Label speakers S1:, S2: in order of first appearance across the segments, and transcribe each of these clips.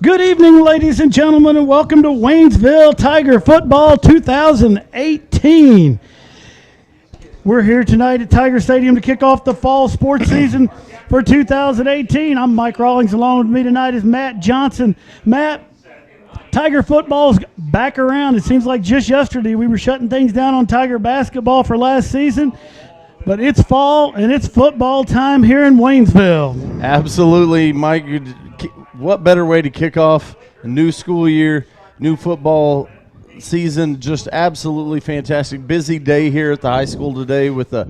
S1: Good evening, ladies and gentlemen, and welcome to Waynesville Tiger Football 2018. We're here tonight at Tiger Stadium to kick off the fall sports season for 2018. I'm Mike Rawlings. Along with me tonight is Matt Johnson. Matt, Tiger football's back around. It seems like just yesterday we were shutting things down on Tiger basketball for last season. But it's fall and it's football time here in Waynesville.
S2: Absolutely, Mike. What better way to kick off a new school year, new football season? Just absolutely fantastic. Busy day here at the high school today with the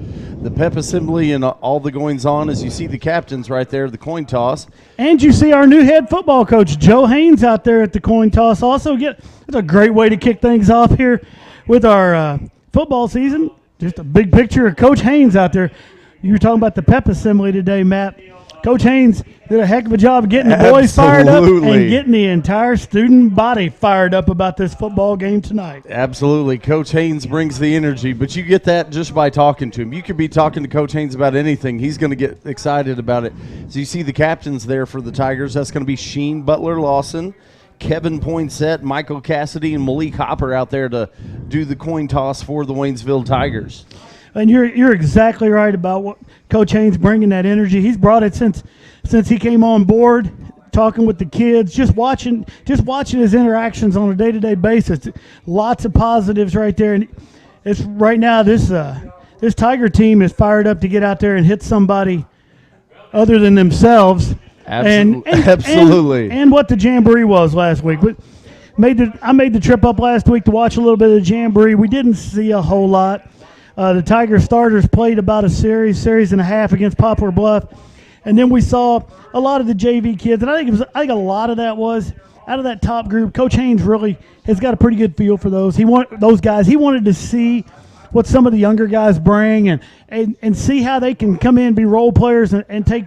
S2: pep assembly and all the goings on. As you see the captains right there, the coin toss.
S1: And you see our new head football coach, Joe Haynes, out there at the coin toss. Also, it's a great way to kick things off here with our football season. Just a big picture of Coach Haynes out there. You were talking about the pep assembly today, Matt. Coach Haynes did a heck of a job getting the boys fired up and getting the entire student body fired up about this football game tonight.
S2: Absolutely. Coach Haynes brings the energy, but you get that just by talking to him. You could be talking to Coach Haynes about anything. He's going to get excited about it. So you see the captains there for the Tigers. That's going to be Sheen Butler-Lawson, Kevin Poinsett, Michael Cassidy, and Malik Hopper out there to do the coin toss for the Waynesville Tigers.
S1: And you're exactly right about what Coach Haynes bringing that energy. He's brought it since he came on board, talking with the kids, just watching his interactions on a day-to-day basis. Lots of positives right there. And it's right now this Tiger team is fired up to get out there and hit somebody other than themselves.
S2: Absolutely.
S1: And what the jamboree was last week. I made the trip up last week to watch a little bit of the jamboree. We didn't see a whole lot. The Tiger starters played about a series and a half against Poplar Bluff, and then we saw a lot of the JV kids. And I think a lot of that was out of that top group. Coach Haynes really has got a pretty good feel for those. Those guys. He wanted to see what some of the younger guys bring and see how they can come in, be role players, and take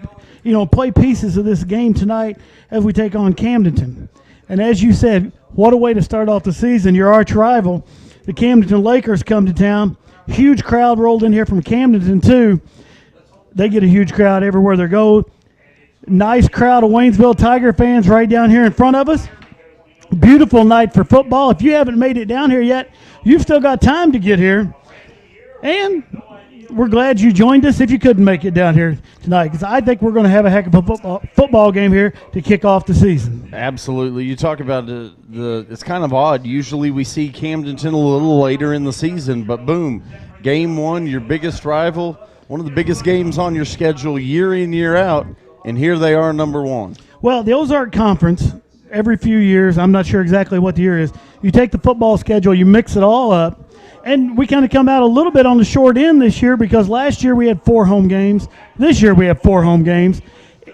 S1: play pieces of this game tonight as we take on Camdenton. And as you said, what a way to start off the season. Your arch rival, the Camdenton Lakers, come to town. Huge crowd rolled in here from Camdenton, too. They get a huge crowd everywhere they go. Nice crowd of Waynesville Tiger fans right down here in front of us. Beautiful night for football. If you haven't made it down here yet, you've still got time to get here. And we're glad you joined us if you couldn't make it down here tonight, because I think we're going to have a heck of a football game here to kick off the season.
S2: Absolutely. You talk about it's kind of odd. Usually we see Camdenton a little later in the season, but boom, game one, your biggest rival, one of the biggest games on your schedule year in, year out, and here they are, number one.
S1: Well, the Ozark Conference, every few years, I'm not sure exactly what the year is, you take the football schedule, you mix it all up, and we kind of come out a little bit on the short end this year because last year we had 4 home games. This year we have 4 home games.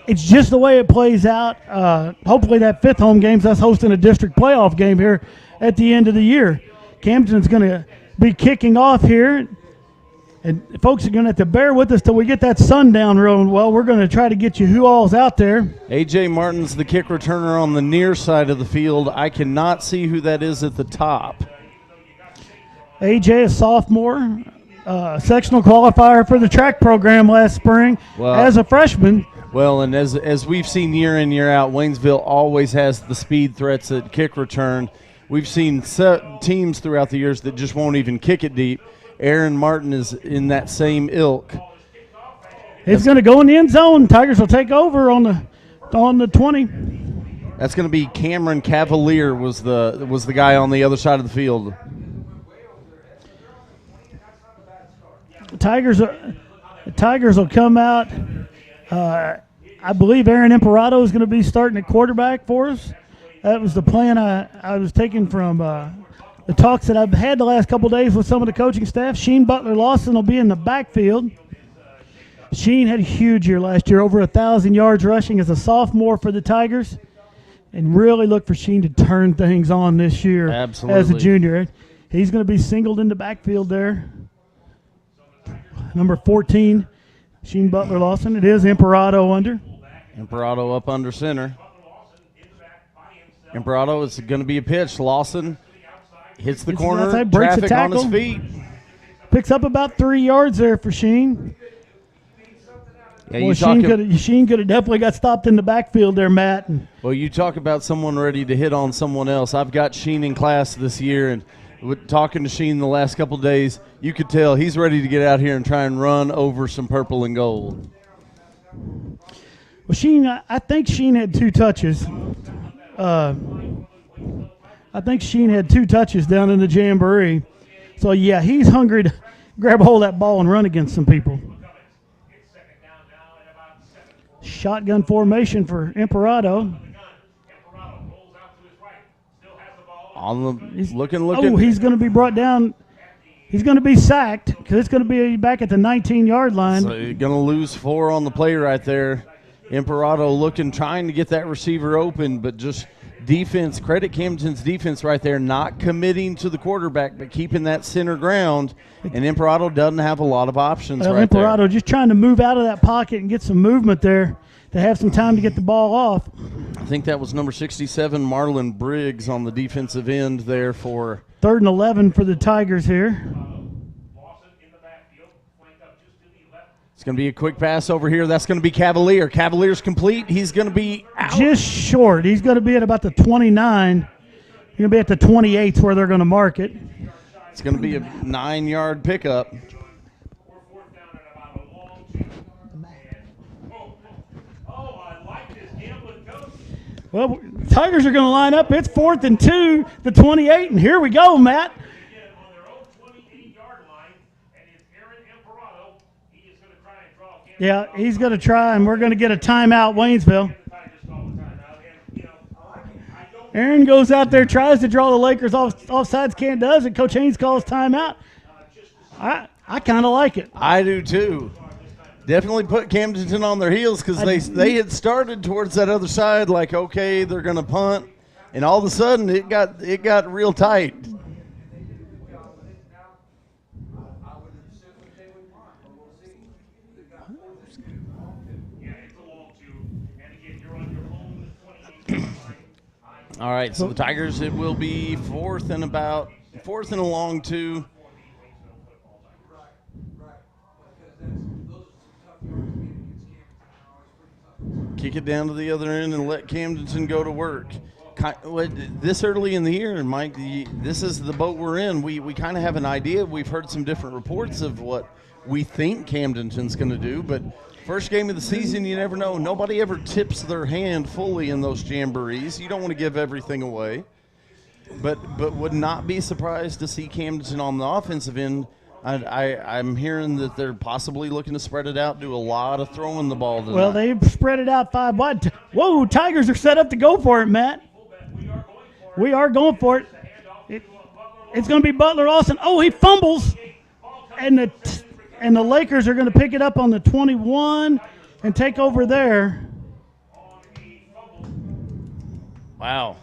S1: It's just the way it plays out. Hopefully that 5th home game is us hosting a district playoff game here at the end of the year. Camdenton's going to be kicking off here, and folks are going to have to bear with us till we get that sundown rolling. Well, we're going to try to get you who all's out there.
S2: A.J. Martin's the kick returner on the near side of the field. I cannot see who that is at the top.
S1: A.J., a sophomore, sectional qualifier for the track program last spring as a freshman.
S2: Well, and as we've seen year in, year out, Waynesville always has the speed threats at kick return. We've seen teams throughout the years that just won't even kick it deep. Aaron Martin is in that same ilk.
S1: It's going to go in the end zone. Tigers will take over on the 20.
S2: That's going to be Cameron Cavalier was the guy on the other side of the field.
S1: Tigers will come out. I believe Aaron Imperato is going to be starting at quarterback for us. That was the plan I was taking from the talks that I've had the last couple of days with some of the coaching staff. Sheen Butler-Lawson will be in the backfield. Sheen had a huge year last year, over 1,000 yards rushing as a sophomore for the Tigers. And really look for Sheen to turn things on this year.
S2: Absolutely.
S1: As a junior. He's going to be singled in the backfield there. Number 14, Sheen Butler-Lawson. It is Imperato under.
S2: Imperato up under center. Imperato is going to be a pitch. Lawson hits the corner.
S1: Outside, breaks
S2: traffic
S1: a tackle.
S2: on his feet.
S1: Picks up about 3 yards there for Sheen.
S2: Yeah,
S1: well, Sheen could have definitely got stopped in the backfield there, Matt.
S2: Well, you talk about someone ready to hit on someone else. I've got Sheen in class this year, and talking to Sheen the last couple of days, you could tell he's ready to get out here and try and run over some purple and gold.
S1: Well, Sheen, I think Sheen had 2 touches. I think Sheen had 2 touches down in the Jamboree. So, yeah, he's hungry to grab a hold of that ball and run against some people. Shotgun formation for Imperato.
S2: He's looking.
S1: Oh, he's going to be brought down. He's going to be sacked because it's going to be back at the 19-yard line.
S2: So you're going to lose 4 on the play right there. Imperato trying to get that receiver open, but just defense, credit Camdenton's defense right there, not committing to the quarterback, but keeping that center ground. And Imperato doesn't have a lot of options right there.
S1: Imperato just trying to move out of that pocket and get some movement there to have some time to get the ball off.
S2: I think that was number 67, Marlon Briggs, on the defensive end there for
S1: 3rd and 11 for the Tigers here.
S2: It's going to be a quick pass over here. That's going to be Cavalier. Cavalier's complete. He's going to be out.
S1: Just short. He's going to be at about the 29. He's going to be at the 28 where they're going to mark it.
S2: It's going to be a 9-yard pickup.
S1: Well, Tigers are going to line up. It's 4th and 2, the 28, and here we go, Matt. Yeah, he's going to try, and we're going to get a timeout, Waynesville. Aaron goes out there, tries to draw the Lakers offsides, can't does it. Coach Haynes calls timeout. I kind of like it.
S2: I do too. Definitely put Camdenton on their heels because they had started towards that other side like, okay, they're going to punt, and all of a sudden it got real tight. All right, so the Tigers, it will be 4th and a long 2. Kick it down to the other end and let Camdenton go to work. This early in the year, and Mike, this is the boat we're in. We kind of have an idea. We've heard some different reports of what we think Camdenton's going to do, but first game of the season, you never know. Nobody ever tips their hand fully in those jamborees. You don't want to give everything away. But would not be surprised to see Camdenton on the offensive end. I'm hearing that they're possibly looking to spread it out, do a lot of throwing the ball tonight.
S1: Well, they've spread it out 5 wide. Whoa, Tigers are set up to go for it, Matt. We are going for it. It's going to be Butler Austin. Oh, he fumbles. And the Lakers are going to pick it up on the 21 and take over there.
S2: Wow.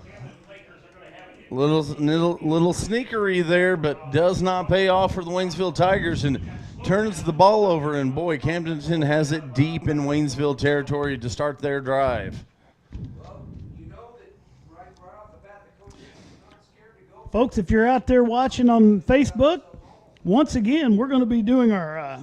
S2: Little sneakery there, but does not pay off for the Waynesville Tigers and turns the ball over. And, boy, Camdenton has it deep in Waynesville territory to start their drive.
S1: Folks, if you're out there watching on Facebook, once again, we're going to be doing our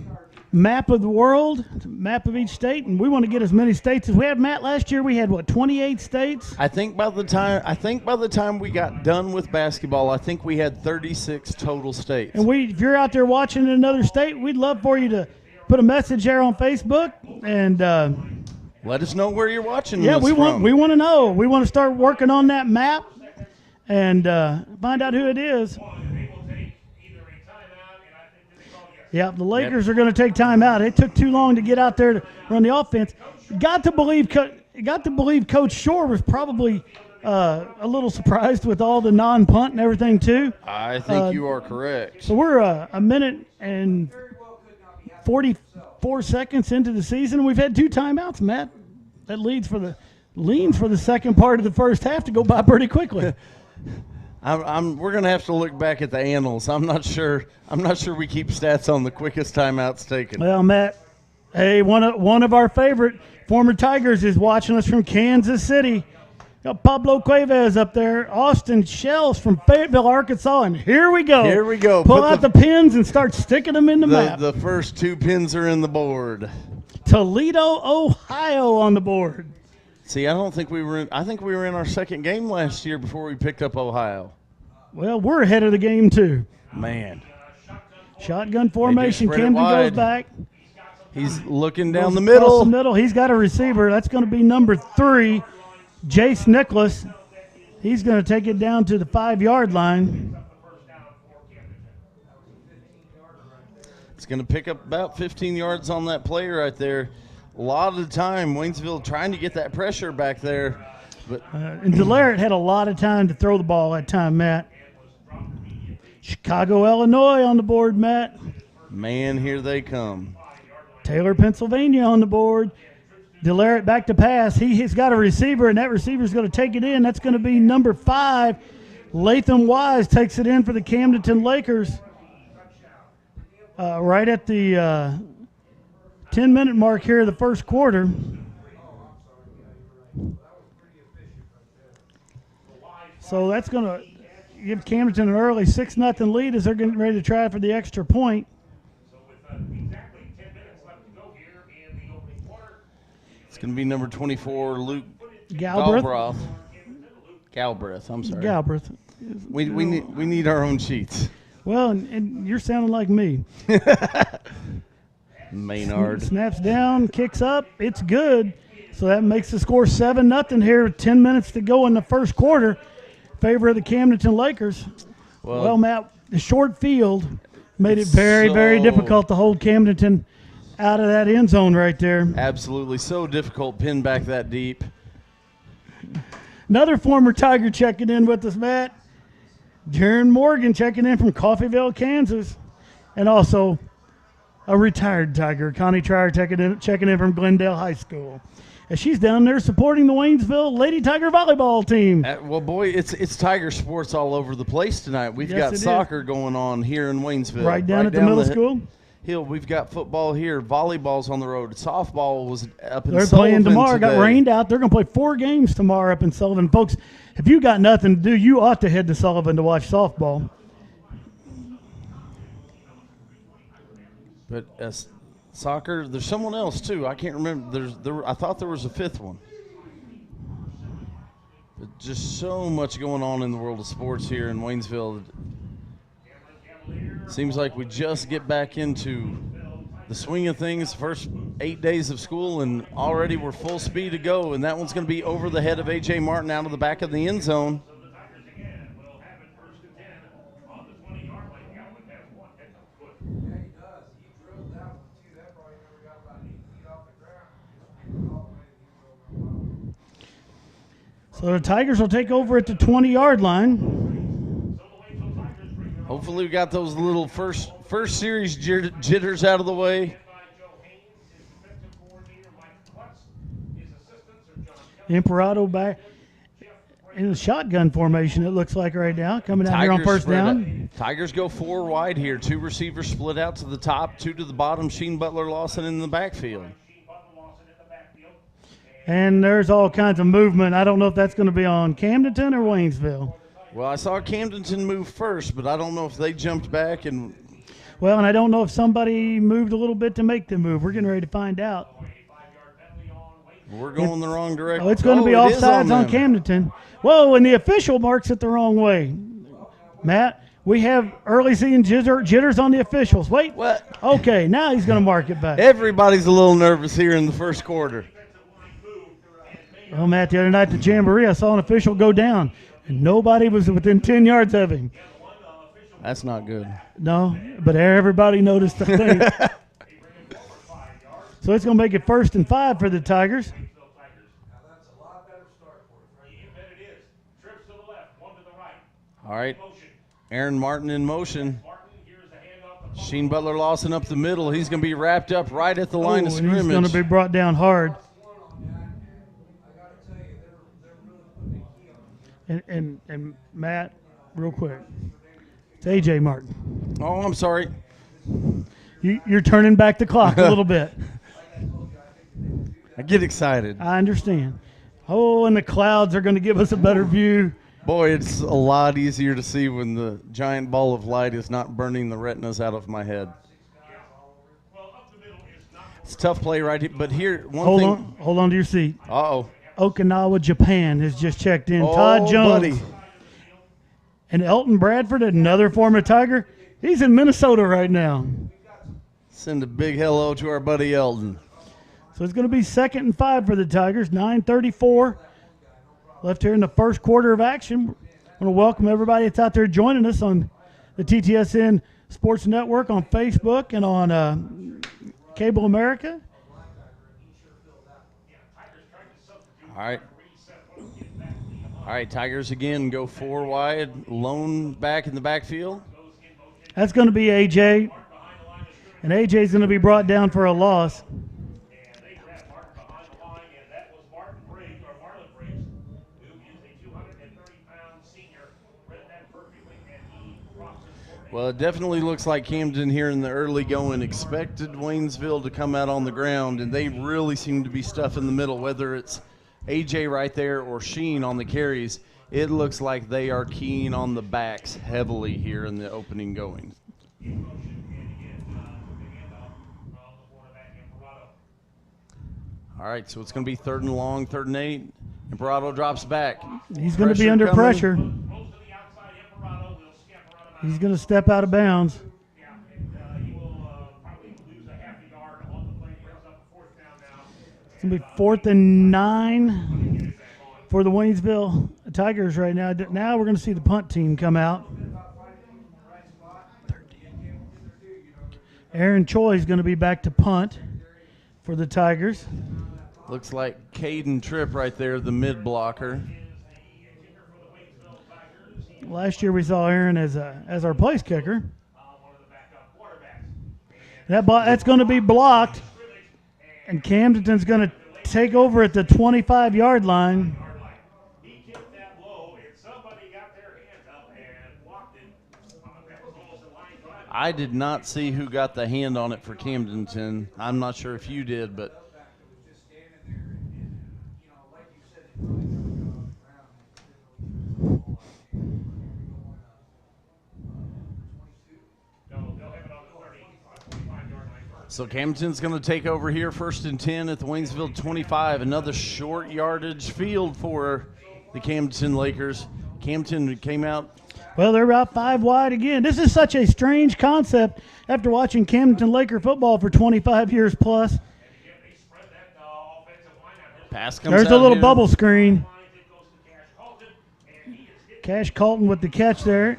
S1: map of the world, map of each state, and we want to get as many states as we had. Matt, last year we had 28 states.
S2: I think by the time we got done with basketball, I think we had 36 total states.
S1: And if you're out there watching in another state, we'd love for you to put a message there on Facebook and
S2: let us know where you're watching.
S1: Yeah, we want to know. We want to start working on that map and find out who it is. Yeah, the Lakers are going to take time out. It took too long to get out there to run the offense. Got to believe Coach Shore was probably a little surprised with all the non-punt and everything too.
S2: I think you are correct.
S1: So we're a minute and 44 seconds into the season. We've had 2 timeouts, Matt. That leans for the second part of the first half to go by pretty quickly.
S2: We're going to have to look back at the annals. I'm not sure we keep stats on the quickest timeouts taken.
S1: Well, Matt, hey, one of our favorite former Tigers is watching us from Kansas City. Got Pablo Cuevas up there, Austin Shells from Fayetteville, Arkansas, and here we go.
S2: Here we go.
S1: Pull out the pins and start sticking them in the map.
S2: The first 2 pins are in the board.
S1: Toledo, Ohio on the board.
S2: See, I don't think we were I think we were in our second game last year before we picked up Ohio.
S1: Well, we're ahead of the game, too.
S2: Man.
S1: Shotgun formation.
S2: spread it
S1: Camden goes
S2: wide.
S1: back.
S2: He's looking down the
S1: Across
S2: middle.
S1: the middle. He's got a receiver. That's going to be number 3, Jace Nicholas. He's going to take it down to the 5-yard line.
S2: It's going to pick up about 15 yards on that play right there. A lot of the time, Waynesville trying to get that pressure back there. But
S1: And Delaret had a lot of time to throw the ball that time, Matt. Chicago, Illinois on the board, Matt.
S2: man, here they come.
S1: Taylor, Pennsylvania on the board. Delaret back to pass. He's got a receiver, and that receiver's going to take it in. That's going to be number 5. Latham Wise takes it in for the Camdenton Lakers. Right at the 10-minute mark here of the first quarter. So that's going to give Camdenton an early 6-0 lead as they're getting ready to try for the extra point.
S2: It's going to be number 24, Luke
S1: Galbraith.
S2: Galbraith, I'm sorry.
S1: Galbraith.
S2: We need our own sheets.
S1: Well, and you're sounding like me.
S2: Maynard.
S1: Snaps down, kicks up. It's good. So that makes the score 7-0 here with 10 minutes to go in the first quarter. Favor of the Camdenton Lakers. Well, Matt, the short field made it very, very difficult to hold Camdenton out of that end zone right there.
S2: Absolutely. So difficult pinned back that deep.
S1: Another former Tiger checking in with us, Matt. Jaron Morgan checking in from Coffeyville, Kansas. And also a retired Tiger, Connie Trier checking in from Glendale High School. And she's down there supporting the Waynesville Lady Tiger volleyball team.
S2: Well, boy, it's Tiger sports all over the place tonight. We've
S1: Yes,
S2: got
S1: it
S2: soccer going on here in Waynesville.
S1: Right down at the middle school.
S2: Hill. We've got football here. Volleyball's on the road. Softball was up in
S1: They're
S2: Sullivan
S1: playing tomorrow.
S2: today.
S1: Got rained out. They're going to play 4 games tomorrow up in Sullivan. Folks, if you got nothing to do, you ought to head to Sullivan to watch softball.
S2: But soccer, there's someone else too. I can't remember. I thought there was a 5th one. But just so much going on in the world of sports here in Waynesville. Seems like we just get back into the swing of things. First 8 days of school, and already we're full speed to go. And that one's going to be over the head of A.J. Martin out of the back of the end zone.
S1: So the Tigers will take over at the 20-yard line.
S2: Hopefully we got those little first series jitters out of the way.
S1: Imperato back in the shotgun formation, it looks like right now, coming out here on first down.
S2: Tigers go 4 wide here. 2 receivers split out to the top, 2 to the bottom. Sheen, Butler, Lawson in the backfield.
S1: And there's all kinds of movement. I don't know if that's going to be on Camdenton or Waynesville.
S2: Well, I saw Camdenton move first, but I don't know if they jumped back.
S1: Well, and I don't know if somebody moved a little bit to make the move. We're getting ready to find out.
S2: We're going the wrong direction.
S1: Oh, it's going to be offsides on Camdenton. Whoa, and the official marks it the wrong way. Matt, we have early season jitters on the officials. Wait.
S2: What?
S1: Okay, now he's going to mark it back.
S2: Everybody's a little nervous here in the first quarter.
S1: Well, Matt, the other night at the Jamboree, I saw an official go down, and nobody was within 10 yards of him.
S2: That's not good.
S1: No, but everybody noticed the thing. So it's going to make it 1st and 5 for the Tigers.
S2: All right. Aaron Martin in motion. Sheen Butler Lawson up the middle. He's going to be wrapped up right at the line of scrimmage.
S1: He's going to be brought down hard. And Matt, real quick, it's A.J. Martin.
S2: Oh, I'm sorry.
S1: You're turning back the clock a little bit.
S2: I get excited.
S1: I understand. Oh, and the clouds are going to give us a better view.
S2: Boy, it's a lot easier to see when the giant ball of light is not burning the retinas out of my head. It's a tough play right here. But here,
S1: Hold on to your seat.
S2: Uh-oh.
S1: Okinawa, Japan has just checked in.
S2: Oh,
S1: Todd Jones.
S2: buddy.
S1: And Elton Bradford, another former Tiger. He's in Minnesota right now.
S2: Send a big hello to our buddy Elton.
S1: So it's going to be 2nd and 5 for the Tigers. 9:34 left here in the first quarter of action. I want to welcome everybody that's out there joining us on the TTSN Sports Network on Facebook and on Cable America.
S2: All right, Tigers again go 4 wide, lone back in the backfield.
S1: That's going to be AJ, and AJ's going to be brought down for a loss.
S2: Well, it definitely looks like Camden here in the early going expected Waynesville to come out on the ground, and they really seem to be stuff in the middle, whether it's AJ right there or Sheen on the carries. It looks like they are keying on the backs heavily here in the opening going. All right, so it's going to be 3rd and long, 3rd and 8. Imparato drops back.
S1: He's going to be under pressure. He's going to step out of bounds. It's going to be 4th and 9 for the Waynesville Tigers right now. Now we're going to see the punt team come out. Aaron Choi is going to be back to punt for the Tigers.
S2: Looks like Caden Tripp right there, the mid blocker.
S1: Last year we saw Aaron as our place kicker. That's going to be blocked, and Camdenton's going to take over at the 25-yard line.
S2: I did not see who got the hand on it for Camdenton. I'm not sure if you did, but so Camdenton's going to take over here, 1st and 10 at the Waynesville 25. Another short yardage field for the Camdenton Lakers. Camden came out.
S1: Well, they're about 5 wide again. This is such a strange concept after watching Camdenton Laker football for 25 years plus.
S2: Pass comes
S1: There's
S2: out
S1: a little
S2: here.
S1: bubble screen. Cash Colton with the catch there.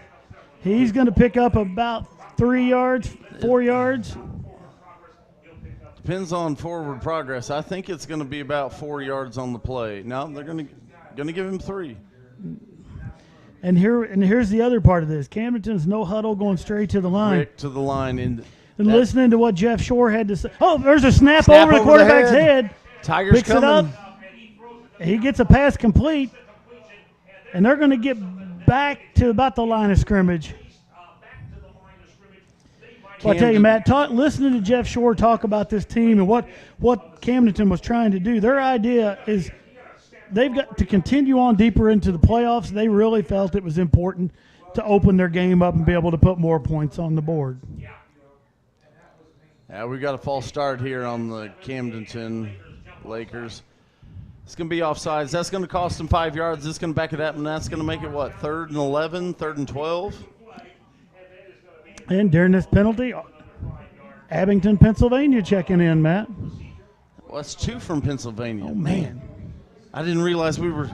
S1: He's going to pick up about 3 yards, 4 yards.
S2: Depends on forward progress. I think it's going to be about 4 yards on the play. No, they're going to give him 3.
S1: And here's the other part of this. Camdenton's no huddle going straight to the line.
S2: Quick to the line. And
S1: listening to what Jeff Shore had to say. Oh, there's a snap over the quarterback's head.
S2: Tigers
S1: Picks
S2: coming.
S1: it up. He gets a pass complete. And they're going to get back to about the line of scrimmage. Well, I tell you, Matt, listening to Jeff Shore talk about this team and what Camdenton was trying to do, their idea is they've got to continue on deeper into the playoffs. They really felt it was important to open their game up and be able to put more points on the board.
S2: Yeah, we got a false start here on the Camdenton Lakers. It's going to be offsides. That's going to cost them 5 yards. This is going to back it up, and that's going to make it, 3rd and 11, 3rd and 12?
S1: And during this penalty, Abington, Pennsylvania checking in, Matt.
S2: Well, that's 2 from Pennsylvania.
S1: Oh, man.
S2: I didn't realize we were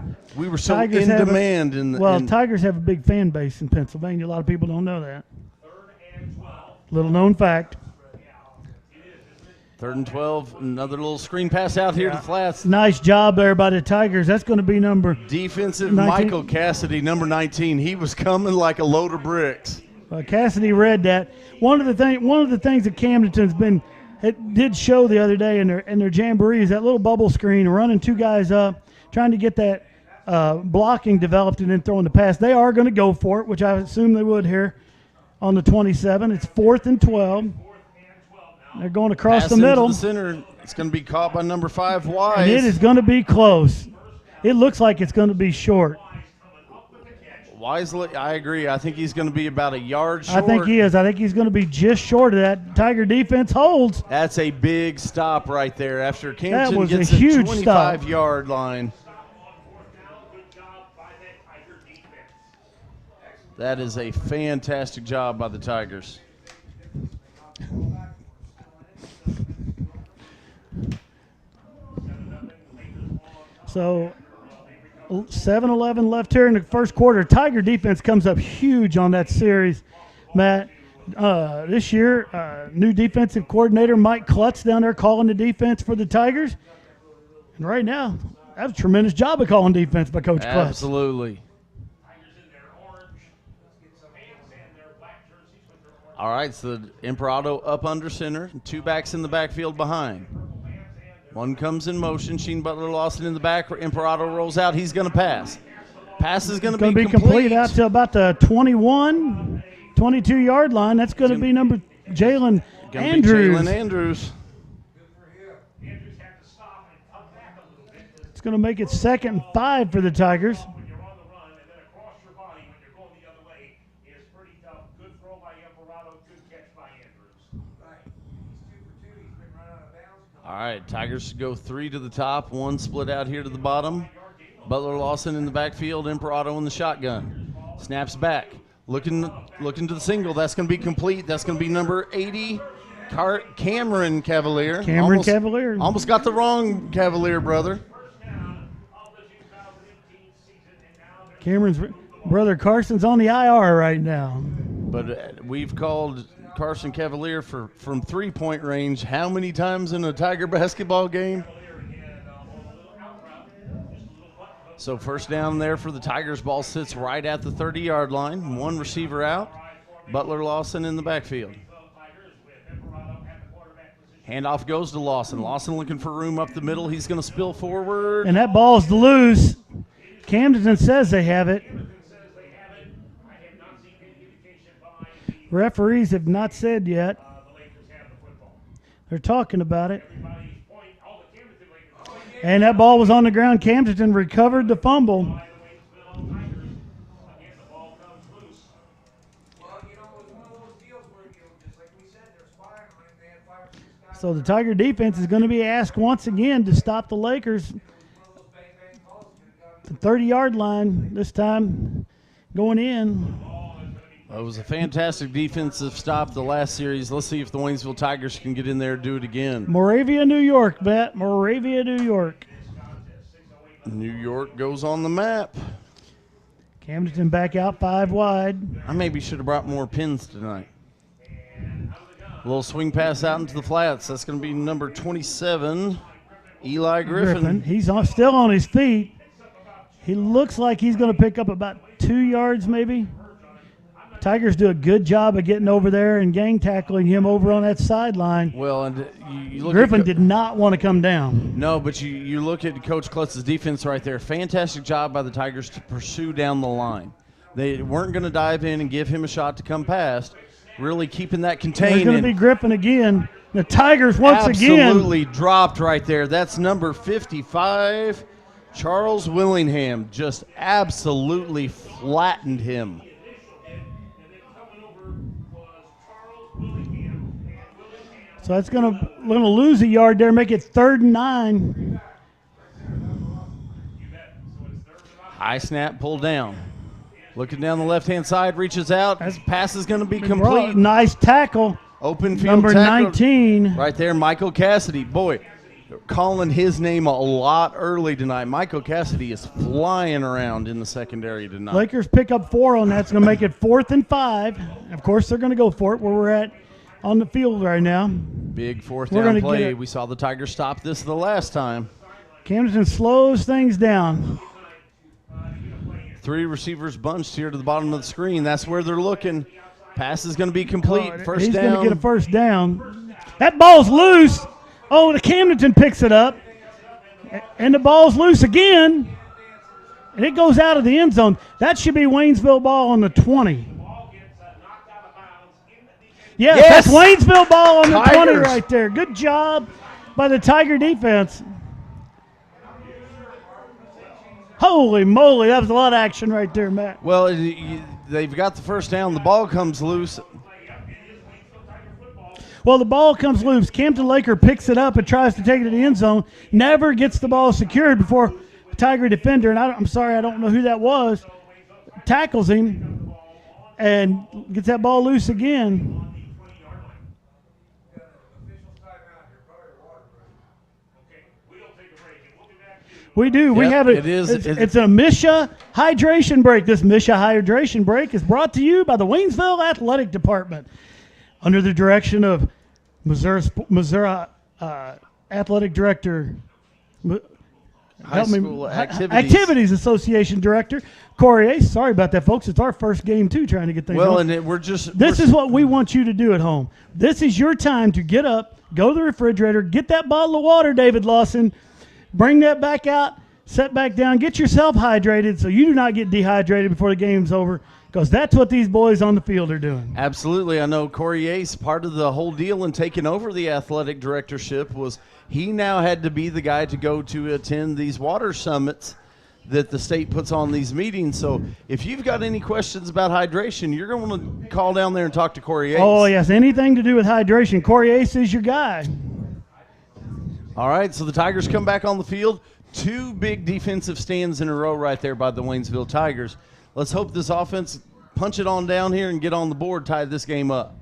S2: so
S1: Tigers
S2: in demand.
S1: Tigers have a big fan base in Pennsylvania. A lot of people don't know that. Little known fact.
S2: 3rd and 12, another little screen pass out here to the flats.
S1: Nice job there by the Tigers. That's going to be number
S2: Defensive
S1: 19.
S2: Michael Cassidy, number 19. He was coming like a load of bricks.
S1: Cassidy read that. One of the things that Camdenton's been, it did show the other day in their jamboree is that little bubble screen, running 2 guys up, trying to get that blocking developed and then throwing the pass. They are going to go for it, which I assume they would here on the 27. It's 4th and 12. They're going across the middle.
S2: Into the center. It's going to be caught by number 5, Wise.
S1: And it is going to be close. It looks like it's going to be short.
S2: Wisely, I agree. I think he's going to be about a yard short.
S1: I think he is. I think he's going to be just short of that. Tiger defense holds.
S2: That's a big stop right there after Camden
S1: was
S2: gets
S1: a huge
S2: 25-yard line. That is a fantastic job by the Tigers.
S1: So 7-11 left here in the first quarter. Tiger defense comes up huge on that series, Matt. This year, new defensive coordinator Mike Klutz down there calling the defense for the Tigers. And right now, that was a tremendous job of calling defense by Coach Klutz.
S2: Absolutely. All right, so Imperato up under center, 2 backs in the backfield behind. One comes in motion. Sheen Butler Lawson in the back. Imperato rolls out. He's going to pass. Pass is going to be complete
S1: out to about the 21, 22-yard line. That's going to be number Jalen Andrews.
S2: Jalen Andrews.
S1: It's going to make it 2nd and 5 for the Tigers.
S2: All right, Tigers go 3 to the top, 1 split out here to the bottom. Butler Lawson in the backfield, Imperato in the shotgun. Snaps back, looking to the single. That's going to be complete. That's going to be number 80, Cameron Cavalier.
S1: Cavalier.
S2: Almost got the wrong Cavalier, brother.
S1: Cameron's brother Carson's on the IR right now.
S2: But we've called Carson Cavalier from 3-point range how many times in a Tiger basketball game? So first down there for the Tigers. Ball sits right at the 30-yard line. 1 receiver out. Butler Lawson in the backfield. Handoff goes to Lawson. Lawson looking for room up the middle. He's going to spill forward.
S1: And that ball's loose. Camdenton says they have it. Referees have not said yet. They're talking about it. And that ball was on the ground. Camdenton recovered the fumble. So the Tiger defense is going to be asked once again to stop the Lakers. The 30-yard line this time going in.
S2: It was a fantastic defensive stop the last series. Let's see if the Waynesville Tigers can get in there and do it again.
S1: Moravia, New York, Matt. Moravia, New York.
S2: New York goes on the map.
S1: Camdenton back out 5 wide.
S2: I maybe should have brought more pins tonight. A little swing pass out into the flats. That's going to be number 27, Eli Griffin.
S1: He's still on his feet. He looks like he's going to pick up about 2 yards maybe. Tigers do a good job of getting over there and gang tackling him over on that sideline.
S2: Well, and you look
S1: Griffin did not want to come down.
S2: No, but you look at Coach Klutz's defense right there. Fantastic job by the Tigers to pursue down the line. They weren't going to dive in and give him a shot to come past, really keeping that contained.
S1: It's going to be Griffin again. The Tigers once again.
S2: Absolutely dropped right there. That's number 55, Charles Willingham. Just absolutely flattened him.
S1: So that's going to lose a yard there, make it 3rd and 9.
S2: High snap, pull down. Looking down the left-hand side, reaches out. Pass is going to be complete.
S1: Nice tackle.
S2: Open field
S1: Number
S2: tackle.
S1: 19.
S2: Right there, Michael Cassidy. Boy, calling his name a lot early tonight. Michael Cassidy is flying around in the secondary tonight.
S1: Lakers pick up 4 on that. It's going to make it 4th and 5. Of course, they're going to go for it where we're at on the field right now.
S2: Big 4th down play. We saw the Tigers stop this the last time.
S1: Camdenton slows things down.
S2: 3 receivers bunched here to the bottom of the screen. That's where they're looking. Pass is going to be complete. First
S1: He's
S2: down.
S1: He's going to get a first down. That ball's loose. Oh, the Camdenton picks it up. And the ball's loose again. And it goes out of the end zone. That should be Waynesville ball on the 20. Yes, that's Waynesville ball on the 20 right there. Good job by the Tiger defense. Holy moly, that was a lot of action right there, Matt.
S2: Well, they've got the first down. The ball comes loose.
S1: Well, the ball comes loose. Camden Laker picks it up and tries to take it to the end zone. Never gets the ball secured before a Tiger defender, and I'm sorry, I don't know who that was, tackles him and gets that ball loose again. We do. We have it. It's a Misha hydration break. This Misha hydration break is brought to you by the Waynesville Athletic Department under the direction of Missouri Athletic Director,
S2: High School
S1: Activities Association Director Corey Ace. Sorry about that, folks. It's our first game too, trying to get things.
S2: Well,
S1: going.
S2: and
S1: This is what we want you to do at home. This is your time to get up, go to the refrigerator, get that bottle of water, David Lawson. Bring that back out, set back down, get yourself hydrated so you do not get dehydrated before the game's over, because that's what these boys on the field are doing.
S2: Absolutely. I know Corey Ace, part of the whole deal in taking over the athletic directorship was he now had to be the guy to go to attend these water summits that the state puts on these meetings. So if you've got any questions about hydration, you're going to want to call down there and talk to Corey Ace.
S1: Oh, yes, anything to do with hydration. Corey Ace is your guy.
S2: All right, so the Tigers come back on the field. 2 big defensive stands in a row right there by the Waynesville Tigers. Let's hope this offense punch it on down here and get on the board, tie this game up.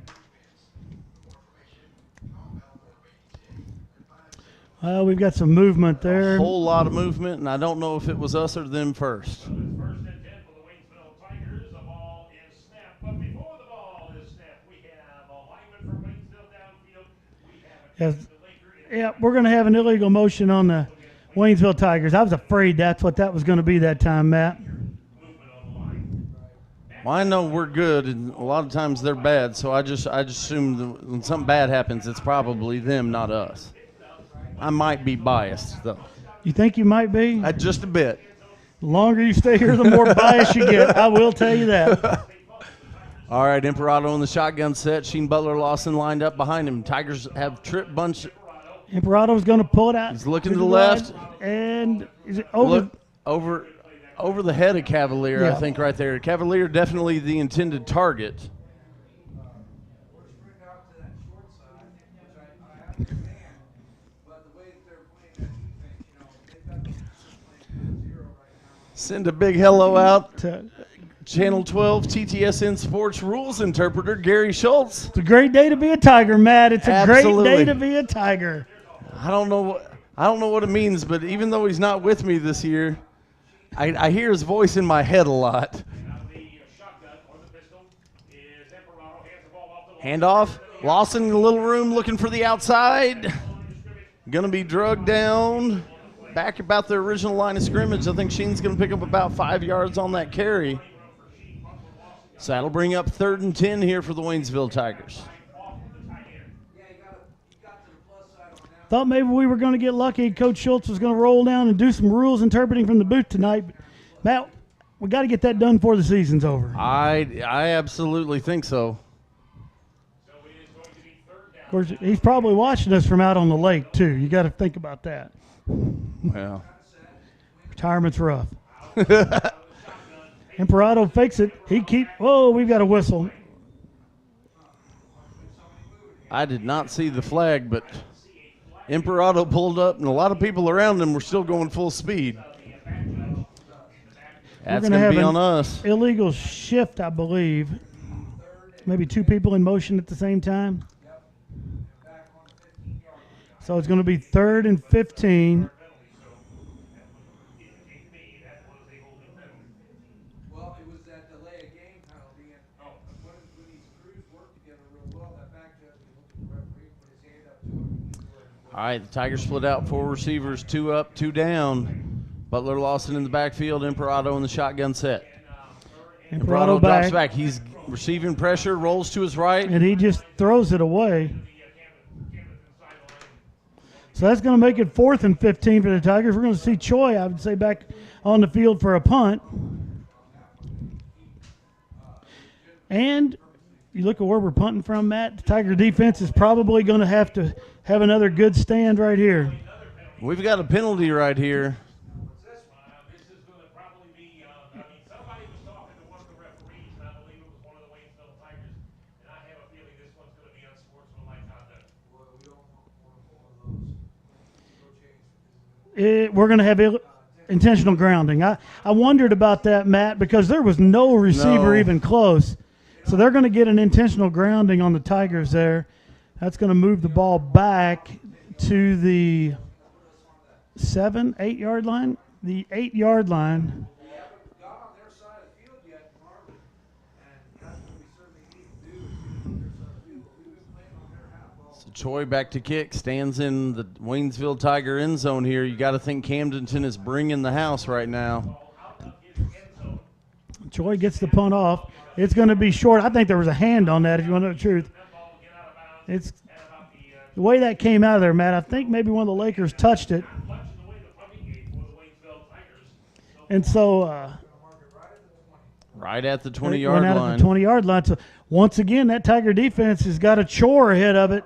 S1: Well, we've got some movement there.
S2: A whole lot of movement, and I don't know if it was us or them first.
S3: 1st and 10 for the Waynesville Tigers. The ball is snapped, but before the ball is snapped, we have a lineman from Waynesville downfield. We have a
S1: Yes. Yeah, we're going to have an illegal motion on the Waynesville Tigers. I was afraid that's what that was going to be that time, Matt.
S2: Well, I know we're good, and a lot of times they're bad, so I just assume that when something bad happens, it's probably them, not us. I might be biased, though.
S1: You think you might be?
S2: Just a bit.
S1: The longer you stay here, the more bias you get. I will tell you that.
S2: All right, Imperato in the shotgun set. Sheen Butler Lawson lined up behind him. Tigers have trip bunch.
S1: Imperato's going to pull it out.
S2: He's looking to the left.
S1: And is it over?
S2: Look over the head of Cavalier,
S1: Yeah.
S2: I think, right there. Cavalier definitely the intended target. Send a big hello out to Channel 12 TTSN Sports Rules interpreter Gary Schultz.
S1: It's a great day to be a Tiger, Matt. It's a
S2: Absolutely.
S1: great day to be a Tiger.
S2: I don't know what it means, but even though he's not with me this year, I hear his voice in my head a lot. Handoff. Lawson in the little room looking for the outside. Going to be drugged down. Back about the original line of scrimmage. I think Sheen's going to pick up about 5 yards on that carry. So that'll bring up 3rd and 10 here for the Waynesville Tigers.
S1: Thought maybe we were going to get lucky. Coach Schultz was going to roll down and do some rules interpreting from the booth tonight. But Matt, we got to get that done before the season's over.
S2: I absolutely think so.
S1: Of course, he's probably watching us from out on the lake, too. You got to think about that.
S2: Well,
S1: Retirement's rough. Imperato fakes it. Whoa, we've got a whistle.
S2: I did not see the flag, but Imperato pulled up, and a lot of people around him were still going full speed. That's going to be on us.
S1: Illegal shift, I believe. Maybe 2 people in motion at the same time. So it's going to be 3rd and 15.
S4: Well, it was that delay of game penalty, and when these crews work together real well, that back judge can look at the referee, put his hand up to him.
S2: All right, the Tigers split out 4 receivers, 2 up, 2 down. Butler Lawson in the backfield, Imperato in the shotgun set. Imperato drops back. He's receiving pressure, rolls to his right.
S1: And he just throws it away. So that's going to make it 4th and 15 for the Tigers. We're going to see Choi, I would say, back on the field for a punt. And you look at where we're punting from, Matt, the Tiger defense is probably going to have another good stand right here.
S2: We've got a penalty right here.
S1: we're going to have intentional grounding. I wondered about that, Matt, because there was no receiver even close. So they're going to get an intentional grounding on the Tigers there. That's going to move the ball back to the 7, 8 yard line. The 8 yard line.
S4: Got on their side of the field yet, Marvin, and that's what we certainly need to do is get on their side of the field. But we've been playing on their half ball.
S2: So Troy back to kick, stands in the Waynesville Tiger end zone here. You got to think Camdenton is bringing the house right now.
S1: Troy gets the punt off. It's going to be short. I think there was a hand on that, if you want to know the truth. It's the way that came out of there, Matt. I think maybe one of the Lakers touched it. And so
S2: Right at the
S1: it
S2: 20-yard
S1: went out
S2: line.
S1: at the 20-yard line. So once again, that Tiger defense has got a chore ahead of it.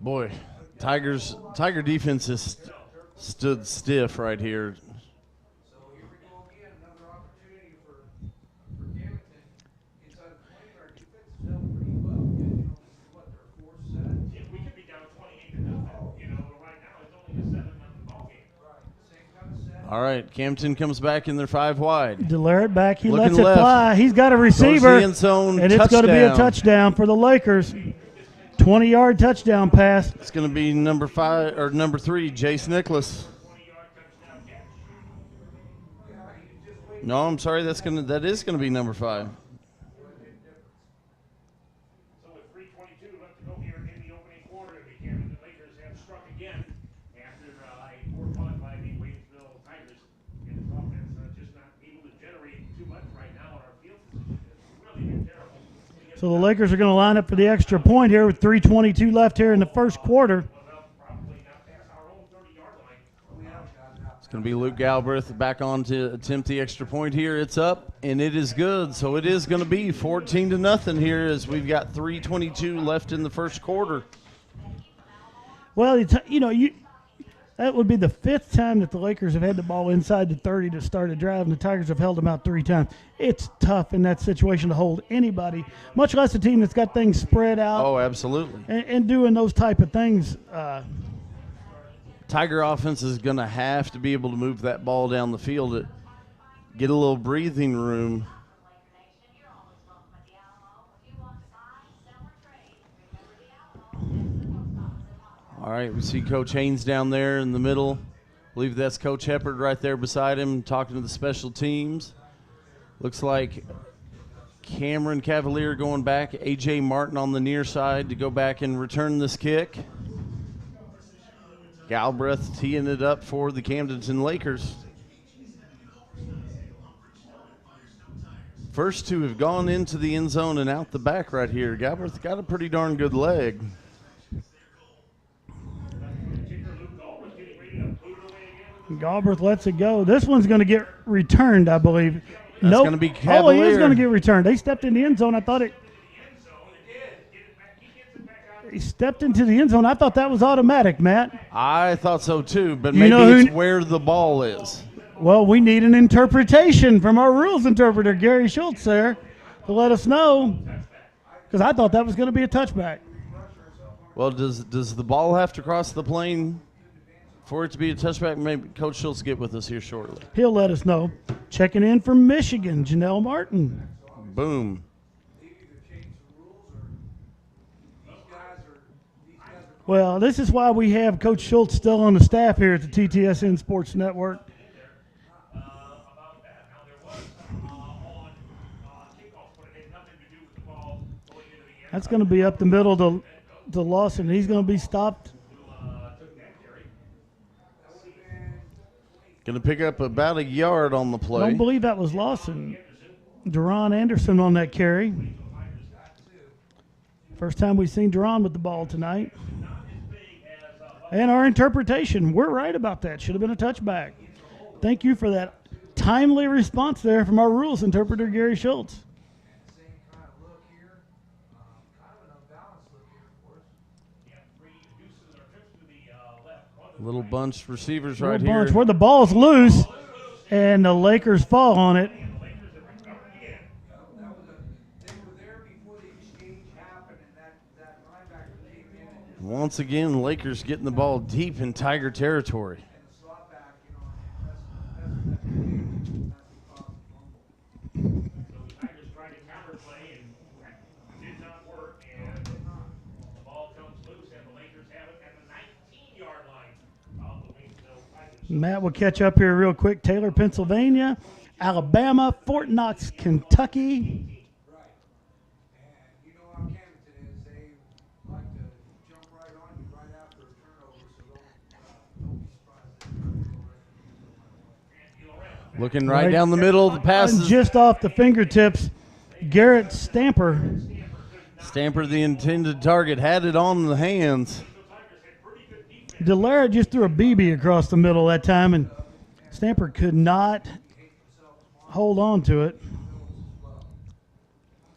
S2: Boy, Tiger defense has stood stiff right here.
S4: So here we go again, another opportunity for Camdenton inside the 20-yard defense has held pretty well. Yeah, you know, this is what their fourth set.
S3: Yeah, we could be down 28-0. You know, but right now it's only a 7-0 ball game.
S4: Right, same kind of set.
S2: All right, Camden comes back in their 5 wide.
S1: Delaret back. He
S2: Looking
S1: lets it
S2: left.
S1: fly. He's got a
S2: Goes to
S1: receiver.
S2: the end zone,
S1: And it's going to be a
S2: touchdown.
S1: touchdown for the Lakers. 20-yard touchdown pass.
S2: It's going to be number 5 or number 3, Jace Nicholas. No, I'm sorry. That is going to be number 5.
S3: So with 3:22 left to go here in the opening quarter, the Camden Lakers have struck again after a 4 punt by the Waynesville Tigers. And this offense just not able to generate too much right now on our field position. It's really been terrible.
S1: So the Lakers are going to line up for the extra point here with 3:22 left here in the first quarter.
S3: Probably not past our own 30-yard line.
S2: It's going to be Luke Galbraith back on to attempt the extra point here. It's up, and it is good. So it is going to be 14-0 here as we've got 3:22 left in the first quarter.
S1: Well, that would be the 5th time that the Lakers have had the ball inside the 30 to start a drive, and the Tigers have held them out 3 times. It's tough in that situation to hold anybody, much less a team that's got things spread out
S2: Oh, absolutely.
S1: and doing those type of things.
S2: Tiger offense is going to have to be able to move that ball down the field to get a little breathing room. All right, we see Coach Haynes down there in the middle. I believe that's Coach Heppard right there beside him talking to the special teams. Looks like Cameron Cavalier going back, A.J. Martin on the near side to go back and return this kick. Galbraith teeing it up for the Camdenton Lakers. First 2 have gone into the end zone and out the back right here. Galbraith got a pretty darn good leg.
S1: Galbraith lets it go. This one's going to get returned, I believe.
S2: That's
S1: Nope.
S2: gonna be
S1: Oh, he is
S2: Cavalier.
S1: going to get returned. They stepped in the end zone. I thought it. He stepped into the end zone. I thought that was automatic, Matt.
S2: I thought so too, but
S1: You
S2: maybe
S1: know who-
S2: it's where the ball is.
S1: Well, we need an interpretation from our rules interpreter, Gary Schultz, there, to let us know. Because I thought that was going to be a touchback.
S2: Well, does the ball have to cross the plane for it to be a touchback? Maybe Coach Schultz get with us here shortly.
S1: He'll let us know. Checking in from Michigan, Janelle Martin.
S2: Boom.
S1: Well, this is why we have Coach Schultz still on the staff here at the TTSN Sports Network.
S3: About that. Now there was on kickoff, but it had nothing to do with the ball going into the end.
S1: That's going to be up the middle to Lawson. He's going to be stopped.
S2: Going to pick up about a yard on the
S1: I
S2: play.
S1: don't believe that was Lawson. Deron Anderson on that carry. First time we've seen Deron with the ball tonight. And our interpretation, we're right about that. Should have been a touchback. Thank you for that timely response there from our rules interpreter, Gary Schultz.
S4: Same kind of look here. Kind of an unbalanced look here, of course.
S3: Yeah, 3 deuces or trips to the left. One
S2: Little bunch receivers
S1: Little
S2: right
S1: bunch
S2: here.
S1: where the ball's loose, and the Lakers fall on it.
S4: They were there before the exchange happened, and that linebacker came in and
S2: Once again, Lakers getting the ball deep in Tiger territory.
S3: So the Tigers tried to counterplay and that did not work. And the ball comes loose, and the Lakers have it at the 19-yard line of the Waynesville Tigers.
S1: Matt will catch up here real quick. Taylor, Pennsylvania, Alabama, Fort Knox, Kentucky.
S4: Right. And you know how Camdenton is, they like to jump right on you right after a turnover, so don't be surprised if they
S2: Looking right down the middle of the
S1: And
S2: passes.
S1: just off the fingertips, Garrett Stamper.
S2: Stamper, the intended target, had it on the hands.
S1: Delara just threw a BB across the middle that time, and Stamper could not hold on to it.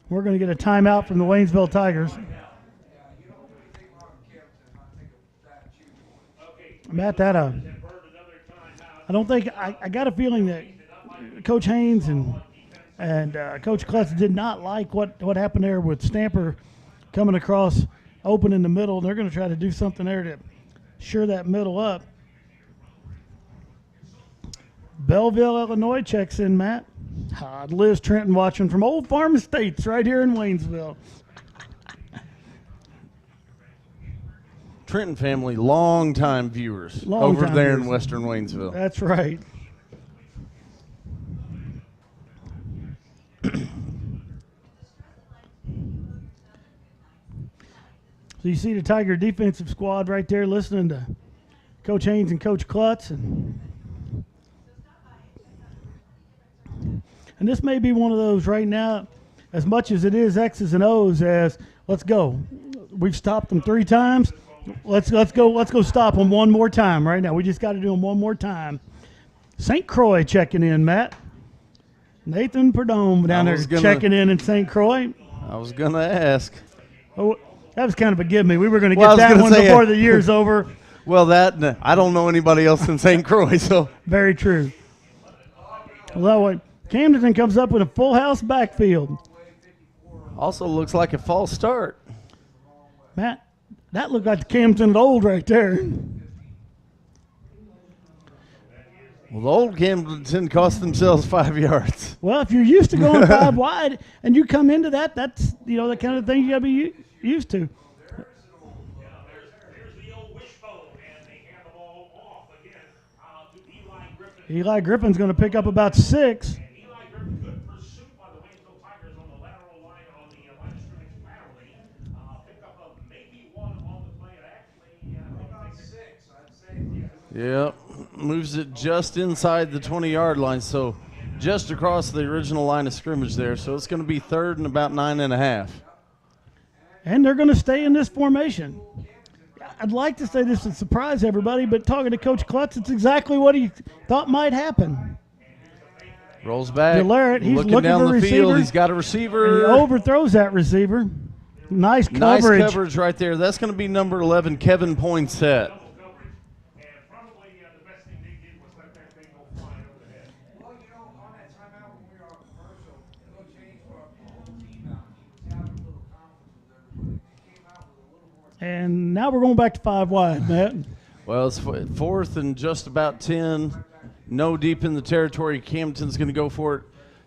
S1: We're going to get a timeout from the Waynesville Tigers. Matt, that I don't think I got a feeling that Coach Haynes and Coach Klutz did not like what happened there with Stamper coming across open in the middle. They're going to try to do something there to sure that middle up. Belleville, Illinois checks in, Matt. Liz Trenton watching from Old Farm Estates right here in Waynesville.
S2: Trenton family, long-time viewers
S1: Long-time
S2: over there in
S1: viewers.
S2: western Waynesville.
S1: That's right. So you see the Tiger defensive squad right there listening to Coach Haynes and Coach Klutz. And this may be one of those right now, as much as it is X's and O's, as let's go. We've stopped them 3 times. Let's go stop them one more time right now. We just got to do them one more time. St. Croix checking in, Matt. Nathan Perdome down there checking in St. Croix.
S2: I was going to ask.
S1: Oh, that was kind of a give me. We were going to
S2: Well, I
S1: get
S2: was
S1: that one
S2: gonna say,
S1: before the year's over.
S2: Well, I don't know anybody else in St. Croix, so.
S1: Very true. Well, Camdenton comes up with a full house backfield.
S2: Also looks like a false start.
S1: Matt, that looked like the Camdenton of old right there.
S2: Well, the old Camdenton cost themselves 5 yards.
S1: Well, if you're used to going 5 wide and you come into that, that's the kind of thing you got to be used to.
S3: There's the old wishbone, and they hand the ball off again to Eli Griffin.
S1: Eli Griffin's going to pick up about 6.
S3: And Eli Griffin, good pursuit by the Waynesville Tigers on the lateral line on the line of scrimmage laterally. Pick up of maybe 1 on the play. Actually,
S4: about 6, I'd say.
S2: Yep. Moves it just inside the 20-yard line, so just across the original line of scrimmage there. So it's going to be 3rd and about 9.5.
S1: And they're going to stay in this formation. I'd like to say this would surprise everybody, but talking to Coach Klutz, it's exactly what he thought might happen.
S2: Rolls back.
S1: Delaret, he's
S2: looking
S1: looking
S2: down
S1: for
S2: the
S1: a
S2: field.
S1: receiver.
S2: He's got a
S1: And he
S2: receiver.
S1: overthrows that receiver. Nice
S2: Nice
S1: coverage.
S2: coverage right there. That's going to be number 11, Kevin Poinsett.
S3: and probably the best thing they did was let that thing go flying overhead.
S4: Well, on that timeout when we were on commercial, Coach Haynes brought the whole team out. He was having a little conference with everybody. They came out with a little more.
S1: And now we're going back to 5 wide, Matt.
S2: Well, it's 4th and just about 10. No deep in the territory. Camdenton's going to go for it.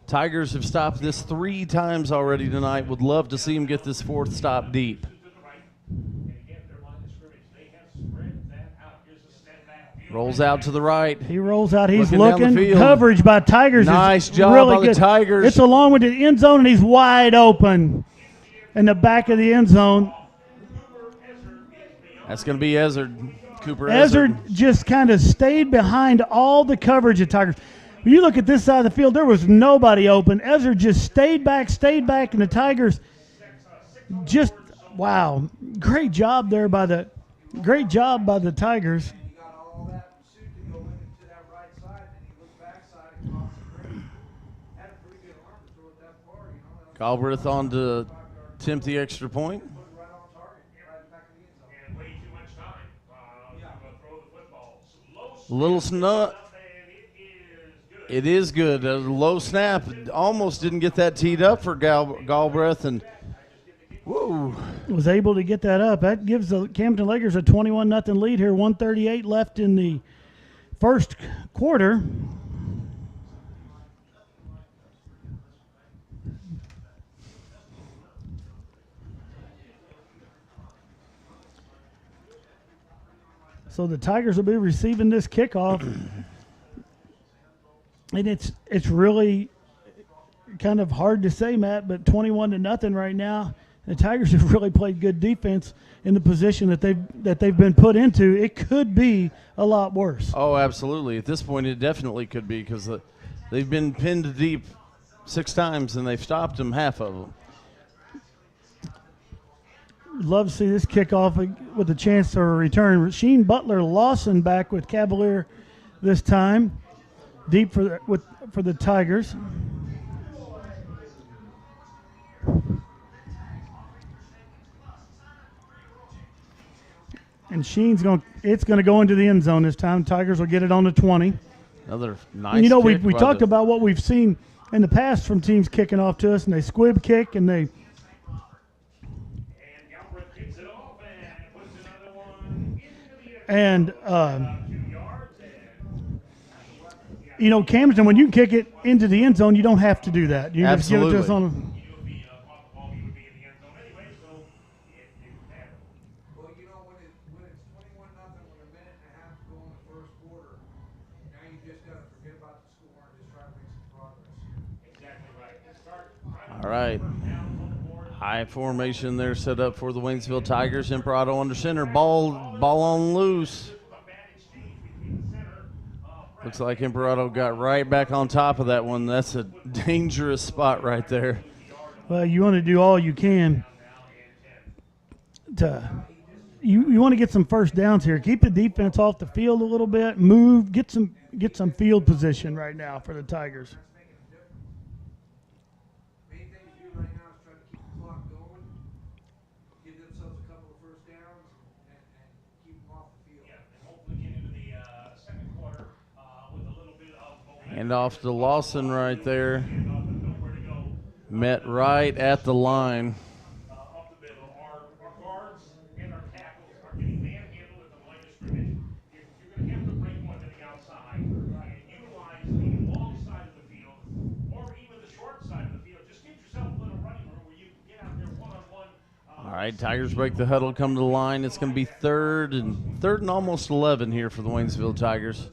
S2: Tigers have stopped this 3 times already tonight. Would love to see him get this 4th stop deep.
S3: And again, their line of scrimmage, they have spread that out. Here's a step back.
S2: Rolls out to the right.
S1: He rolls out. He's
S2: Looking down the
S1: looking.
S2: field.
S1: Coverage by Tigers.
S2: Nice
S1: is
S2: job
S1: really
S2: by the
S1: good.
S2: Tigers.
S1: It's along with the end zone, and he's wide open in the back of the end zone.
S2: That's going to be Ezard. Cooper
S1: Ezard
S2: Ezard.
S1: just kind of stayed behind all the coverage of Tigers. When you look at this side of the field, there was nobody open. Ezard just stayed back, and the Tigers just, wow. Great job by the Tigers.
S4: He got all that pursuit to go into that right side, and he looked backside and crossed the break. Had a pretty good arm to throw it that far,
S2: Galbraith on to attempt the extra point.
S4: Right on target, right in the back of the end zone.
S3: And way too much time to throw the football.
S2: Little snug. It is good. A low snap. Almost didn't get that teed up for Galbraith, and Whoa.
S1: Was able to get that up. That gives the Camden Lakers a 21-0 lead here. 1:38 left in the first quarter. So the Tigers will be receiving this kickoff. And it's really kind of hard to say, Matt, but 21-0 right now. The Tigers have really played good defense in the position that they've been put into. It could be a lot worse.
S2: Oh, absolutely. At this point, it definitely could be because they've been pinned deep 6 times and they've stopped them, half of them.
S1: Love to see this kickoff with a chance for a return. Sheen Butler Lawson back with Cavalier this time, deep for the Tigers. And Sheen's it's going to go into the end zone this time. Tigers will get it on the 20.
S2: Another nice
S1: And we
S2: kick by
S1: talked about what we've seen in the past from teams kicking off to us, and they squib kick and they.
S3: And Galbraith kicks it off and puts another one into the
S1: And
S3: 2 yards.
S1: Camden, when you kick it into the end zone, you don't have to do that. You just give it just
S2: Absolutely.
S1: on.
S3: He would be off the ball. He would be in the end zone anyway, so it didn't matter.
S4: Well, when it's 21-0 with a minute and a half to go in the first quarter, now you just got to forget about the score and just try to make some progress.
S3: Exactly right.
S2: All right. High formation there set up for the Waynesville Tigers. Imperato under center. Ball on loose. Looks like Imperato got right back on top of that one. That's a dangerous spot right there.
S1: Well, you want to do all you can to. You want to get some first downs here. Keep the defense off the field a little bit. Move. Get some field position right now for the Tigers.
S4: Main thing to do right now is try to keep the clock going, give themselves a couple of first downs, and keep them off the field.
S3: Yeah, and hopefully get into the second quarter with a little bit of momentum.
S2: Hand off to Lawson right there.
S3: Nowhere to go.
S2: Met right at the line.
S3: Up the middle. Our guards and our tackles are getting manhandled at the line of scrimmage. You're going to have to break one to the outside and utilize the long side of the field or even the short side of the field. Just give yourself a little running room where you can get out there one-on-one.
S2: All right, Tigers break the huddle, come to the line. It's going to be third and almost 11 here for the Waynesville Tigers.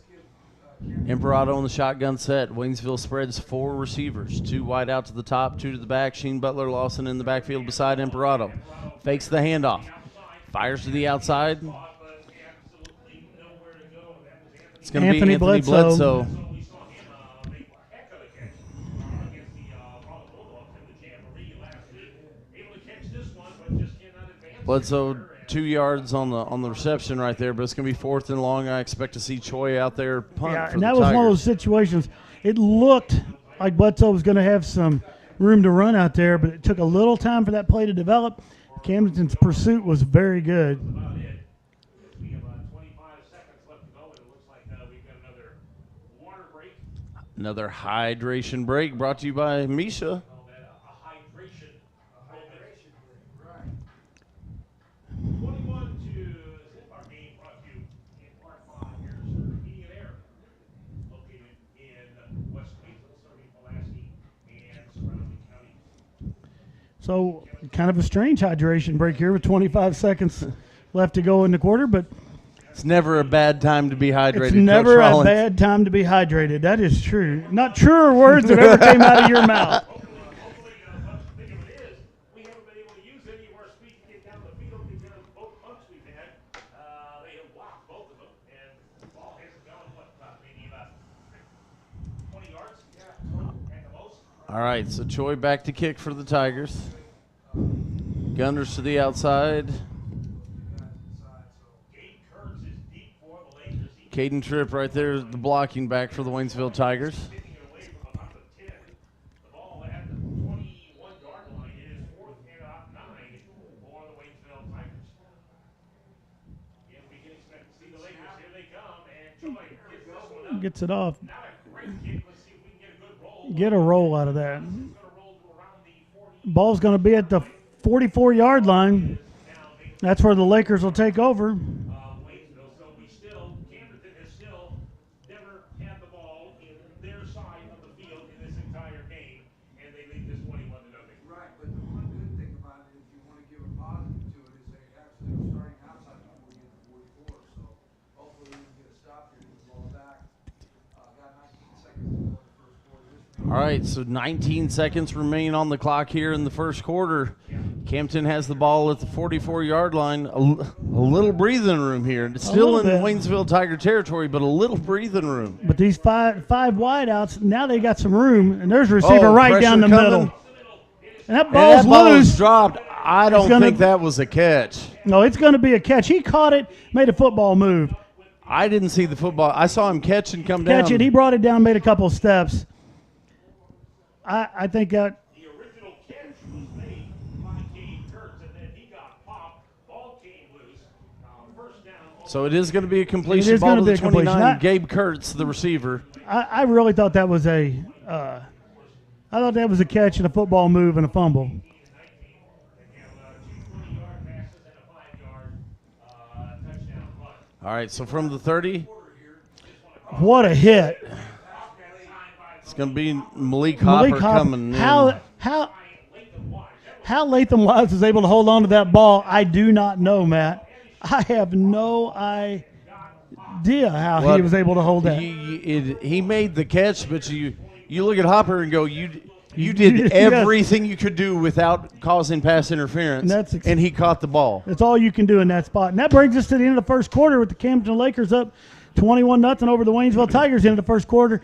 S2: Imperato in the shotgun set. Waynesville spreads 4 receivers, 2 wide out to the top, 2 to the back. Sheen Butler Lawson in the backfield beside Imperato. Fakes the handoff. Fires to the outside. It's going to be Anthony Bledsoe.
S3: We saw him make a heck of a catch against the Rolla Bulldogs in the Jamboree last week. Able to catch this one, but just cannot advance.
S2: Bledsoe 2 yards on the reception right there, but it's going to be 4th and long. I expect to see Choi out there punt
S1: Yeah,
S2: for
S1: and
S2: the
S1: that was
S2: Tigers.
S1: one of those situations. It looked like Bledsoe was going to have some room to run out there, but it took a little time for that play to develop. Camdenton's pursuit was very good.
S3: About it. We have 25 seconds left to go, and it looks like we've got another water break.
S2: Another hydration break brought to you by Misha.
S3: Call that a hydration. Right. 21 to zip. Our game brought to you in part 5. Here's Heating and Air, located in West Waynesville, serving Pulaski and surrounding counties.
S1: So kind of a strange hydration break here with 25 seconds left to go in the quarter, but
S2: It's never a bad time to be hydrated.
S1: it's never
S2: Coach
S1: a
S2: Rollins.
S1: bad time to be hydrated. That is true. Not truer words that ever came out of your mouth.
S3: Hopefully, think of it is, we haven't been able to use any of our speed to get down the field because both punts we've had, they have blocked both of them, and the ball hasn't gone, maybe about 20 yards at the most.
S2: All right, so Choi back to kick for the Tigers. Gunners to the outside.
S3: Gabe Kurtz is deep for the Lakers. He
S2: Caden Tripp right there, the blocking back for the Waynesville Tigers.
S3: taking it away from about the 10. The ball at the 21-yard line. It is 4th and about 9 for the Waynesville Tigers. Yeah, we can expect to see the Lakers. Here they come, and Choi gets this one up.
S1: Gets it off.
S3: Not a great kick. Let's see if we can get a good roll.
S1: Get a roll out of that.
S3: It's going to roll to around the 40.
S1: Ball's going to be at the 44-yard line. That's where the Lakers will take over.
S3: Waynesville. So Camdenton has still never had the ball in their side of the field in this entire game, and they lead this 21-0.
S4: Right, but the one good thing about it, if you want to give a positive to it, is they actually are starting outside before we get to 44. So hopefully we can get a stop here, get the ball back. Got 19 seconds to go in the first quarter.
S2: All right, so 19 seconds remain on the clock here in the first quarter. Campton has the ball at the 44-yard line. A little breathing room here. It's still in Waynesville Tiger territory, but a little breathing room.
S1: But these five wideouts, now they got some room, and there's a receiver right down the middle. And that ball's loose.
S2: Dropped. I don't think that was a catch.
S1: No, it's going to be a catch. He caught it, made a football move.
S2: I didn't see the football. I saw him catch and come down.
S1: Catch it. He brought it down, made a couple of steps. I think that.
S3: The original catch was made by Gabe Kurtz, and then he got popped. Ball came loose. First down.
S2: So it is going to be a completion ball to the 29. Gabe Kurtz, the receiver.
S1: I really thought that was a catch and a football move and a fumble.
S2: All right, so from the 30.
S1: What a hit.
S2: It's going to be Malik Hopper coming in.
S1: How Latham Wise was able to hold on to that ball, I do not know, Matt. I have no idea how he was able to hold that.
S2: He made the catch, but you look at Hopper and go, you did everything you could do without causing pass interference, and he caught the ball.
S1: That's all you can do in that spot. And that brings us to the end of the first quarter with the Camdenton Lakers up 21-0 over the Waynesville Tigers in the first quarter.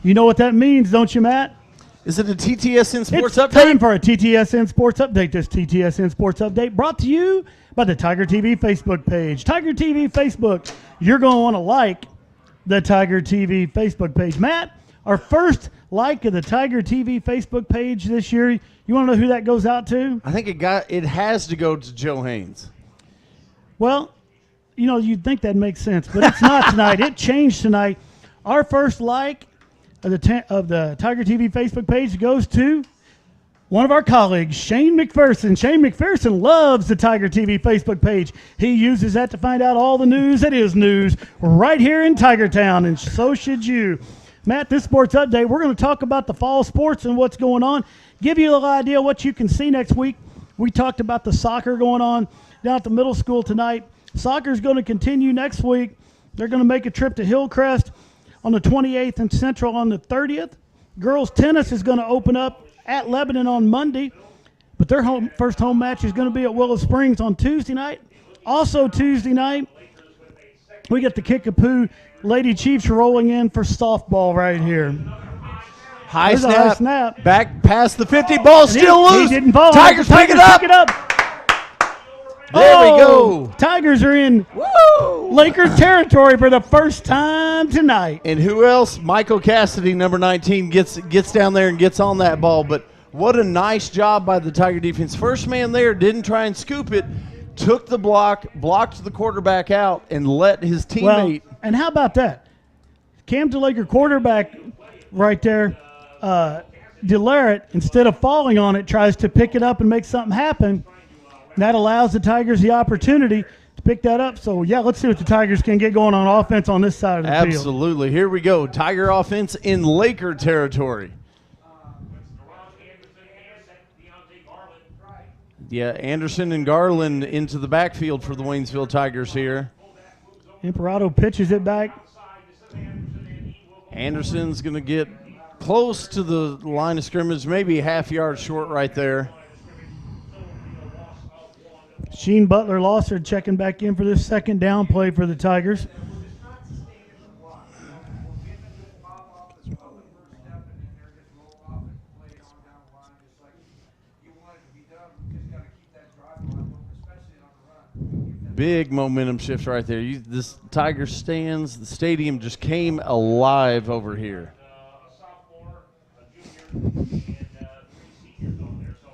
S1: You know what that means, don't you, Matt?
S2: Is it a TTSN Sports
S1: Update?
S2: It's
S1: time for a TTSN Sports Update. This TTSN Sports Update brought to you by the Tiger TV Facebook page. Tiger TV Facebook. You're going to want to like the Tiger TV Facebook page. Matt, our first like of the Tiger TV Facebook page this year, you want to know who that goes out to?
S2: I think it has to go to Joe Haynes.
S1: Well, you'd think that makes sense, but it's not tonight. It changed tonight. Our first like of the Tiger TV Facebook page goes to one of our colleagues, Shane McPherson. Shane McPherson loves the Tiger TV Facebook page. He uses that to find out all the news that is news right here in Tigertown, and so should you. Matt, this sports update, we're going to talk about the fall sports and what's going on, give you a little idea what you can see next week. We talked about the soccer going on down at the middle school tonight. Soccer is going to continue next week. They're going to make a trip to Hillcrest on the 28th and Central on the 30th. Girls tennis is going to open up at Lebanon on Monday, but their first home match is going to be at Willow Springs on Tuesday night. Also Tuesday night, we get the Kickapoo Lady Chiefs rolling in for softball right here.
S2: High snap. Back past the 50. Ball still loose.
S1: He didn't fall.
S2: Tigers pick it up. There we go.
S1: Tigers are in Lakers territory for the first time tonight.
S2: And who else? Michael Cassidy, number 19, gets down there and gets on that ball. But what a nice job by the Tiger defense. First man there didn't try and scoop it. Took the block, blocked the quarterback out, and let his teammate.
S1: Well, and how about that? Camden Laker quarterback right there, Delaret, instead of falling on it, tries to pick it up and make something happen. That allows the Tigers the opportunity to pick that up. So, let's see what the Tigers can get going on offense on this side of the field.
S2: Absolutely. Here we go. Tiger offense in Laker territory. Yeah, Anderson and Garland into the backfield for the Waynesville Tigers here.
S1: Imperato pitches it back.
S2: Anderson's going to get close to the line of scrimmage, maybe a half yard short right there.
S1: Sheen Butler Losser checking back in for this second down play for the Tigers.
S2: Big momentum shift right there. This Tiger stands, the stadium just came alive over here.
S3: A sophomore, a junior, and 3 seniors on there. So,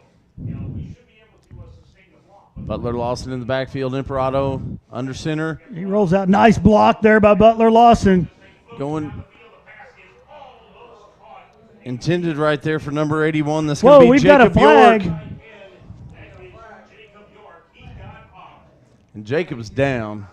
S3: we should be able to sustain the block.
S2: Butler Lawson in the backfield. Imperato under center.
S1: He rolls out. Nice block there by Butler Lawson.
S2: Going intended right there for number 81. That's going to be Jacob
S1: got a flag.
S2: York. Jacob's down.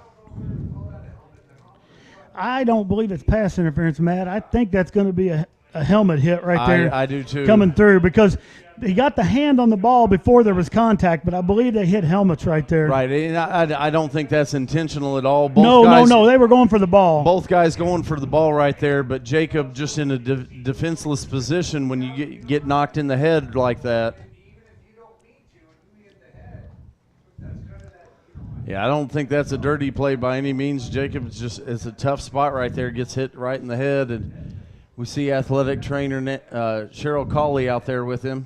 S1: I don't believe it's pass interference, Matt. I think that's going to be a helmet hit right there.
S2: I do too.
S1: Coming through because he got the hand on the ball before there was contact, but I believe they hit helmets right there.
S2: Right, and I don't think that's intentional at all.
S1: No, they were going for the ball.
S2: Both guys going for the ball right there, but Jacob just in a defenseless position when you get knocked in the head like that. Yeah, I don't think that's a dirty play by any means. Jacob it's a tough spot right there. Gets hit right in the head, and we see athletic trainer Cheryl Cawley out there with him.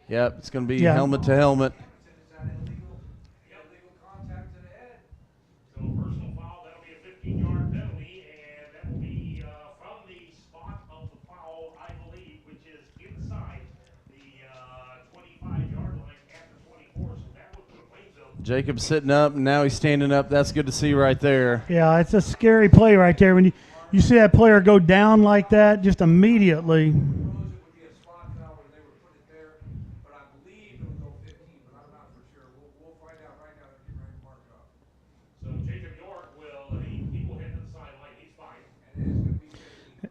S2: Yep, it's going to be helmet to helmet.
S3: So personal foul, that'll be a 15-yard penalty, and that will be from the spot of the foul, I believe, which is inside the 25-yard line after 24. So that would put Waynesville.
S2: Jacob's sitting up, and now he's standing up. That's good to see right there.
S1: Yeah, it's a scary play right there. When you see that player go down like that, just immediately.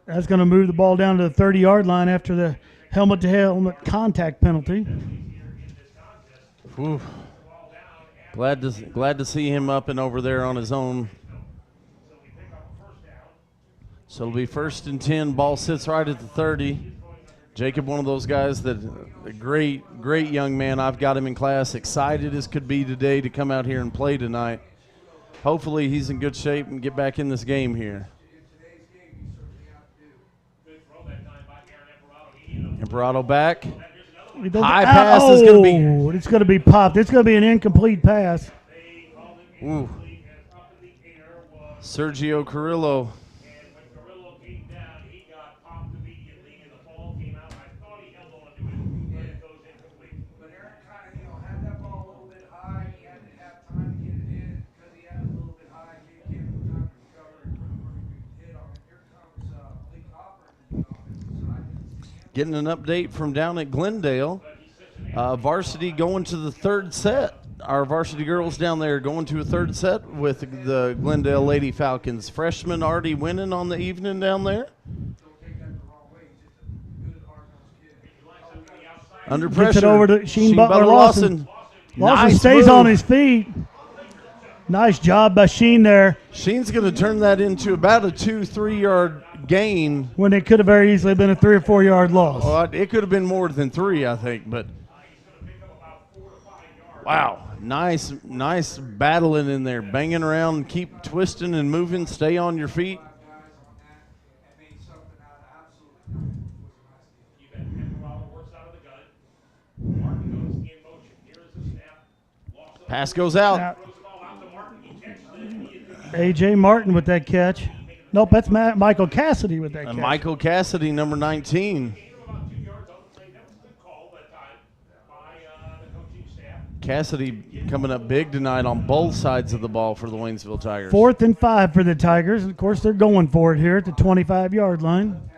S1: That's going to move the ball down to the 30-yard line after the helmet-to-helmet contact penalty.
S2: Whew. Glad to see him up and over there on his own. So it'll be 1st and 10. Ball sits right at the 30. Jacob, one of those guys that a great young man. I've got him in class. Excited as could be today to come out here and play tonight. Hopefully he's in good shape and get back in this game here. Imperato back. High pass is going to be.
S1: It's going to be popped. It's going to be an incomplete pass.
S2: Ooh. Sergio Carrillo. Getting an update from down at Glendale. Varsity going to the 3rd set. Our varsity girls down there going to a 3rd set with the Glendale Lady Falcons. Freshmen already winning on the evening down there. Under pressure.
S1: Gets it over to Sheen Butler Lawson. Lawson
S2: Nice
S1: stays
S2: move.
S1: on his feet. Nice job by Sheen there.
S2: Sheen's going to turn that into about a 2-3 yard gain.
S1: When it could have very easily been a 3 or 4 yard loss.
S2: Well, it could have been more than 3, I think. But wow, nice battling in there, banging around, keep twisting and moving, stay on your feet. Pass goes out.
S1: A.J. Martin with that catch. Nope, that's Michael Cassidy with that catch.
S2: Michael Cassidy, number 19. Cassidy coming up big tonight on both sides of the ball for the Waynesville Tigers.
S1: 4th and 5 for the Tigers. Of course, they're going for it here at the 25-yard line.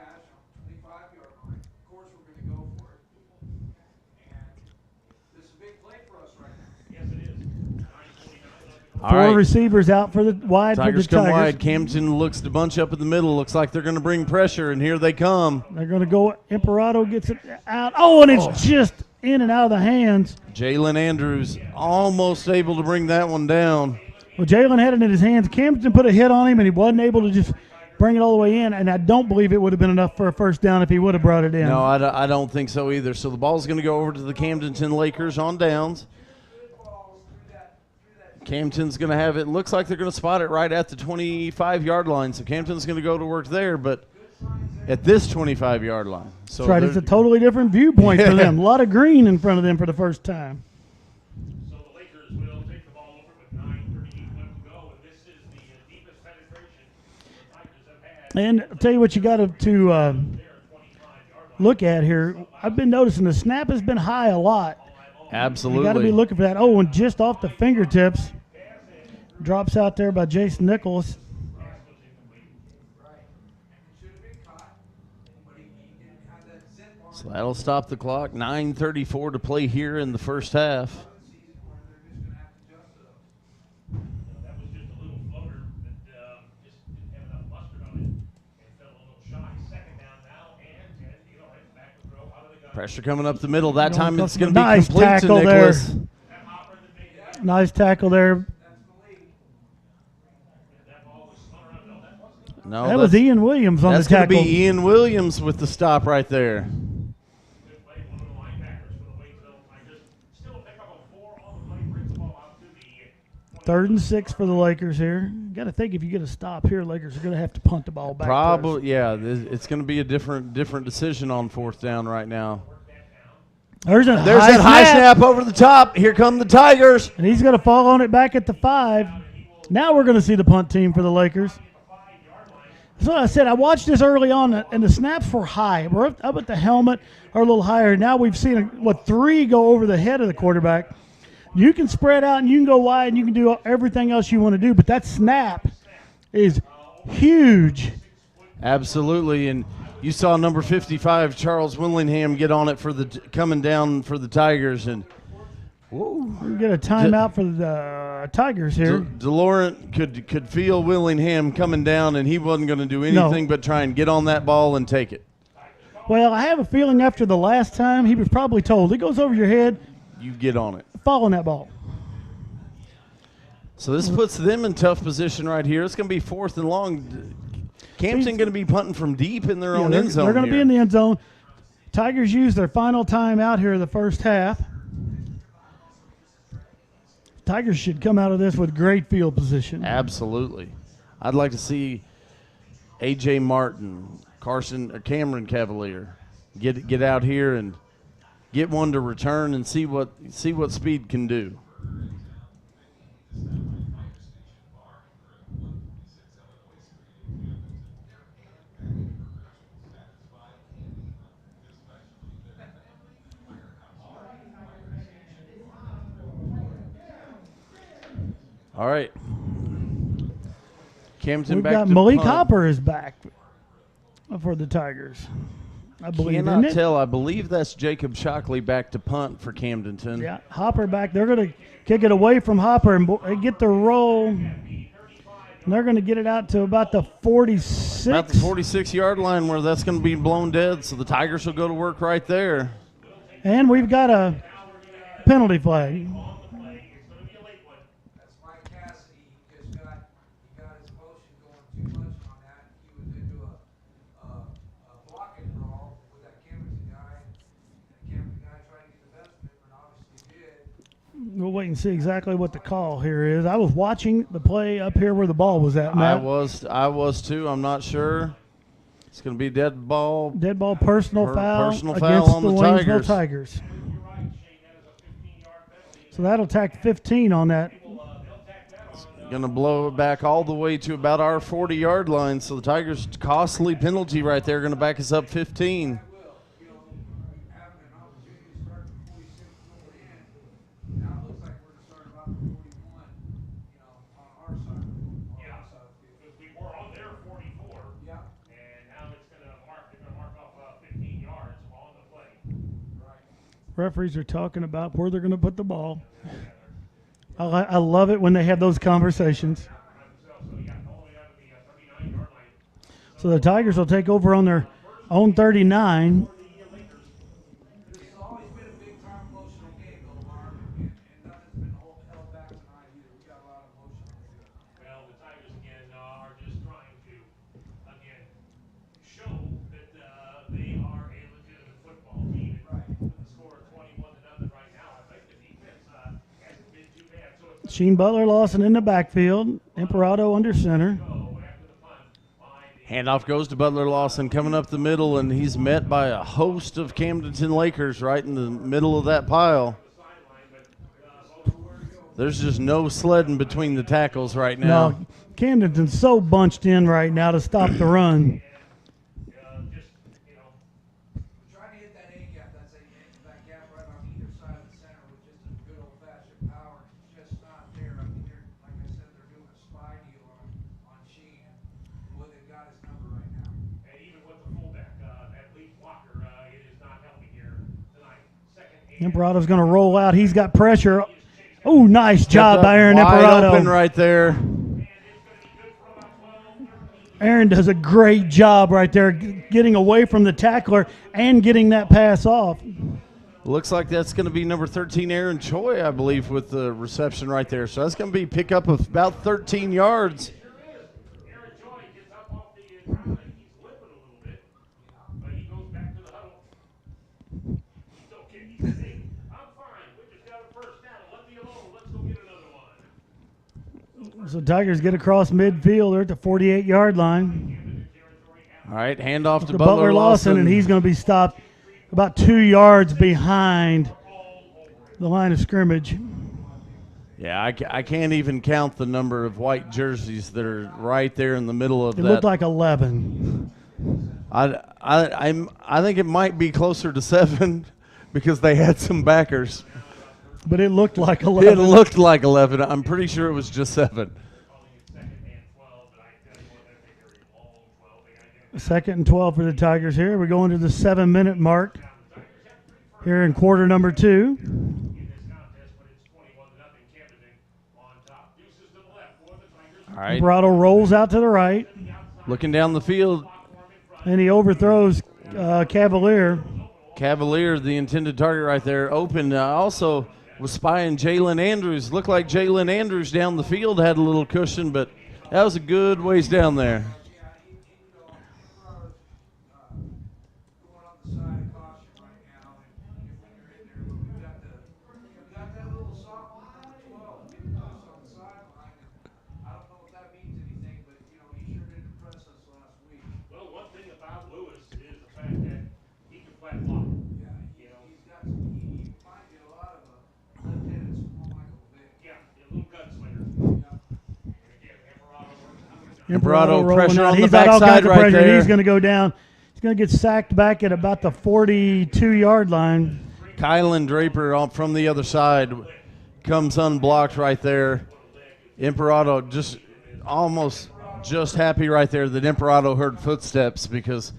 S1: Four receivers out for the wide
S2: Tigers
S1: for the
S2: come
S1: Tigers.
S2: wide. Camden looks to bunch up in the middle. Looks like they're going to bring pressure, and here they come.
S1: They're going to go. Imperato gets it out. Oh, and it's just in and out of the hands.
S2: Jalen Andrews almost able to bring that one down.
S1: Well, Jalen had it in his hands. Camden put a hit on him, and he wasn't able to just bring it all the way in. And I don't believe it would have been enough for a first down if he would have brought it in.
S2: No, I don't think so either. So the ball's going to go over to the Camdenton Lakers on downs. Camdenton's going to have it. Looks like they're going to spot it right at the 25-yard line. So Camdenton's going to go to work there, but at this 25-yard line. So
S1: that's right. It's a totally different viewpoint for them. A lot of green in front of them for the first time.
S3: So the Lakers will take the ball over with 9:38 left to go, and this is the deepest penetration the Tigers have had.
S1: And I'll tell you what you got to look at here. I've been noticing the snap has been high a lot.
S2: Absolutely.
S1: You got to be looking for that. Oh, and just off the fingertips. Drops out there by Jace Nicholas.
S2: So that'll stop the clock. 9:34 to play here in the first half. Pressure coming up the middle. That time it's going to be
S1: Nice
S2: complete to
S1: tackle there.
S2: Nicholas.
S1: Nice tackle there.
S2: No,
S1: That was Ian Williams on the
S2: that's going to
S1: tackle.
S2: be Ian Williams with the stop right there.
S1: Third and 6 for the Lakers here. Got to think if you get a stop here, Lakers are going to have to punt the ball back.
S2: Probably, yeah. It's going to be a different decision on fourth down right now.
S1: There's
S2: That high snap over the top. Here come the Tigers.
S1: And he's going to fall on it back at the 5. Now we're going to see the punt team for the Lakers. So I said, I watched this early on, and the snaps were high. We're up at the helmet or a little higher. Now we've seen, 3 go over the head of the quarterback. You can spread out and you can go wide and you can do everything else you want to do, but that snap is huge.
S2: Absolutely, and you saw number 55, Charles Willingham, get on it for coming down for the Tigers, and
S1: We get a timeout for the Tigers here.
S2: DeLaurent could feel Willingham coming down, and he wasn't going to do anything but try and get on that ball and take it.
S1: Well, I have a feeling after the last time, he was probably told, it goes over your head,
S2: You get on it.
S1: fall on that ball.
S2: So this puts them in tough position right here. It's going to be 4th and long. Camden going to be punting from deep in their own end zone.
S1: They're going to be
S2: here.
S1: in the end zone. Tigers use their final timeout here in the first half. Tigers should come out of this with great field position.
S2: Absolutely. I'd like to see A.J. Martin, Cameron Cavalier get out here and get one to return and see what speed can do. All right. Camden
S1: We've
S2: back
S1: got
S2: to
S1: Malik
S2: punt.
S1: Hopper is back for the Tigers. I believe,
S2: Cannot
S1: isn't it?
S2: tell. I believe that's Jacob Shockley back to punt for Camdenton.
S1: Yeah, Hopper back. They're going to kick it away from Hopper and get the roll. And they're going to get it out to about the 46.
S2: About the 46-yard line where that's going to be blown dead, so the Tigers will go to work right there.
S1: And we've got a penalty flag.
S4: That's Mike Cassidy. He just got his motion going too much on that. He was into a blocking brawl with that Camdenton guy. And the Camdenton guy tried to get the best of it, but obviously did.
S1: We'll wait and see exactly what the call here is. I was watching the play up here where the ball was at, Matt.
S2: I was too. I'm not sure. It's going to be dead ball.
S1: Dead ball personal foul
S2: personal
S1: against
S2: foul on
S1: the
S2: the
S1: Waynesville
S2: Tigers.
S1: Tigers. So that'll tack 15 on that.
S2: Going to blow it back all the way to about our 40-yard line. So the Tigers' costly penalty right there going to back us up 15.
S4: Having an opportunity to start the 46 going in. Now it looks like we're going to start about the 41, on our side.
S3: Yeah, because we were on their 44.
S4: Yeah.
S3: And now they're going to mark off 15 yards on the play.
S4: Right.
S1: Referees are talking about where they're going to put the ball. I love it when they have those conversations. So the Tigers will take over on their own 39.
S4: This has always been a big time emotional game, though, Marv, and nothing's been held back tonight either. We got a lot of emotion on here.
S3: Well, the Tigers again are just trying to show that they are a legitimate football team.
S4: Right.
S3: With the score of 21-0 right now, I think the defense hasn't been too bad. So it's
S1: Sheen Butler Lawson in the backfield. Imperato under center.
S3: go after the punt by the
S2: Handoff goes to Butler Lawson coming up the middle, and he's met by a host of Camdenton Lakers right in the middle of that pile. There's just no sledding between the tackles right now.
S1: No, Camdenton's so bunched in right now to stop the run.
S4: We're trying to hit that A gap. That's that gap right on either side of the center with just a good old fashioned power. It's just not there. I mean, like I said, they're doing a spy deal on Sheen. Boy, they've got his number right now.
S3: And even with the fullback, that Lee Walker, it is not helping here tonight. Second and
S1: Imperato's going to roll out. He's got pressure. Oh, nice job by Aaron
S2: Wide open
S1: Imperato.
S2: right there.
S1: Aaron does a great job right there getting away from the tackler and getting that pass off.
S2: Looks like that's going to be number 13, Aaron Choi, I believe, with the reception right there. So that's going to be pickup of about 13 yards.
S3: Aaron Joy gets up off the ground and he's limping a little bit, but he goes back to the huddle. He's okay. He said, hey, I'm fine. We just got a first down. Let me alone. Let's go get another one.
S1: So Tigers get across midfield. They're at the 48-yard line.
S2: All right, handoff to
S1: The
S2: Butler
S1: Lawson, and he's going to be stopped about 2 yards behind the line of scrimmage.
S2: Yeah, I can't even count the number of white jerseys that are right there in the middle of
S1: It
S2: that.
S1: looked like 11.
S2: I think it might be closer to 7 because they had some backers.
S1: But it looked like 11.
S2: It looked like 11. I'm pretty sure it was just 7.
S1: Second and 12 for the Tigers here. We're going to the 7-minute mark here in quarter number 2.
S2: All right,
S1: Brado rolls out to the right,
S2: looking down the field.
S1: and he overthrows Cavalier.
S2: Cavalier, the intended target right there, open. Also was spying Jalen Andrews. Looked like Jalen Andrews down the field had a little cushion, but that was a good ways down there.
S4: Going on the side of caution right now, and when you're in there, we've got that little soft 12 getting us on the sideline. I don't know if that means anything, but he sure did impress us last week.
S3: Well, one thing about Lewis is the fact that he can flat block.
S4: Yeah, he reminds me a lot of a left-handed small Michael Vick.
S3: Yeah, a little gunslinger.
S2: Emperado
S1: rolling
S2: pressure
S1: out.
S2: on the
S1: He's got all
S2: backside
S1: kinds of
S2: right
S1: pressure.
S2: there.
S1: He's going to go down. He's going to get sacked back at about the 42-yard line.
S2: Kylan Draper from the other side comes unblocked right there. Emperado just happy right there that Emperado heard footsteps, because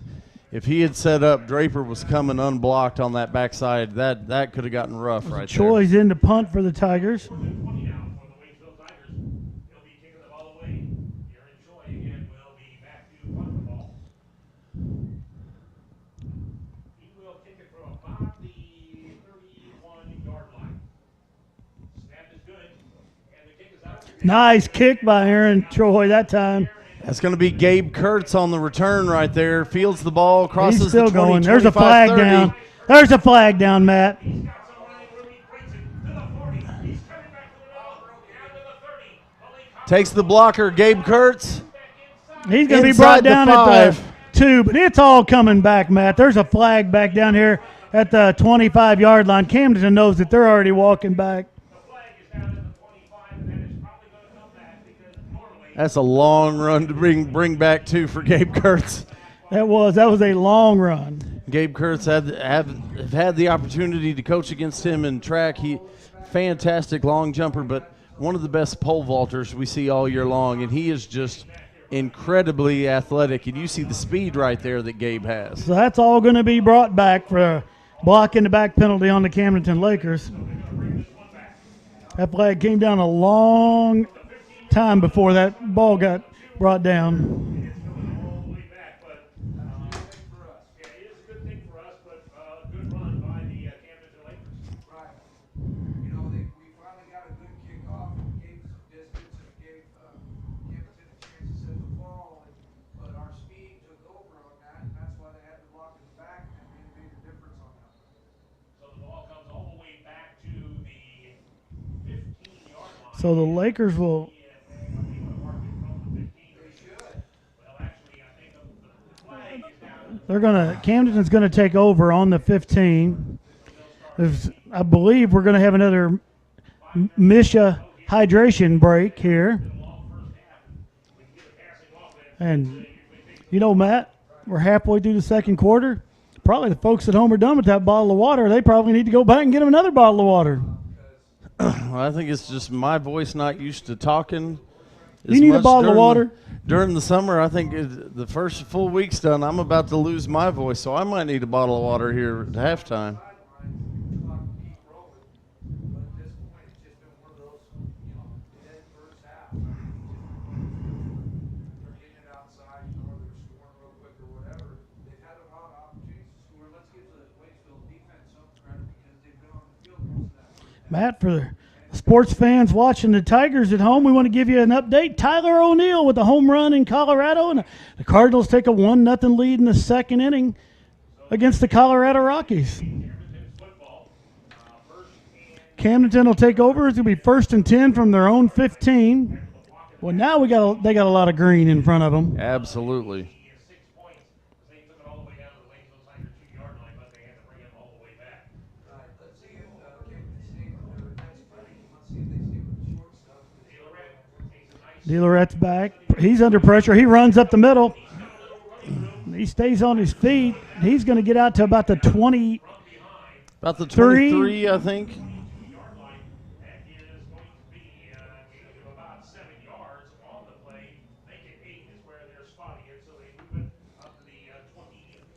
S2: if he had set up, Draper was coming unblocked on that backside. That could have gotten rough right there.
S1: Choi's in to punt for the Tigers.
S3: Now for the Waynesville Tigers, he'll be kicking the ball away. Aaron Joy again will be back to punt the ball. He will kick it from about the 31-yard line. Snap is good, and the kick is out.
S1: Nice kick by Aaron Troy that time.
S2: That's going to be Gabe Kurtz on the return right there. Fields the ball, crosses
S1: He's still
S2: the 20,
S1: going. There's a
S2: 25,
S1: flag
S2: 30.
S1: down. There's a flag down, Matt.
S3: Got some running room. He breaks it to the 40. He's coming back to the middle, down to the 30. Malik
S2: Takes the blocker, Gabe Kurtz.
S1: He's going to be
S2: Inside
S1: brought
S2: the
S1: down
S2: 5.
S1: at the 2, but it's all coming back, Matt. There's a flag back down here at the 25-yard line. Camdenton knows that they're already walking back.
S3: The flag is down at the 25, and then it's probably going to come back because normally
S2: That's a long run to bring back too for Gabe Kurtz.
S1: That was a long run.
S2: Gabe Kurtz have had the opportunity to coach against him in track. He fantastic long jumper, but one of the best pole vaulters we see all year long, and he is just incredibly athletic. And you see the speed right there that Gabe has.
S1: So that's all going to be brought back for a block in the back penalty on the Camdenton Lakers. That flag came down a long time before that ball got brought down.
S3: all the way back. But for us, yeah, it is a good thing for us, but good run by the Camdenton Lakers.
S4: Right. We finally got a good kickoff and gave some distance and gave Camdenton a chance to set the ball, but our speed took over on that, and that's why they had to block in the back, and it made a difference on that.
S3: So the ball comes all the way back to the 15-yard line.
S1: So the Lakers will Camdenton's going to take over on the 15. I believe we're going to have another Misha hydration break here. And, Matt, we're halfway through the second quarter. Probably the folks at home are done with that bottle of water. They probably need to go back and get them another bottle of water.
S2: Well, I think it's just my voice not used to talking.
S1: You need a bottle of water?
S2: During the summer, I think the first full week's done, I'm about to lose my voice, so I might need a bottle of water here at halftime.
S1: Matt, for the sports fans watching the Tigers at home, we want to give you an update. Tyler O'Neill with a home run in Colorado, and the Cardinals take a 1-0 lead in the second inning against the Colorado Rockies. Camdenton will take over. It's going to be 1st and 10 from their own 15. Well, now they got a lot of green in front of them.
S2: Absolutely.
S3: 6 points. They took it all the way down to the Waynesville Tigers 2-yard line, but they had to bring it all the way back.
S4: Let's see if Camden State with their next fight. Let's see if they stay with the short stuff.
S1: DeLorette's back. He's under pressure. He runs up the middle. He stays on his feet. He's going to get out to about the 20.
S2: About the 23, I think.
S3: Yard line. That is going to be about 7 yards on the play. Make it 8 is where they're spotting it, so they move it up to the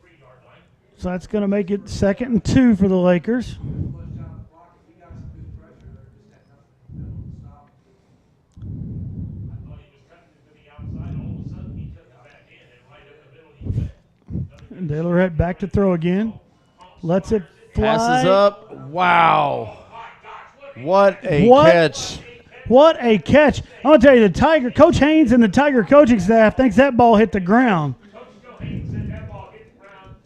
S3: 23-yard line.
S1: So that's going to make it 2nd and 2 for the Lakers.
S4: Push down the block. If we got some good pressure, they're just had nothing to stop.
S3: I thought he was cutting it to the outside. All of a sudden, he took it back in, and right up the middle, he went.
S1: And DeLorette back to throw again. Lets it fly.
S2: Passes up. Wow. What a
S1: What?
S2: catch.
S1: What a catch. I'm going to tell you, Coach Haynes and the Tiger coaching staff thinks that ball hit the ground.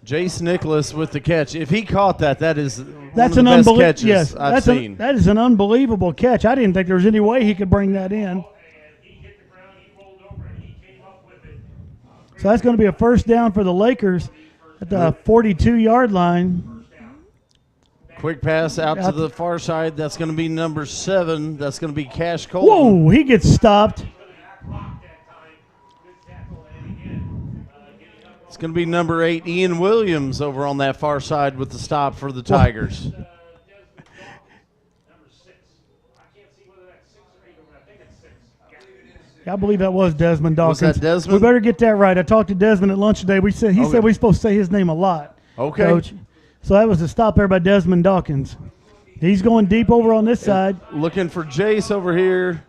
S2: Jace Nicholas with the catch. If he caught that, that is
S1: That's
S2: one
S1: an
S2: of the best catches
S1: yes,
S2: I've seen.
S1: that is an unbelievable catch. I didn't think there was any way he could bring that in. So that's going to be a first down for the Lakers at the 42-yard line.
S2: Quick pass out to the far side. That's going to be number 7. That's going to be Cash Colton.
S1: Whoa, he gets stopped.
S2: It's going to be number 8, Ian Williams, over on that far side with the stop for the Tigers.
S1: I believe that was Desmond Dawkins.
S2: Was that Desmond?
S1: We better get that right. I talked to Desmond at lunch today. He said we're supposed to say his name a lot.
S2: Okay.
S1: Coach. So that was a stop there by Desmond Dawkins. He's going deep over on this side.
S2: Looking for Jace over here.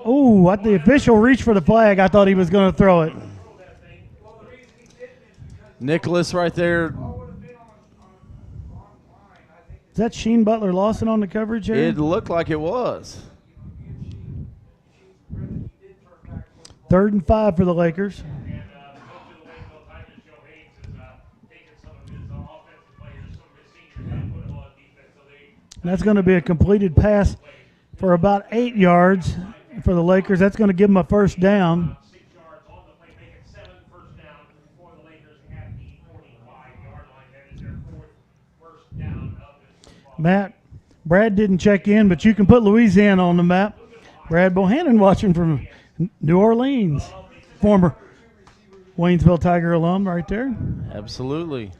S1: Oh, the official reached for the flag. I thought he was going to throw it.
S2: Nicholas right there.
S1: Is that Sheen Butler Lawson on the coverage here?
S2: It looked like it was.
S1: 3rd and 5 for the Lakers. And that's going to be a completed pass for about 8 yards for the Lakers. That's going to give them a first down.
S3: 6 yards on the play, make it 7 first down for the Lakers at the 45-yard line. That is their 4th first down of this ball.
S1: Matt, Brad didn't check in, but you can put Louisiana on the map. Brad Bohannon watching from New Orleans, former Waynesville Tiger alum right there.
S2: Absolutely.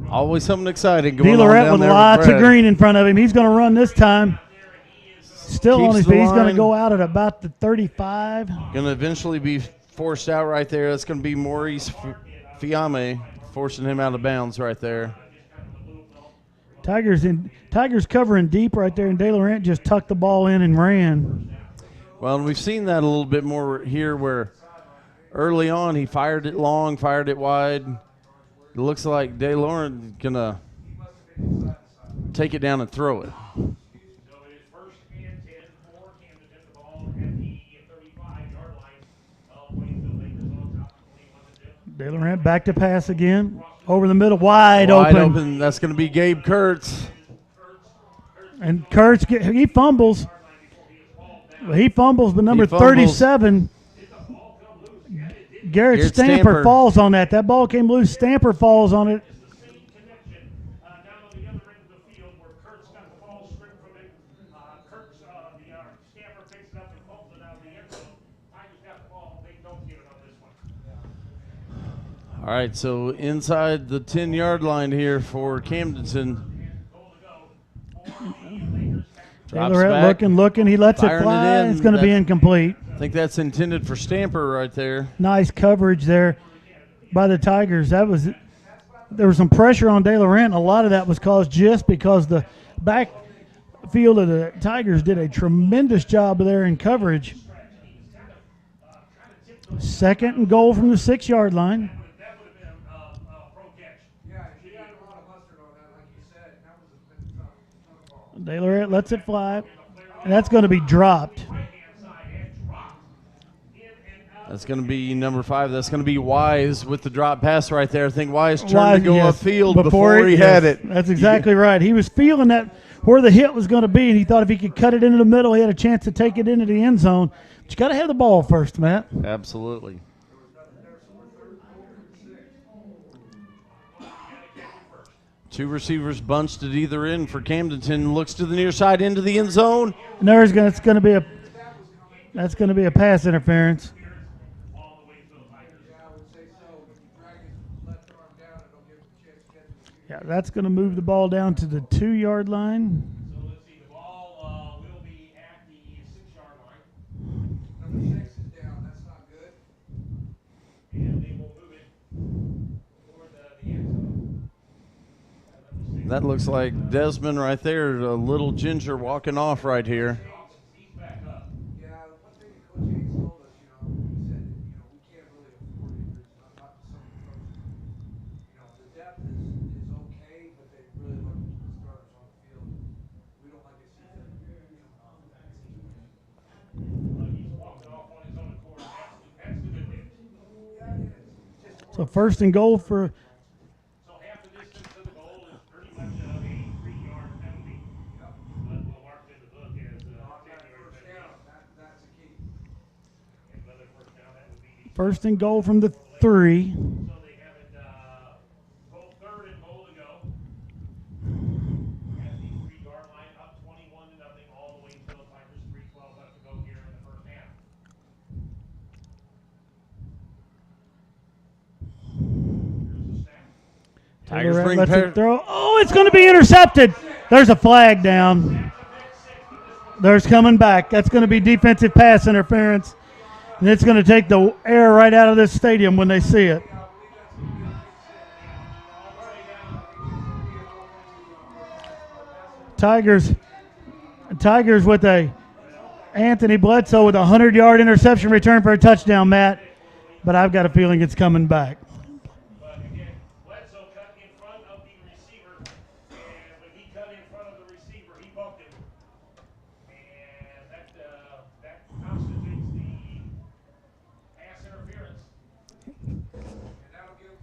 S2: Always something exciting going on
S1: DeLorette
S2: down
S1: with
S2: there
S1: lots
S2: Brad.
S1: of green in front of him. He's going to run this time. Still on
S2: Keeps
S1: his
S2: the
S1: feet. He's going to
S2: line.
S1: go out at about the 35.
S2: Going to eventually be forced out right there. That's going to be Maurice Fiame forcing him out of bounds right there.
S1: Tigers covering deep right there, and DeLorette just tucked the ball in and ran.
S2: Well, and we've seen that a little bit more here where early on he fired it long, fired it wide. It looks like DeLorette going to take it down and throw it.
S3: So it is 1st and 10 for Camdenton. The ball at the 35-yard line of Waynesville Lakers on top of 21-0.
S1: DeLorette back to pass again. Over the middle, wide
S2: Wide
S1: open.
S2: open. That's going to be Gabe Kurtz.
S1: And Kurtz, he fumbles. He fumbles, but number
S2: He fumbles.
S1: 37, Garrett Stamper falls on that. That ball came loose. Stamper falls on it.
S3: Same connection down on the other end of the field where Kurtz got the ball stripped from him. Kurtz, the Stamper picks it up and pulls it out of the end zone. Tigers got the ball. They don't get it on this one.
S2: All right, so inside the 10-yard line here for Camdenton. Drops
S1: DeLorette
S2: back.
S1: looking. He lets it
S2: Firing it
S1: fly.
S2: in.
S1: It's going to be
S2: That's-
S1: incomplete.
S2: I think that's intended for Stamper right there.
S1: Nice coverage there by the Tigers. There was some pressure on DeLorette. A lot of that was caused just because the backfield of the Tigers did a tremendous job there in coverage. 2nd and goal from the 6-yard line.
S3: That would have been a pro catch.
S4: Yeah, if you got a lot of
S1: De La Reyes lets it fly, and that's going to be dropped.
S2: That's going to be number 5. That's going to be Wise with the drop pass right there. I think Wise turned
S1: Wise,
S2: to go
S1: yes,
S2: upfield before he had
S1: yes,
S2: it.
S1: That's exactly right. He was feeling that where the hit was going to be, and he thought if he could cut it into the middle, he had a chance to take it into the end zone. But you got to have the ball first, Matt.
S2: Absolutely. Two receivers bunched at either end for Camdenton. Looks to the near side into the end zone.
S1: And that's going to be a pass interference.
S4: Yeah, I would say so. When you drag his left arm down, it'll give him a chance to catch it.
S1: Yeah, that's going to move the ball down to the 2-yard line.
S3: So let's see, the ball will be at the 6-yard line.
S4: Number 6 is down. That's not good.
S3: And they will move it toward the end zone.
S2: That looks like Desmond right there, a little ginger walking off right here.
S3: He's back up.
S4: Yeah, one thing that Coach Hayes told us, he said, we can't really afford injuries. Not to some coaches. The depth is okay, but they really like to keep the starters on the field. We don't like to see them in that situation.
S3: He's walked off on his own accord. That's the good news.
S4: Yeah, it is. Just
S1: So first and goal for
S3: So half the distance to the goal is pretty much a 3-yard penalty. But we'll mark it in the book as a
S4: on that
S3: 10-yard
S4: first
S3: penalty.
S4: down. That's a key.
S3: And another first down, that would be
S1: first and goal from the 3.
S3: so they have it goal 3rd and goal to go. At the 3-yard line, up 21-0, all the way until Tigers 3:12 left to go here in the first half. Here's the snap.
S2: Tigers
S1: Lets
S2: bring
S1: it throw. Oh, it's going to be intercepted. There's a flag down. There's coming back. That's going to be defensive pass interference. And it's going to take the air right out of this stadium when they see it. Tigers with a Anthony Bledsoe with a 100-yard interception return for a touchdown, Matt. But I've got a feeling it's coming back.
S3: But again, Bledsoe cut in front of the receiver, and when he cut in front of the receiver, he bumped him. And that constitutes the pass interference.
S4: And that'll give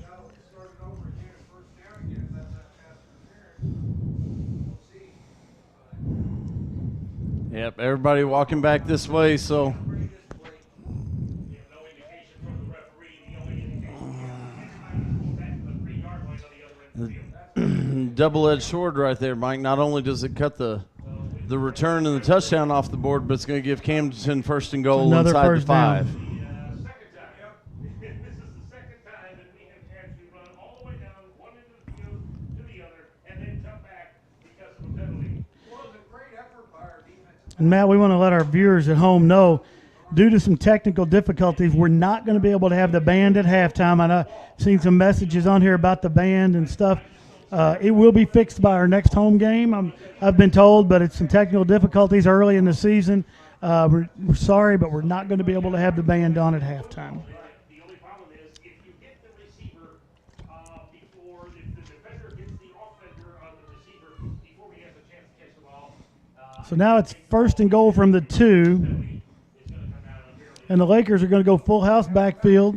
S4: that'll start it over again at first down again. That's that pass interference. We'll see.
S2: Yep, everybody walking back this way, so
S3: We have no indication from the referee. The only indication is back to the 3-yard line on the other end of the field.
S2: double-edged sword right there, Mike. Not only does it cut the return and the touchdown off the board, but it's going to give Camden first and goal
S1: Another
S2: inside the
S1: first down.
S2: 5.
S3: Second time. This is the second time that we have had to run all the way down one end of the field to the other and then come back because of a penalty.
S4: Well, it was a great effort by our defense.
S1: And Matt, we want to let our viewers at home know, due to some technical difficulties, we're not going to be able to have the band at halftime. I know I've seen some messages on here about the band and stuff. It will be fixed by our next home game, I've been told, but it's some technical difficulties early in the season. We're sorry, but we're not going to be able to have the band on at halftime.
S3: The only problem is if you hit the receiver before the defender hits the offender on the receiver before he has a chance to catch the ball,
S1: So now it's first and goal from the 2,
S3: it's going to come out unfairly.
S1: and the Lakers are going to go full house backfield.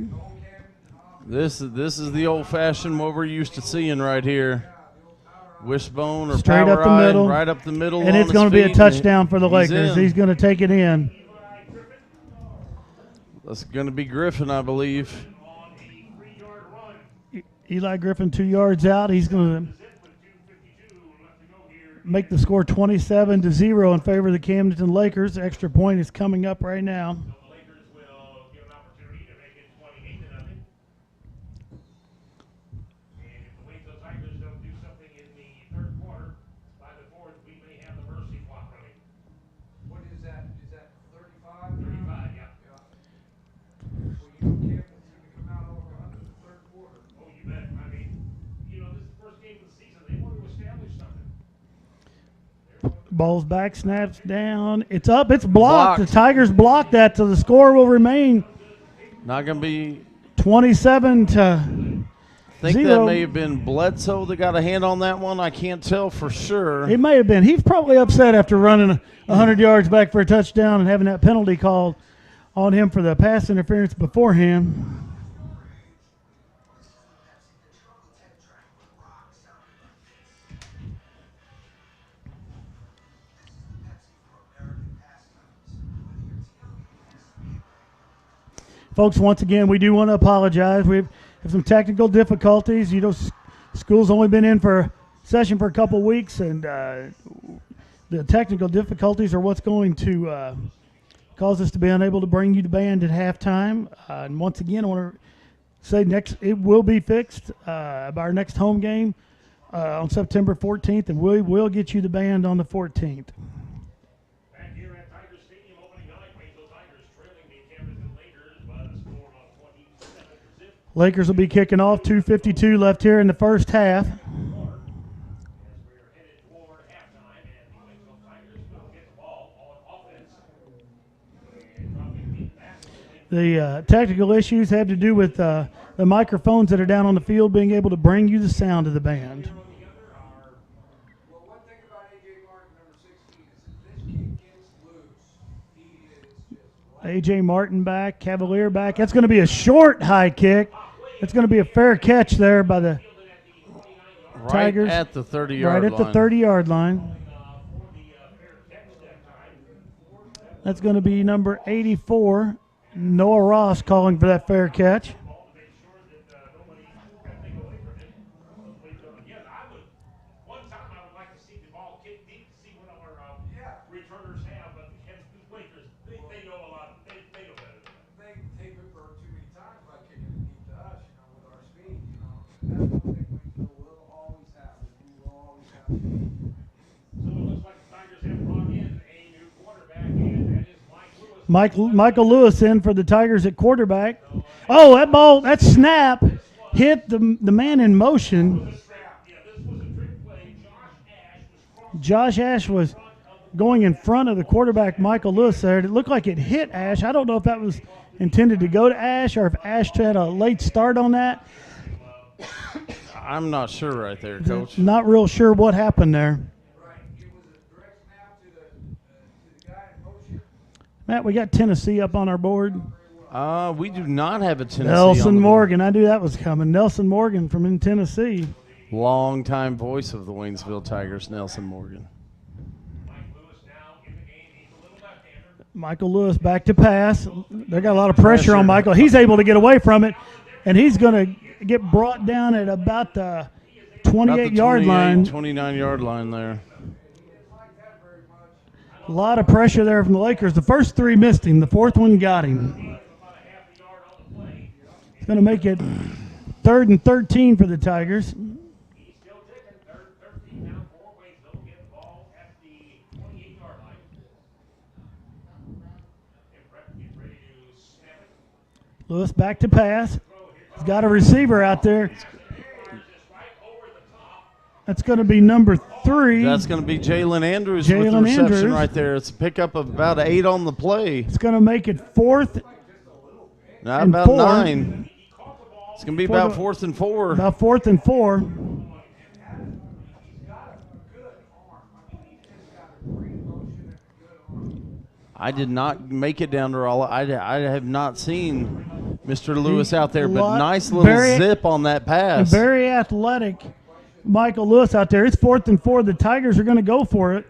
S2: This is the old-fashioned what we're used to seeing right here. Wishbone or
S1: Straight
S2: power
S1: up the
S2: eye,
S1: middle.
S2: right up the middle.
S1: And
S2: on
S1: it's
S2: his
S1: going to be a
S2: feet,
S1: touchdown for the
S2: he's
S1: Lakers.
S2: in.
S1: He's going to take it in.
S2: That's going to be Griffin, I believe.
S3: On a 3-yard run,
S1: Eli Griffin 2 yards out. He's going to
S3: zip with 2:52 left to go here.
S1: make the score 27-0 in favor of the Camdenton Lakers. The extra point is coming up right now.
S3: So the Lakers will get an opportunity to make it 28-0. And if the Waynesvile Tigers don't do something in the 3rd quarter, by the 4th, we may have the mercy clock running.
S4: What is that? Is that 35?
S3: 35, yeah.
S4: Well, Camden's going to come out over 100 in the 3rd quarter.
S3: Oh, you bet. I mean, this is the first game of the season. They want to establish something.
S1: Ball's back, snaps down. It's up. It's blocked.
S2: Blocked.
S1: The Tigers blocked that, so the score will remain
S2: Not going to be
S1: 27-13.
S2: think
S1: 0.
S2: that may have been Bledsoe that got a hand on that one. I can't tell for sure.
S1: It may have been. He's probably upset after running 100 yards back for a touchdown and having that penalty called on him for the pass interference beforehand. Folks, once again, we do want to apologize. We have some technical difficulties. You know, school's only been in for session for a couple weeks, and the technical difficulties are what's going to cause us to be unable to bring you the band at halftime. And once again, I want to say it will be fixed by our next home game on September 14th, and we will get you the band on the 14th.
S3: Back here at Tiger Stadium opening night, Waynesville Tigers trailing the Camdenton Lakers by the score of 27-0.
S1: Lakers will be kicking off. 2:52 left here in the first half.
S3: As we're headed toward halftime, and the Waynesville Tigers will get the ball on offense. And dropping deep back.
S1: The technical issues had to do with the microphones that are down on the field being able to bring you the sound of the band.
S4: Well, one thing about A.J. Martin, number 16, is if this kid gets loose, he is just
S1: A.J. Martin back, Cavalier back. That's going to be a short high kick. It's going to be a fair catch there by the
S2: Right
S1: Tigers.
S2: at the 30-yard
S1: Right
S2: line.
S1: at the 30-yard line. That's going to be number 84, Noah Ross, calling for that fair catch.
S3: One time I would like to see the ball kick deep to see what our returners have, but the Camden Lakers, they know a lot. They know better than that.
S4: they been burned too many times by kicking it deep to us, with our speed, That's one thing we'll always have. We will always have speed.
S3: So it looks like the Tigers have brought in a new quarterback, and that is Mike Lewis.
S1: Michael Lewis in for the Tigers at quarterback. Oh, that snap hit the man in motion.
S3: This was a trick play.
S1: Josh Ash was going in front of the quarterback, Michael Lewis, there. It looked like it hit Ash. I don't know if that was intended to go to Ash or if Ash had a late start on that.
S2: I'm not sure right there, Coach.
S1: Not real sure what happened there.
S4: Right. It was a direct snap to the guy in motion.
S1: Matt, we got Tennessee up on our board.
S2: We do not have a Tennessee on
S1: Nelson
S2: the board.
S1: Morgan. I knew that was coming. Nelson Morgan from in Tennessee.
S2: Longtime voice of the Waynesville Tigers, Nelson Morgan.
S3: Mike Lewis now in the game. He's a little left-hander.
S1: Michael Lewis back to pass. They got a lot of pressure on Michael. He's able to get away from it, and he's going to get brought down at about the 28-yard line.
S2: 29-yard line there.
S1: A lot of pressure there from the Lakers. The first three missed him. The fourth one got him. It's going to make it 3rd and 13 for the Tigers.
S3: He's still ticking. 13 now for Waynesville. Get the ball at the 28-yard line. Get ready to snap it.
S1: Lewis back to pass. He's got a receiver out there. That's going to be number 3.
S2: That's going to be Jalen Andrews with the
S1: Jalen
S2: reception
S1: Andrews.
S2: right there. It's a pickup of about 8 on the play.
S1: It's going to make it 4th.
S2: Not
S1: and
S2: about
S1: 4.
S2: 9. It's going to be about 4th and 4.
S1: About 4th and 4.
S2: I did not make it down to Rolla. I have not seen Mr. Lewis out there, but nice little zip on that pass.
S1: Very athletic Michael Lewis out there. It's 4th and 4. The Tigers are going to go for it.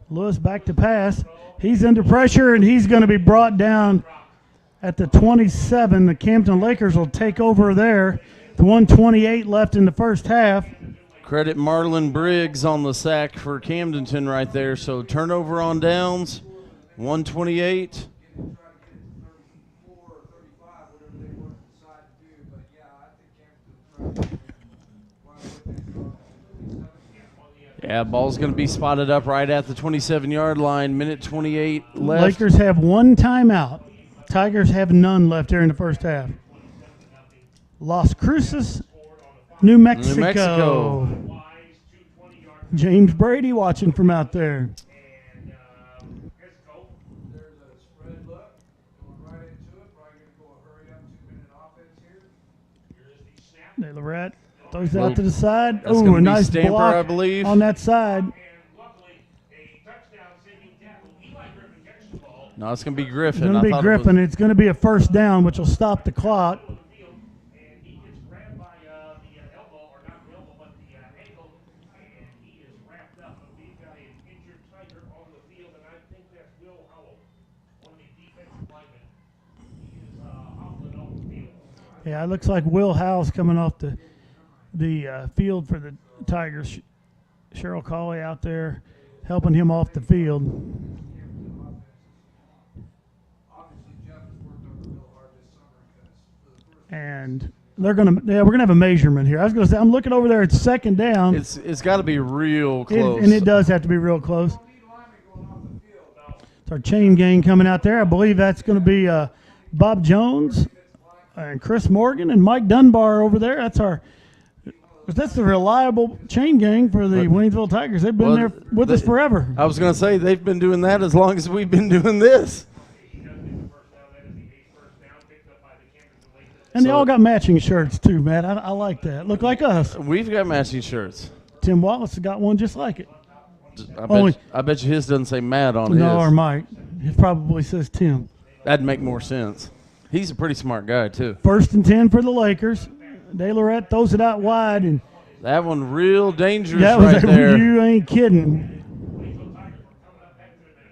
S1: Lewis back to pass. He's under pressure, and he's going to be brought down at the 27. The Camden Lakers will take over there. The 1:28 left in the first half.
S2: Credit Marlon Briggs on the sack for Camdenton right there. So turnover on downs, 128. Yeah, ball's going to be spotted up right at the 27-yard line. Minute 28 left.
S1: Lakers have one timeout. Tigers have none left here in the first half. Las Cruces, New Mexico. James Brady watching from out there.
S4: There's a spread look, going right into it. Probably going to go a hurry up 2-minute offense here.
S1: De Lorette throws it out to the side.
S2: That's
S1: Oh,
S2: gonna
S1: a
S2: be
S1: nice
S2: Stamper,
S1: block
S2: I believe.
S1: on that side.
S3: And luckily, a touchdown saving tackle. Eli Griffin catches the ball.
S2: No, it's going to be Griffin.
S1: It's going to be
S2: I thought
S1: Griffin. It's going to be a first down, which will stop the clock.
S3: On the field, and he gets grabbed by the elbow, or not the elbow, but the ankle, and he is wrapped up. But we've got an injured Tiger on the field, and I think that's Will Howell, one of the defensive linemen. He is hobbling off the field.
S1: Yeah, it looks like Will Howell's coming off the field for the Tigers. Cheryl Cawley out there helping him off the field.
S4: Obviously, Jeff has worked on the real hard this summer because for the first
S1: And we're gonna have a measurement here. I was gonna say I'm looking over there at second down.
S2: It's got to be real close.
S1: And it does have to be real close.
S4: lead lineman going off the field.
S1: It's our chain gang coming out there. I believe that's going to be Bob Jones and Chris Morgan and Mike Dunbar over there. That's the reliable chain gang for the Waynesville Tigers. They've been there with us forever.
S2: I was going to say they've been doing that as long as we've been doing this.
S3: He does get the first down. That is the 8th first down, picked up by the Camdenton Lakers.
S1: And they all got matching shirts too, Matt. I like that. Look like us.
S2: We've got matching shirts.
S1: Tim Wallace has got one just like it.
S2: I bet you his doesn't say Matt on
S1: No, or
S2: his.
S1: Mike. It probably says Tim.
S2: That'd make more sense. He's a pretty smart guy, too.
S1: 1st and 10 for the Lakers. De Lorette throws it out wide, and
S2: That one real dangerous
S1: that was
S2: right there.
S1: you ain't kidding.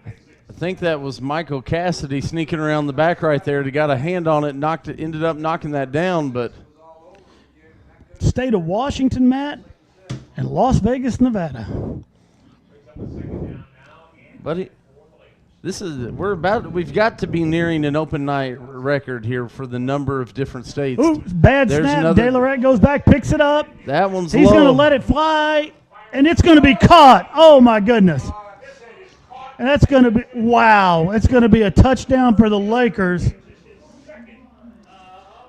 S2: I think that was Michael Cassidy sneaking around the back right there. He got a hand on it, ended up knocking that down, but
S1: State of Washington, Matt, and Las Vegas, Nevada.
S2: buddy, we've got to be nearing an open night record here for the number of different states.
S1: Ooh, bad
S2: There's
S1: snap.
S2: another-
S1: De Lorette goes back, picks it up.
S2: That one's
S1: He's
S2: low.
S1: going to let it fly, and it's going to be caught. Oh, my goodness. And that's going to be, wow. It's going to be a touchdown for the Lakers.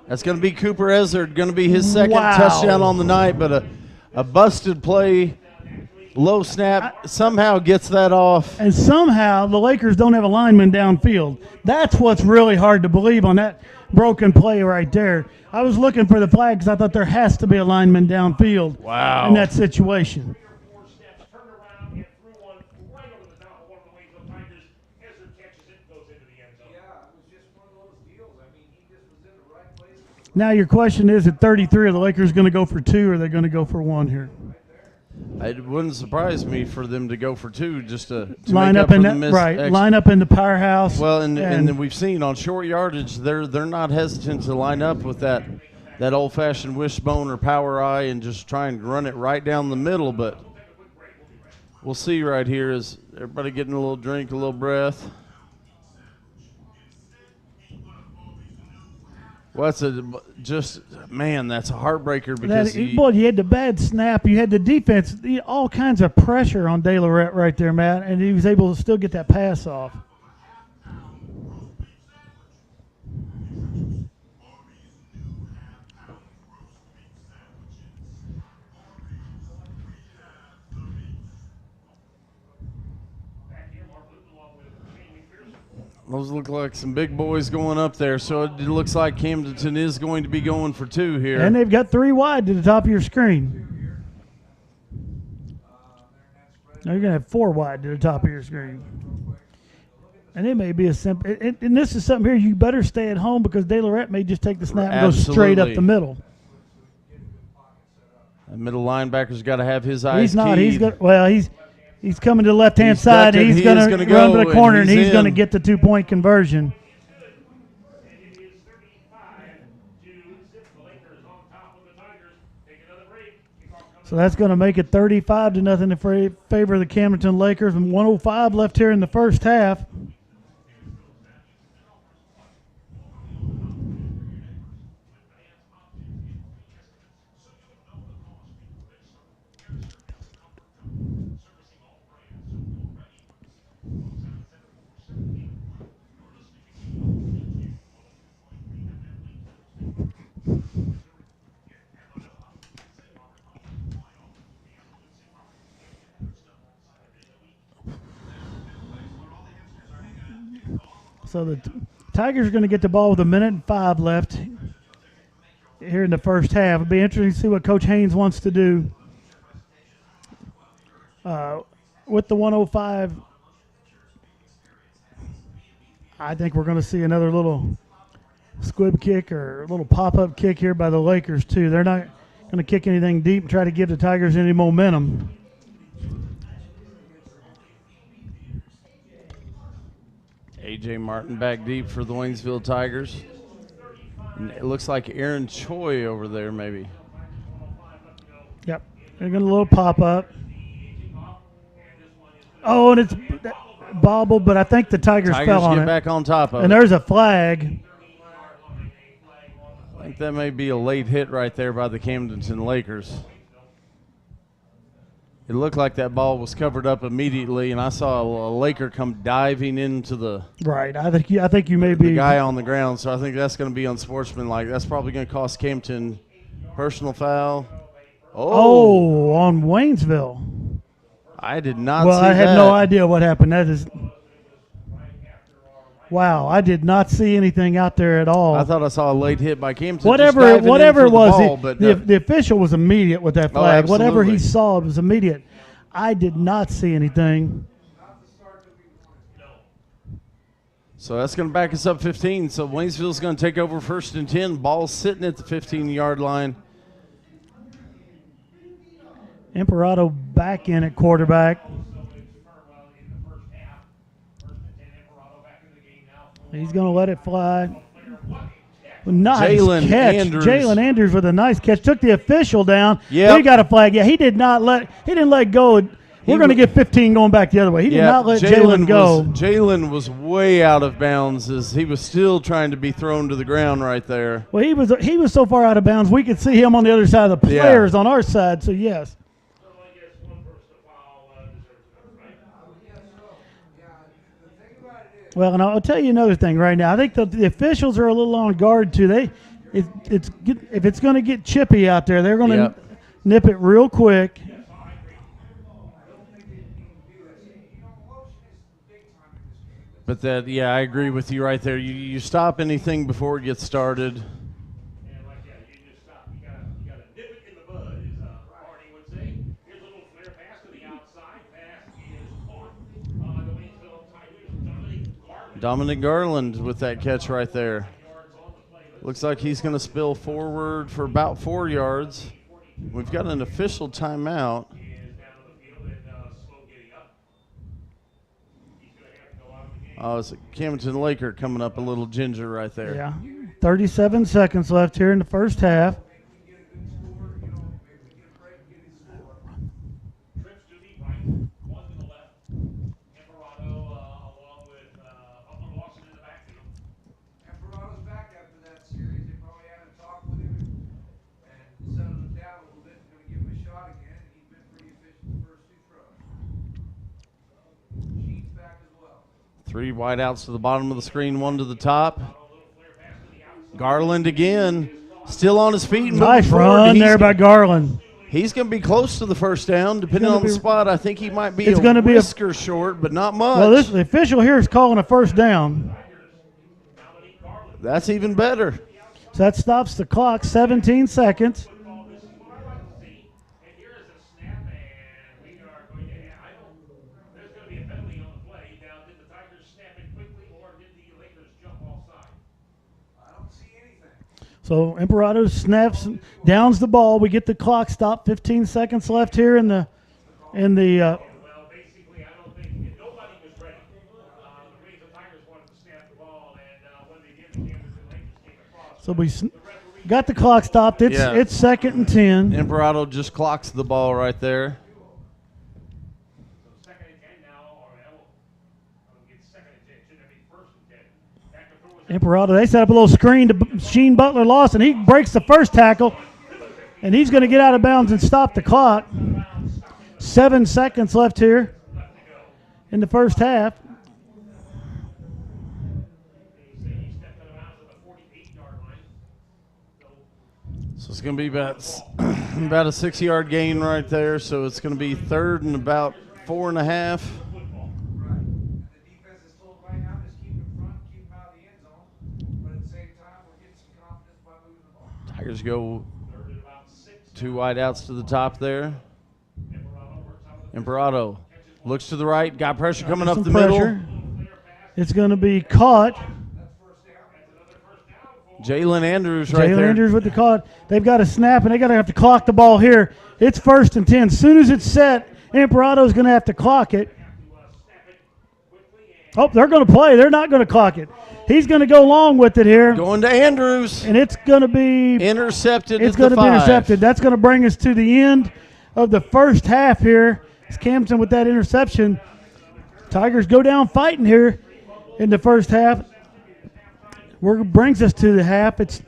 S2: That's going to be Cooper Ezzard, going to be his second
S1: Wow.
S2: touchdown on the night, but a busted play, low snap, somehow gets that off.
S1: And somehow the Lakers don't have a lineman downfield. That's what's really hard to believe on that broken play right there. I was looking for the flag because I thought there has to be a lineman downfield
S2: Wow.
S1: in that situation.
S3: 4 steps, turned around and threw one right over the top of one of the Waynesville Tigers. Ezra catches it and goes into the end zone.
S4: Yeah, it was just one of those deals. I mean, he just was in the right place.
S1: Now your question is, at 33, are the Lakers going to go for 2 or are they going to go for 1 here?
S2: It wouldn't surprise me for them to go for 2 just to
S1: Line
S2: make
S1: up
S2: up
S1: in
S2: for
S1: that,
S2: the missed
S1: right.
S2: extra.
S1: Line up in the powerhouse.
S2: Well, and then we've seen on short yardage, they're not hesitant to line up with that old-fashioned wishbone or power eye and just try and run it right down the middle. But we'll see right here is everybody getting a little drink, a little breath. Well, that's that's a heartbreaker because
S1: you had the bad snap. You had the defense, all kinds of pressure on De Lorette right there, Matt, and he was able to still get that pass off.
S2: those look like some big boys going up there. So it looks like Camdenton is going to be going for 2 here.
S1: And they've got 3 wide to the top of your screen. Now you're going to have 4 wide to the top of your screen. And it may be a simple. And this is something here you better stay at home because De Lorette may just take the snap and go straight up
S2: Absolutely.
S1: the middle.
S2: The middle linebacker's got to have his eyes
S1: He's not.
S2: keyed.
S1: He's coming to the left-hand
S2: He's
S1: side.
S2: ducking.
S1: He's
S2: He
S1: going
S2: is
S1: to
S2: gonna
S1: run
S2: go,
S1: to the corner, and
S2: and
S1: he's
S2: he's
S1: going to
S2: in.
S1: get the 2-point conversion.
S3: And it is 35-2. The Lakers on top of the Tigers. Take another break. Kickoff coming
S1: So that's going to make it 35-0 in favor of the Camdenton Lakers, and 1:05 left here in the first half. So the Tigers are going to get the ball with 1:05 left. here in the first half. It'll be interesting to see what Coach Haynes wants to do with the 105. I think we're going to see another little squib kick or a little pop-up kick here by the Lakers, too. They're not going to kick anything deep and try to give the Tigers any momentum.
S2: A.J. Martin back deep for the Waynesville Tigers. And it looks like Aaron Choi over there, maybe.
S1: Yep. They're going to a little pop-up. Oh, and it's bobbled, but I think the Tigers fell on
S2: get
S1: it.
S2: back on top of
S1: And
S2: it.
S1: there's a flag.
S2: I think that may be a late hit right there by the Camdenton Lakers. It looked like that ball was covered up immediately, and I saw a Laker come diving into the
S1: Right. I think you may be.
S2: guy on the ground, so I think that's going to be unsportsmanlike. That's probably going to cost Camden personal foul.
S1: Oh, on Waynesville.
S2: I did not
S1: Well,
S2: see
S1: I have
S2: that.
S1: no idea what happened. That is. Wow, I did not see anything out there at all.
S2: I thought I saw a late hit by Camden.
S1: Whatever
S2: just
S1: it
S2: diving in for
S1: was,
S2: the ball, but
S1: the official was immediate with that flag. Whatever he
S2: absolutely.
S1: saw, it was immediate. I did not see anything.
S2: So that's going to back us up 15. So Waynesville's going to take over 1st and 10. Ball sitting at the 15-yard line.
S1: Imperato back in at quarterback. He's going to let it fly. Nice
S2: Jalen
S1: catch.
S2: Andrews.
S1: Jalen Andrews with a nice catch. Took the official down.
S2: Yep.
S1: He got a flag. Yeah, he didn't let go. We're going to get 15 going back the other way. He did not let Jalen go.
S2: Jalen was way out of bounds as he was still trying to be thrown to the ground right there.
S1: Well, he was so far out of bounds, we could see him on the other side of the
S2: Yeah.
S1: players on our side, so yes. Well, and I'll tell you another thing right now. I think the officials are a little on guard, too. If it's going to get chippy out there, they're going to
S2: Yep.
S1: nip it real quick.
S2: But I agree with you right there. You stop anything before it gets started.
S3: And like that, you just stop. You gotta nip it in the bud, as Barney would say. Here's a little flare pass to the outside. Pass is caught. The Waynesville Tigers,
S2: Dominic Garland with that catch right there. Looks like he's going to spill forward for about 4 yards. We've got an official timeout. Oh, it's a Camdenton Laker coming up a little ginger right there.
S1: Yeah. 37 seconds left here in the first half.
S3: trips to the right, one to the left. Imperato along with Lawson in the backfield.
S4: Emperato's back after that series. They probably had a talk with him and settled him down a little bit. Going to give him a shot again. And he's been pretty efficient the first 2 throws. Sheets back as well.
S2: 3 wideouts to the bottom of the screen, 1 to the top. Garland again, still on his feet. And
S1: Nice
S2: moving forward.
S1: run there by Garland.
S2: He's going to be close to the first down, depending on the spot. I think he might be
S1: It's
S2: a
S1: gonna be a-
S2: whisker short, but not much.
S1: Well, the official here is calling a first down.
S2: That's even better.
S1: So that stops the clock, 17 seconds.
S3: This is what I like to see. And here is a snap, and we are going to have, there's going to be a penalty on the play. Now, did the Tigers snap it quickly, or did the Lakers jump offside?
S4: I don't see anything.
S1: So Imperato snaps, downs the ball. We get the clock stopped. 15 seconds left here in the
S3: Well, basically, I don't think nobody was ready. The reason the Tigers wanted to snap the ball, and when they did, the Camdenton Lakers came across.
S1: so we got the clock stopped. It's
S2: Yeah.
S1: it's 2nd and 10.
S2: Imperato just clocks the ball right there.
S3: So 2nd and 10 now, or I'll get 2nd and 10. Should that be 1st and 10? Back and forth.
S1: Imperato, they set up a little screen to Sheen Butler Lawson. He breaks the first tackle, and he's going to get out of bounds and stop the clock. 7 seconds left here in the first half.
S3: He stepped out of bounds at the 48-yard line.
S2: So it's going to be about a 6-yard gain right there. So it's going to be 3rd and about 4.5.
S4: Right. And the defense is told right now, just keep him in front, keep him out of the end zone. But at the same time, we're getting some confidence by moving the ball.
S2: Tigers go 2 wide outs to the top there. Imperato looks to the right, got pressure coming up
S1: Some
S2: the
S1: pressure.
S2: middle.
S1: It's going to be caught.
S2: Jalen Andrews right
S1: Jalen
S2: there.
S1: Andrews with the caught. They've got to snap, and they got to have to clock the ball here. It's 1st and 10. As soon as it's set, Imperato's going to have to clock it. Oh, they're going to play. They're not going to clock it. He's going to go long with it here,
S2: Going to Andrews.
S1: and it's going to be
S2: Intercepted
S1: It's
S2: at
S1: going
S2: the
S1: to be
S2: 5.
S1: intercepted. That's going to bring us to the end of the first half here. It's Camden with that interception. Tigers go down fighting here in the first half. Brings us to the half. It's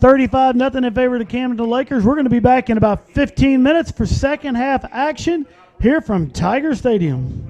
S1: 35-0 in favor of the Camden Lakers. We're going to be back in about 15 minutes for second half action here from Tiger Stadium.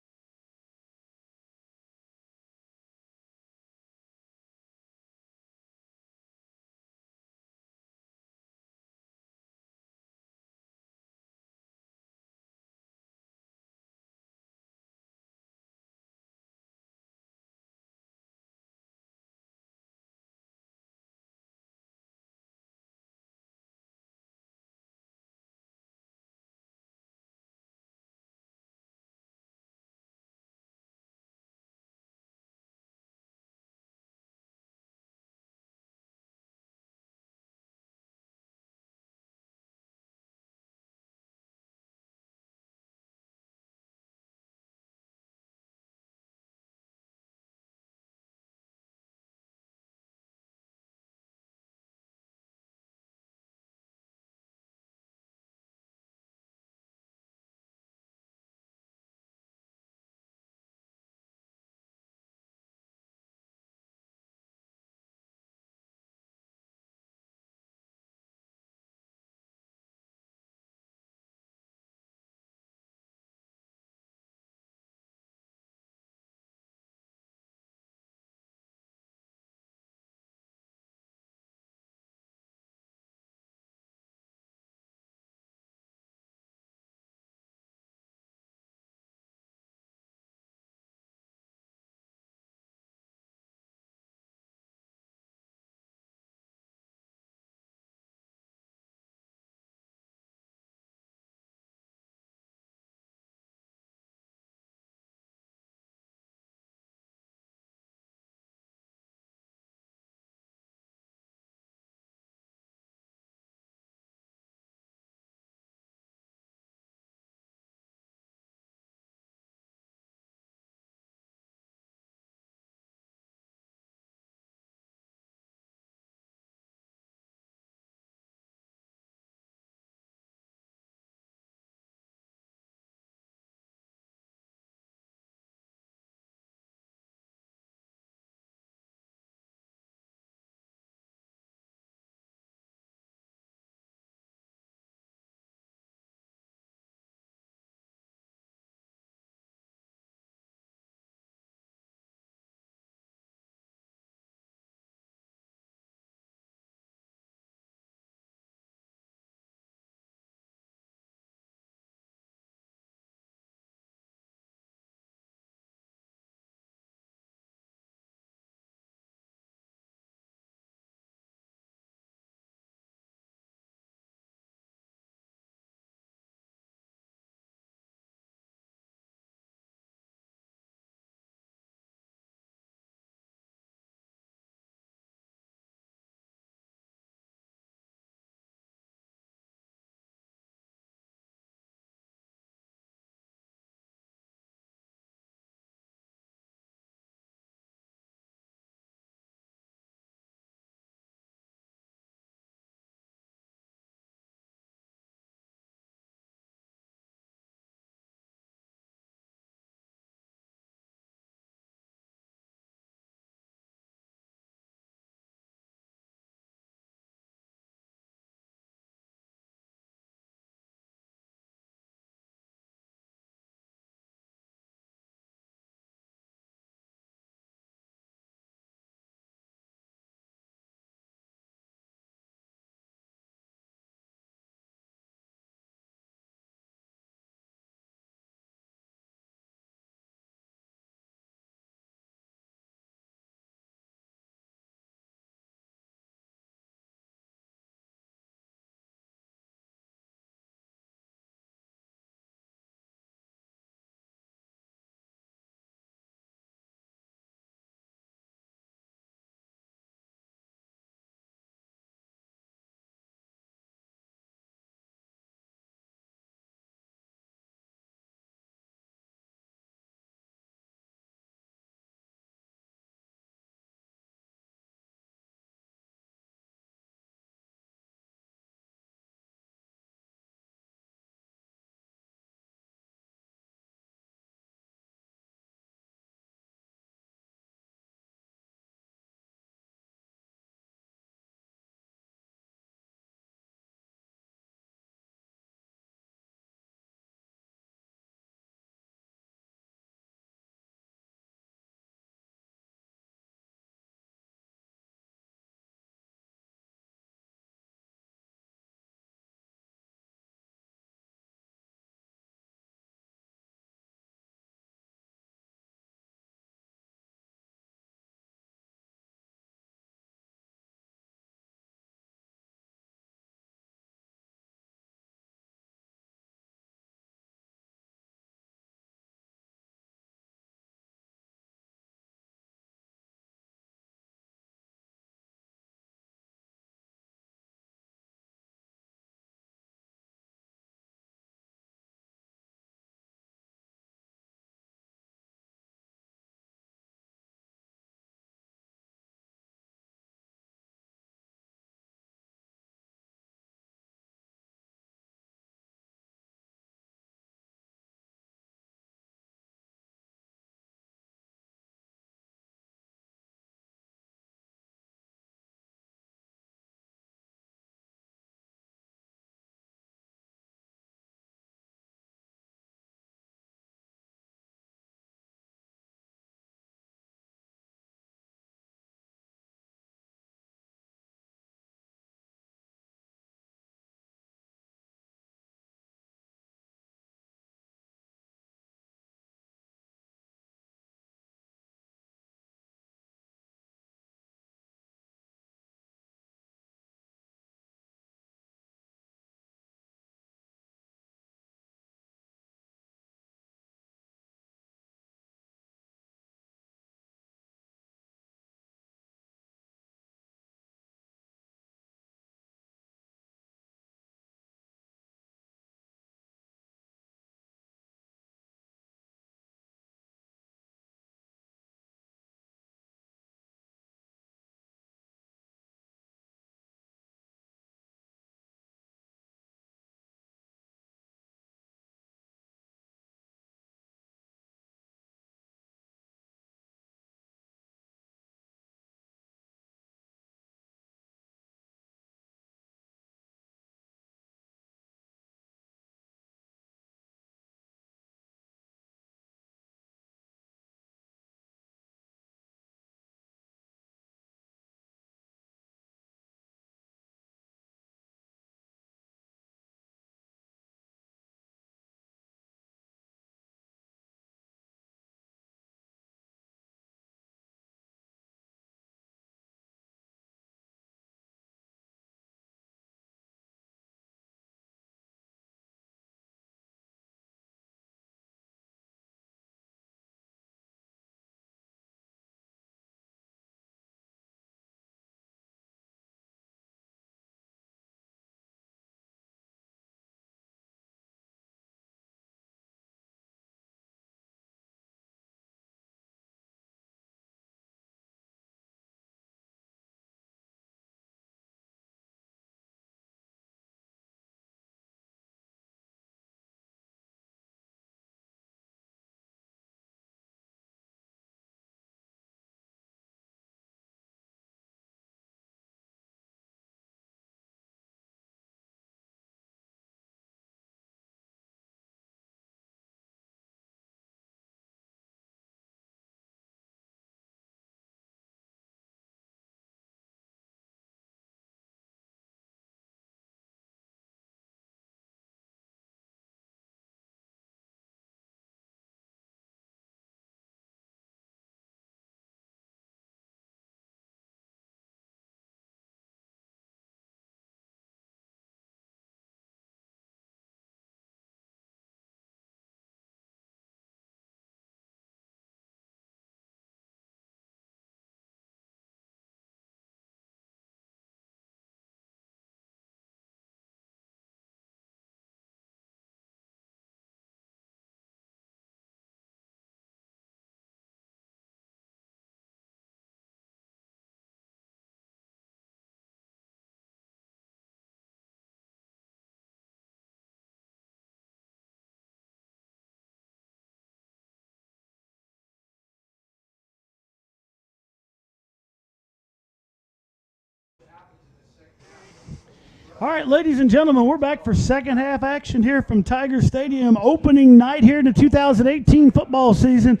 S1: All right, ladies and gentlemen, we're back for second half action here from Tiger Stadium. Opening night here in the 2018 football season.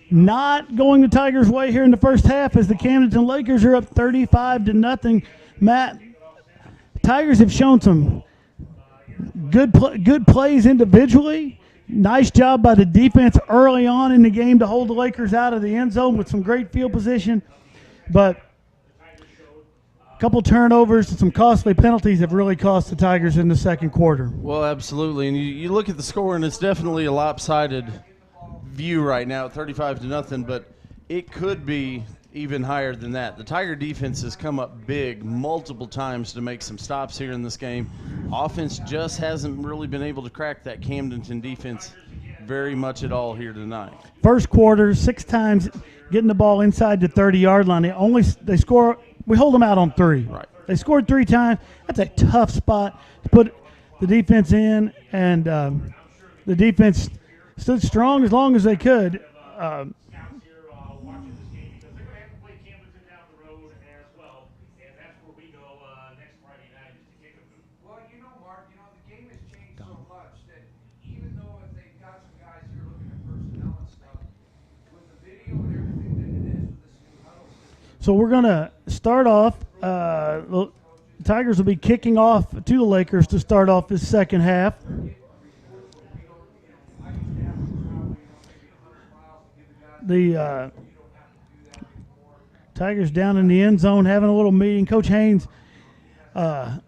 S1: Not going the Tigers' way here in the first half as the Camdenton Lakers are up 35-0. Matt, Tigers have shown some good plays individually. Nice job by the defense early on in the game to hold the Lakers out of the end zone with some great field position. But a couple turnovers and some costly penalties have really cost the Tigers in the second quarter.
S2: Well, absolutely. And you look at the score, and it's definitely a lopsided view right now, 35-0, but it could be even higher than that. The Tiger defense has come up big multiple times to make some stops here in this game. Offense just hasn't really been able to crack that Camdenton defense very much at all here tonight.
S1: First quarter, 6 times getting the ball inside the 30-yard line. They score. We hold them out on 3.
S2: Right.
S1: They scored 3 times. That's a tough spot to put the defense in, and the defense stood strong as long as they could.
S3: Scouts here watching this game because they're going to have to play Camdenton down the road as well, and that's where we go next Friday night is to kick a boot.
S4: Well, Mark, the game has changed so much that even though if they've got some guys here looking at personnel and stuff, with the video and everything that it is with this new huddle system.
S1: So we're going to start off. The Tigers will be kicking off to the Lakers to start off this second half. The Tigers down in the end zone having a little meeting. Coach Haynes down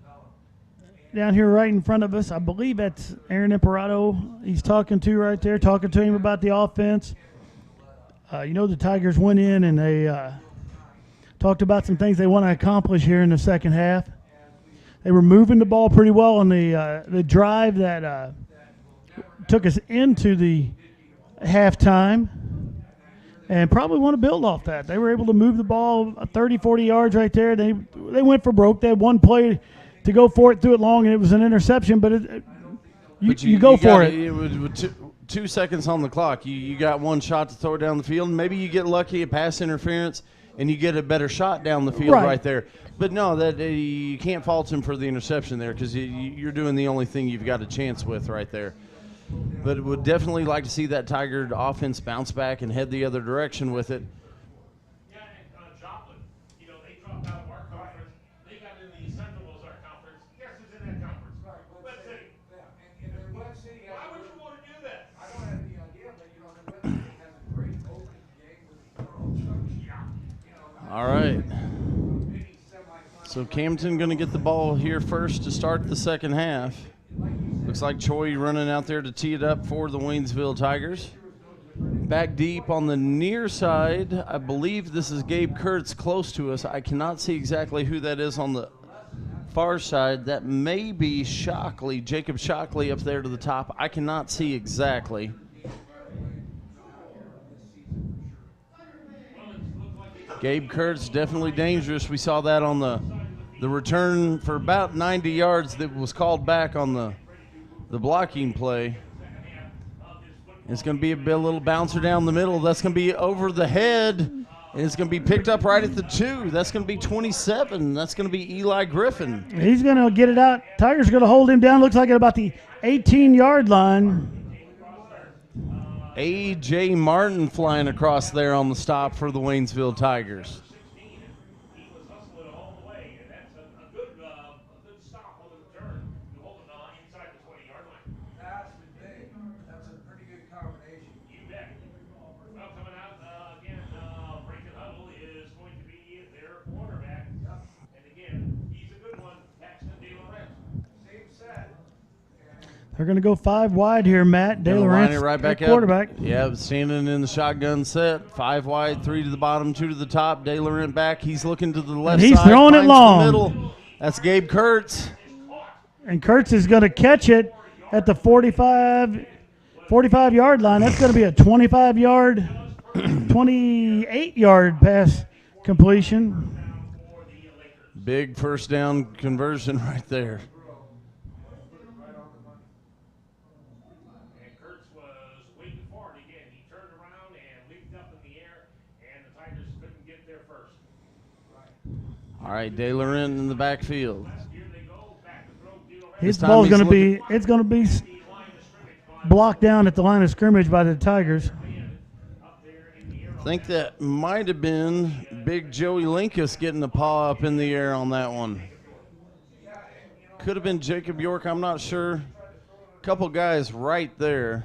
S1: here right in front of us. I believe that's Aaron Imperato he's talking to right there, talking to him about the offense. The Tigers went in and they talked about some things they want to accomplish here in the second half. They were moving the ball pretty well on the drive that took us into the halftime. And probably want to build off that. They were able to move the ball 30, 40 yards right there. They went for broke. They had one play to go for it, threw it long, and it was an interception. But you go for it.
S2: It was with 2 seconds on the clock. You got one shot to throw it down the field. Maybe you get lucky, a pass interference, and you get a better shot down the field right there. But no, that you can't fault him for the interception there because you're doing the only thing you've got a chance with right there. But would definitely like to see that Tiger offense bounce back and head the other direction with it.
S3: Yeah, and Joplin, they dropped out of our conference. They got in the Central Ozark Conference. Guess who's in that conference? West City.
S4: Yeah, and then West City has
S3: Why would you want to do that?
S4: I don't have any idea, but the West City has a great opening game with thorough structure.
S2: All right. So Camden going to get the ball here first to start the second half. Looks like Choi running out there to tee it up for the Waynesville Tigers. Back deep on the near side, I believe this is Gabe Kurtz close to us. I cannot see exactly who that is on the far side. That may be Shockley, Jacob Shockley up there to the top. I cannot see exactly. Gabe Kurtz definitely dangerous. We saw that on the return for about 90 yards that was called back on the blocking play. It's going to be a little bouncer down the middle. That's going to be over the head, and it's going to be picked up right at the 2. That's going to be 27. That's going to be Eli Griffin.
S1: He's going to get it out. Tigers are going to hold him down. Looks like at about the 18-yard line.
S2: A.J. Martin flying across there on the stop for the Waynesville Tigers.
S1: They're going to go 5 wide here, Matt. De Laurentiis,
S2: right back
S1: quarterback.
S2: Up. Yeah, standing in the shotgun set. 5 wide, 3 to the bottom, 2 to the top. De Laurentiis back. He's looking to the left side.
S1: He's throwing it long.
S2: The middle. That's Gabe Kurtz.
S1: And Kurtz is going to catch it at the 45-yard line. That's going to be a 25-yard, 28-yard pass completion.
S2: Big first down conversion right there. All right, De Laurentiis in the backfield.
S1: His
S2: This time
S1: ball's
S2: he's
S1: going to be
S2: looking-
S1: it's going to be blocked down at the line of scrimmage by the Tigers.
S2: I think that might have been Big Joey Linkus getting a paw up in the air on that one. Could have been Jacob York, I'm not sure. Couple guys right there.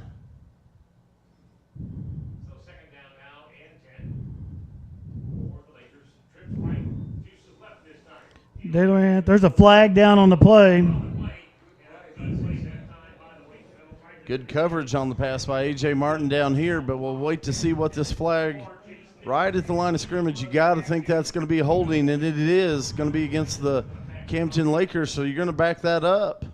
S3: So second down now and 10 for the Lakers. Trips right, juices left this time.
S1: There's a flag down on the play.
S2: Good coverage on the pass by A.J. Martin down here, but we'll wait to see what this flag right at the line of scrimmage. You got to think that's going to be holding, and it is going to be against the Camdenton Lakers, so you're going to back that up.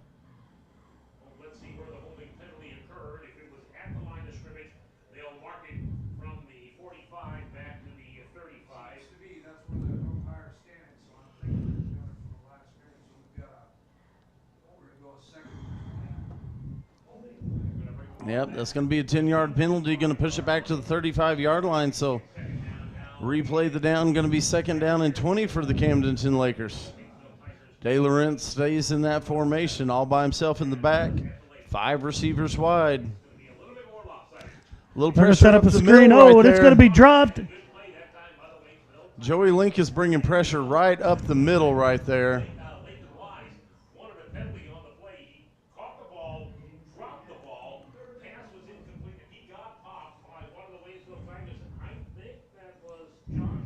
S3: Let's see where the holding penalty occurred. If it was at the line of scrimmage, they'll mark it from the 45 back to the 35.
S4: To me, that's where the umpire is standing, so I'm thinking they're doing it from the last scrimmage. So we're going to go a second.
S2: Yep, that's going to be a 10-yard penalty. Going to push it back to the 35-yard line. So replay the down. Going to be second down and 20 for the Camdenton Lakers. De Laurent stays in that formation all by himself in the back. 5 receivers wide. A little
S1: They're going
S2: pressure
S1: to set up
S2: up
S1: a
S2: the
S1: screen.
S2: middle
S1: Oh,
S2: right
S1: and it's
S2: there.
S1: going to be dropped.
S2: Joey Link is bringing pressure right up the middle right there.
S3: Latham Wise wanted a penalty on the play. He caught the ball, dropped the ball. Pass was incomplete, and he got popped by one of the Waynesville Tigers. I think that was Josh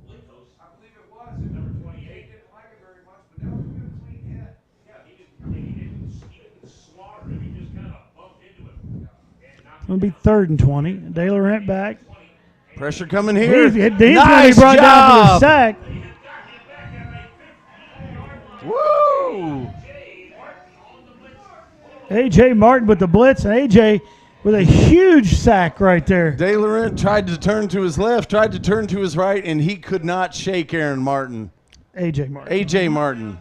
S3: Linkos.
S4: I believe it was.
S3: Number
S4: He
S3: 28.
S4: didn't like it very much, but that was a good clean hit.
S3: Yeah, he didn't slaughter him. He just kind of bumped into him. And knocked
S1: It's going to be 3rd and 20. De Laurent back.
S2: Pressure coming here.
S1: He's going to be
S2: Nice
S1: brought down for the
S2: job.
S1: sack.
S2: Woo!
S1: A.J. Martin with the blitz, and A.J. with a huge sack right there.
S2: De Laurent tried to turn to his left, tried to turn to his right, and he could not shake Aaron Martin.
S1: A.J. Martin.
S2: A.J. Martin.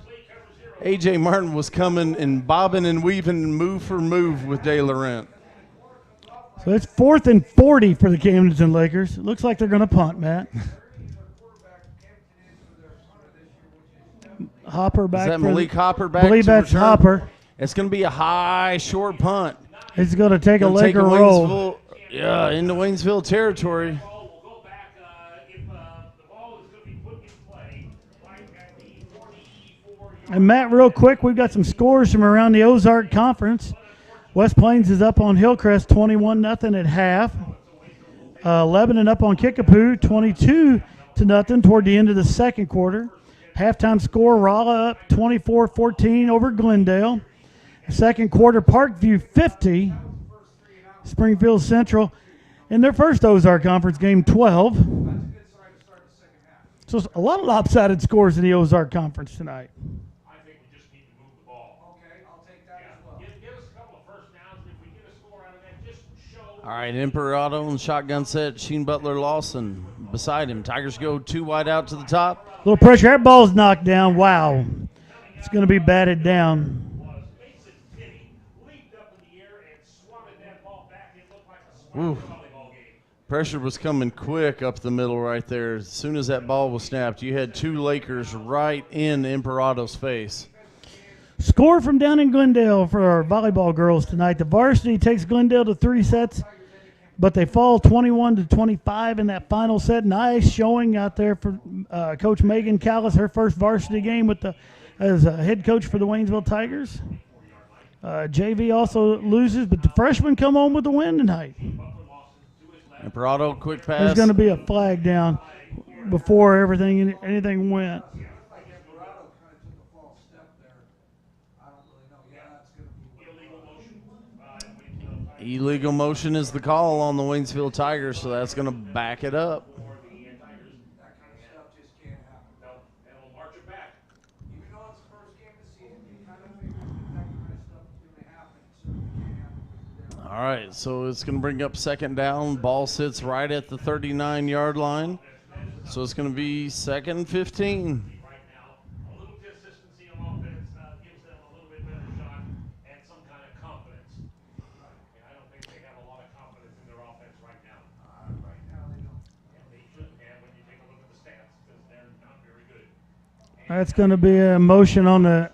S2: A.J. Martin was coming and bobbing and weaving move for move with De Laurent.
S1: So it's 4th and 40 for the Camdenton Lakers. It looks like they're going to punt, Matt. Hopper back.
S2: Is that
S1: for the-
S2: Malik Hopper back
S1: I believe
S2: to
S1: that's
S2: return?
S1: Hopper.
S2: It's going to be a high, short punt.
S1: He's going to take a
S2: Gonna take
S1: Laker roll.
S2: Waynesville, yeah, into Waynesville territory.
S3: ball will go back if the ball is going to be put in play right at the 44 yard.
S1: And Matt, real quick, we've got some scores from around the Ozark Conference. West Plains is up on Hillcrest 21-0 at half. Lebanon up on Kickapoo 22-0 toward the end of the second quarter. Halftime score, Rolla up 24-14 over Glendale. Second quarter, Parkview 50, Springfield Central. In their first Ozark Conference game, 12. So it's a lot of lopsided scores in the Ozark Conference tonight.
S3: I think we just need to move the ball.
S4: Okay, I'll take that as well.
S3: Give us a couple of first downs. If we get a score out of that, just show.
S2: All right, Imperato and shotgun set. Sheen Butler Lawson beside him. Tigers go 2 wide out to the top.
S1: Little pressure. That ball's knocked down. Wow. It's going to be batted down.
S3: Mason Pitty leaped up in the air and swatted that ball back. It looked like a smart volleyball game.
S2: Pressure was coming quick up the middle right there. As soon as that ball was snapped, you had 2 Lakers right in Imperato's face.
S1: Score from down in Glendale for our volleyball girls tonight. The Varsity takes Glendale to 3 sets, but they fall 21-25 in that final set. Nice showing out there for Coach Megan Callis, her first varsity game as a head coach for the Waynesvile Tigers. JV also loses, but the freshmen come home with the win tonight.
S2: Imperato, quick
S1: There's
S2: pass.
S1: going to be a flag down before anything went.
S4: Colorado kind of took a false step there. I don't really know. Yeah, that's going to be.
S2: Illegal motion is the call on the Waynesville Tigers, so that's going to back it up.
S4: That kind of stuff just can't happen.
S3: It'll march it back.
S4: Even though it's the first game of the season, you kind of figure that kind of stuff is going to happen. So it can't happen.
S2: All right, so it's going to bring up second down. Ball sits right at the 39-yard line. So it's going to be 2nd and 15.
S3: Right now, a little consistency on offense gives them a little bit better shot and some kind of confidence. And I don't think they have a lot of confidence in their offense right now.
S4: Right now, they don't.
S3: And they shouldn't have when you take a look at the stats because they're not very good.
S1: That's going to be a motion on the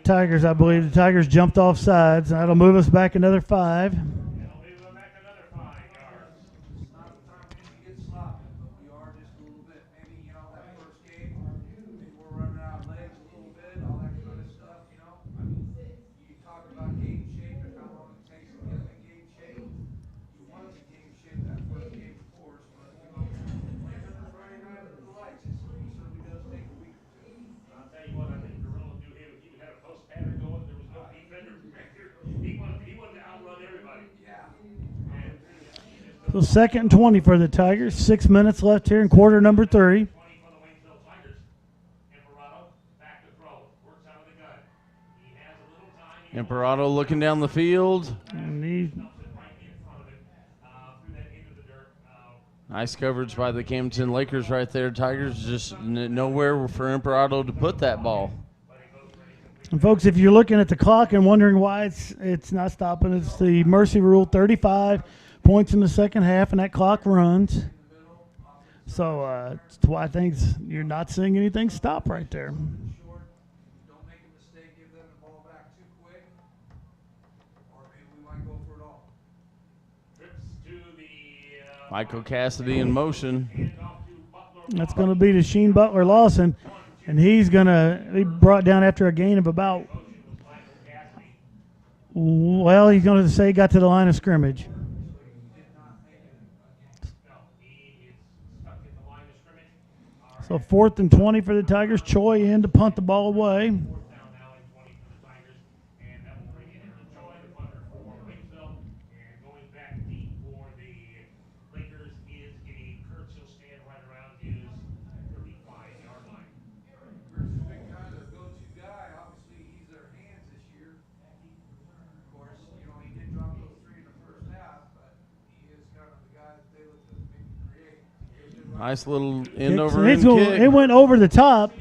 S1: Tigers, I believe. The Tigers jumped off sides. That'll move us back another 5.
S3: That'll move them back another 5 yards.
S4: It's not the time to get sloppy, but we are just a little bit, maybe, you know, that first game, maybe we're running out of legs a little bit, all that kind of stuff, you know? I mean, you talk about game shape and how long it takes to get in game shape. You wanted to game shape that first game, of course, but, you know, playing on the Friday night under the lights, it certainly does take a week or two.
S3: I'll tell you what, I think Gorilla knew he had a post pattern going. There was no defender back there. He wanted to outrun everybody.
S4: Yeah.
S1: So 2nd and 20 for the Tigers. 6 minutes left here in quarter number 3.
S3: 20 for the Waynesville Tigers. Imperato back to throw. Works out of the gun. He has a little time.
S2: Imperato looking down the field.
S1: And he,
S3: Dumps it right in front of him. Through that into the dirt.
S2: Nice coverage by the Camdenton Lakers right there. Tigers just nowhere for Imperato to put that ball.
S1: and folks, if you're looking at the clock and wondering why it's not stopping, it's the mercy rule. 35 points in the second half, and that clock runs. So it's why things you're not seeing anything stop right there.
S4: Short, don't make a mistake, give them the ball back too quick, or maybe we might go for it all.
S3: Trips to the
S2: Michael Cassidy in motion.
S3: handoff to Butler.
S1: That's going to be to Sheen Butler Lawson, and he's going to be brought down after a gain of about, well, he's going to say he got to the line of scrimmage.
S3: No, he is stuck in the line of scrimmage.
S1: So 4th and 20 for the Tigers. Choi in to punt the ball away.
S3: Down now in 20 for the Tigers, and that will bring it into Troy, the punter for Waynesville, and going back deep for the Lakers is a Kurtz. He'll stand right around his 35-yard line.
S4: Kurt's been kind of the go-to guy. Obviously, he's their hands this year. Of course, you know, he did drop those 3 in the first half, but he is kind of the guy that they look to maybe create.
S2: Nice little end
S1: Kicks,
S2: over
S1: and
S2: end
S1: it
S2: kick.
S1: went over the top.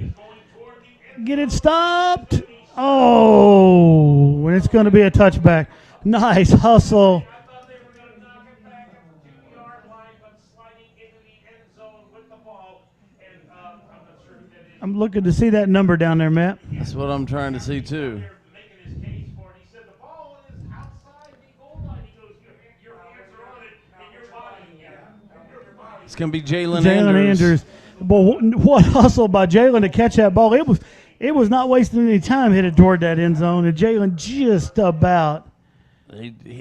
S1: Get it stopped. Oh, and it's going to be a touchback. Nice hustle.
S3: I thought they were going to knock it back at the 2-yard line, but sliding into the end zone with the ball, and I'm not sure who that is.
S1: I'm looking to see that number down there, Matt.
S2: That's what I'm trying to see too.
S3: They're making his case for it. He said the ball is outside the goal line. He goes, your hands are on it, and your body.
S2: It's going to be Jalen
S1: Jalen Andrews. Boy, what hustle by Jalen to catch that ball. It was not wasting any time headed toward that end zone, and Jalen just about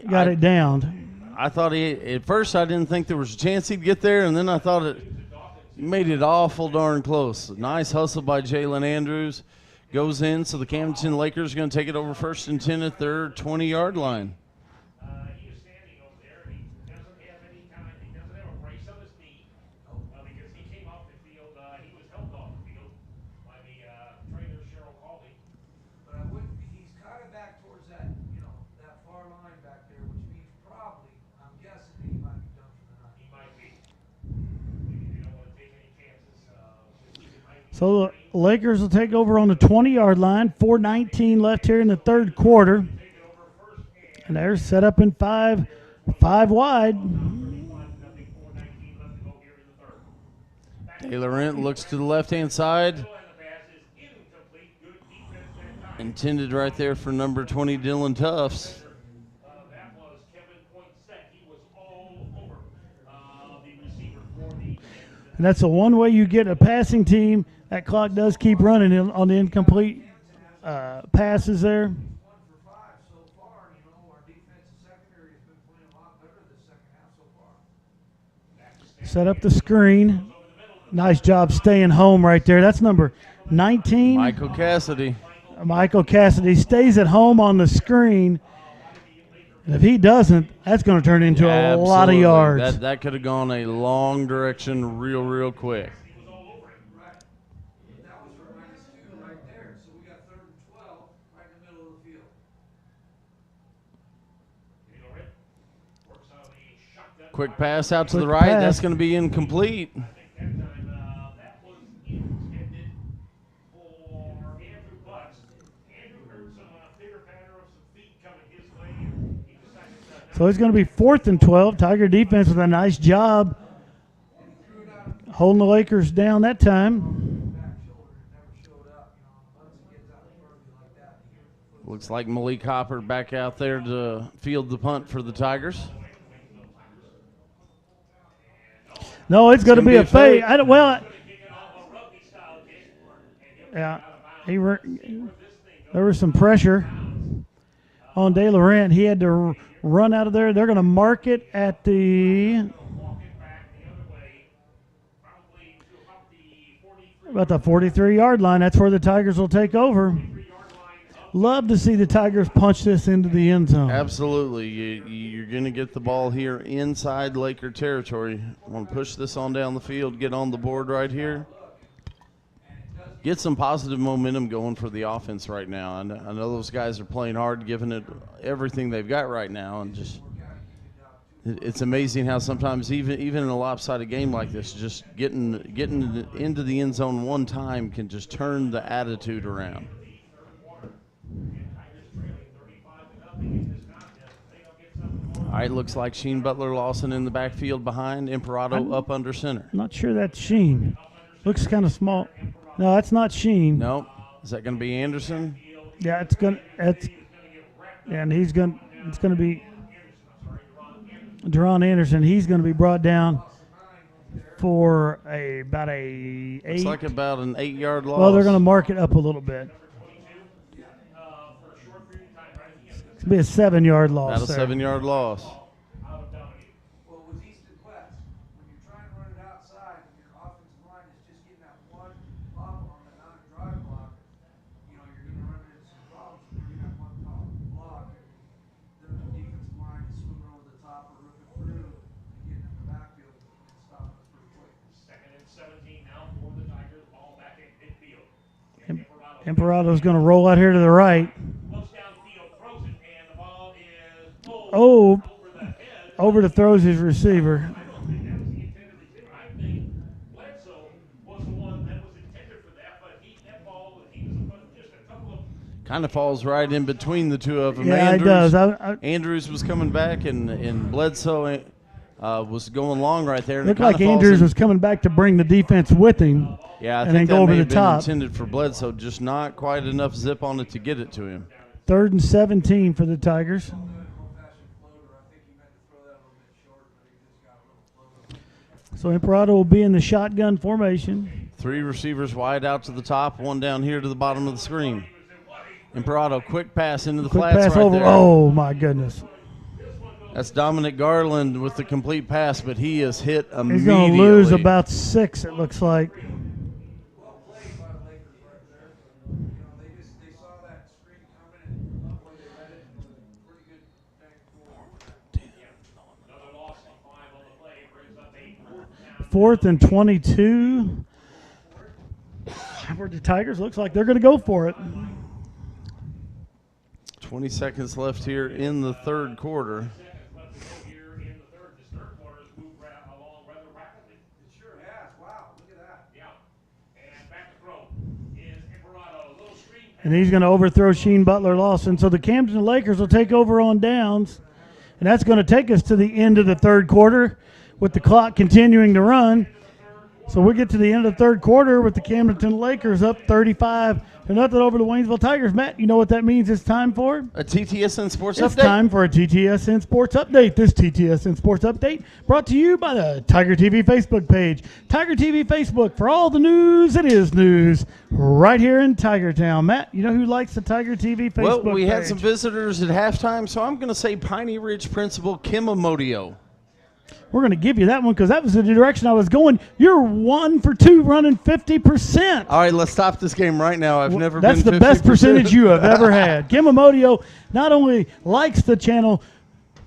S1: got it down.
S2: I thought at first I didn't think there was a chance he'd get there, and then I thought he made it awful darn close. Nice hustle by Jalen Andrews. Goes in, so the Camdenton Lakers are going to take it over 1st and 10 at their 20-yard line.
S3: He is standing over there, and he doesn't have any kind. He doesn't have a brace on his knee because he came off the field. He was helped off the field by the trainer Cheryl Cawley.
S4: But I wouldn't. He's kind of back towards that, you know, that far line back there, which means probably, I'm guessing that he might be done for the night.
S3: He might be. Maybe they don't want to take any chances. He might be.
S1: So the Lakers will take over on the 20-yard line. 4:19 left here in the third quarter. And they're set up in five wide.
S2: Taylor Rent looks to the left-hand side. Intended right there for number 20, Dylan Tufts.
S3: That was Kevin Poinsett. He was all over the receiver for the.
S1: And that's the one way you get a passing team. That clock does keep running on the incomplete passes there.
S4: 1 for 5 so far. You know, our defensive secondary has been playing a lot better this second half so far.
S1: Set up the screen. Nice job staying home right there. That's number 19.
S2: Michael Cassidy.
S1: Michael Cassidy stays at home on the screen. And if he doesn't, that's going to turn into a lot of
S2: Absolutely.
S1: yards.
S2: That could have gone a long direction real quick.
S4: That was for -2 right there. So we got 3rd and 12 right in the middle of the field.
S2: Quick pass out to the
S1: Quick
S2: right.
S1: pass.
S2: That's going to be incomplete.
S3: That was intended for Andrew Butts. Andrew heard some pitter patter of some feet coming his way. He decided to
S1: So it's going to be 4th and 12. Tiger defense with a nice job holding the Lakers down that time.
S4: Back shoulder never showed up. You know, once he gets out in front of you like that,
S2: Looks like Malik Hopper back out there to field the punt for the Tigers.
S1: No, it's going to be a fade. Yeah, there was some pressure on De Laurent. He had to run out of there. They're going to mark it at about the 43-yard line. That's where the Tigers will take over. Love to see the Tigers punch this into the end zone.
S2: Absolutely. You're going to get the ball here inside Laker territory. Want to push this on down the field, get on the board right here. Get some positive momentum going for the offense right now. I know those guys are playing hard, giving it everything they've got right now, and just it's amazing how sometimes even in a lopsided game like this, just getting into the end zone one time can just turn the attitude around. All right, looks like Sheen Butler Lawson in the backfield behind. Imperato up under center.
S1: I'm not sure that's Sheen. Looks kind of small. No, that's not Sheen.
S2: Nope. Is that going to be Anderson?
S1: Yeah, it's going to be Deron Anderson. He's going to be brought down for about an 8.
S2: It's like about an 8-yard loss.
S1: Well, they're going to mark it up a little bit. It's going to be a 7-yard loss.
S2: About a 7-yard loss.
S4: Well, with east and west, when you're trying to run it outside, and your offensive line is just getting that one pop on the non-drive block, you're going to run into some problems. You're going to have one top block, then the defensive line is swimming over the top or ripping through and getting in the backfield and stopping us pretty quick.
S3: 2nd and 17 now for the Tigers. Ball back in midfield.
S1: Imperato's going to roll out here to the right.
S3: Looks downfield, throws it, and the ball is pulled
S1: Oh,
S3: over the head.
S1: over to throws his receiver.
S3: I don't think that was the intended receiver. I think Bledsoe was the one that was intended for that, but that ball, he was just a couple of.
S2: Kind of falls right in between the two of them.
S1: Yeah, it does.
S2: Andrews was coming back, and Bledsoe was going long right there. And
S1: Looked like Andrews was coming back to bring the defense with him.
S2: Yeah, I
S1: and
S2: think
S1: then
S2: that
S1: go over
S2: may
S1: the
S2: have been
S1: top.
S2: intended for Bledsoe, just not quite enough zip on it to get it to him.
S1: 3rd and 17 for the Tigers.
S4: Old-fashioned floater, I think he meant to throw that a little bit short, but he just got a little floater.
S1: So Imperato will be in the shotgun formation.
S2: 3 receivers wide out to the top, 1 down here to the bottom of the screen. Imperato, quick pass into the
S1: Quick
S2: flats
S1: pass
S2: right
S1: over.
S2: there.
S1: Oh, my goodness.
S2: That's Dominic Garland with the complete pass, but he is hit
S1: He's
S2: immediately.
S1: going to lose about 6, it looks like.
S4: Well played by the Lakers right there. They saw that screen coming and boy, they read it. Pretty good thing for
S3: Another loss of 5 on the play brings up a 4th
S1: 4th
S3: down.
S1: and 22. For the Tigers, looks like they're going to go for it.
S2: 20 seconds left here in the third quarter.
S3: Left to go here in the third. This third quarter has moved along rather rapidly.
S4: It sure has. Wow, look at that.
S3: Yeah. And back to throw is Imperato. A little screen pass.
S1: And he's going to overthrow Sheen Butler Lawson. So the Camden Lakers will take over on downs. And that's going to take us to the end of the third quarter with the clock continuing to run. So we get to the end of the third quarter with the Camdenton Lakers up 35-0 over the Waynesville Tigers. Matt, you know what that means it's time for?
S2: A TTSN Sports
S1: It's
S2: Update.
S1: time for a TTSN Sports Update. This TTSN Sports Update brought to you by the Tiger TV Facebook page. Tiger TV Facebook for all the news. It is news right here in Tiger Town. Matt, you know who likes the Tiger TV Facebook page?
S2: Well, we had some visitors at halftime, so I'm going to say Piney Ridge Principal Kim Amodio.
S1: We're going to give you that one because that was the direction I was going. You're 1 for 2 running 50%.
S2: All right, let's stop this game right now. I've never
S1: That's
S2: been
S1: the best
S2: 50%.
S1: percentage you have ever had. Kim Amodio not only likes the channel,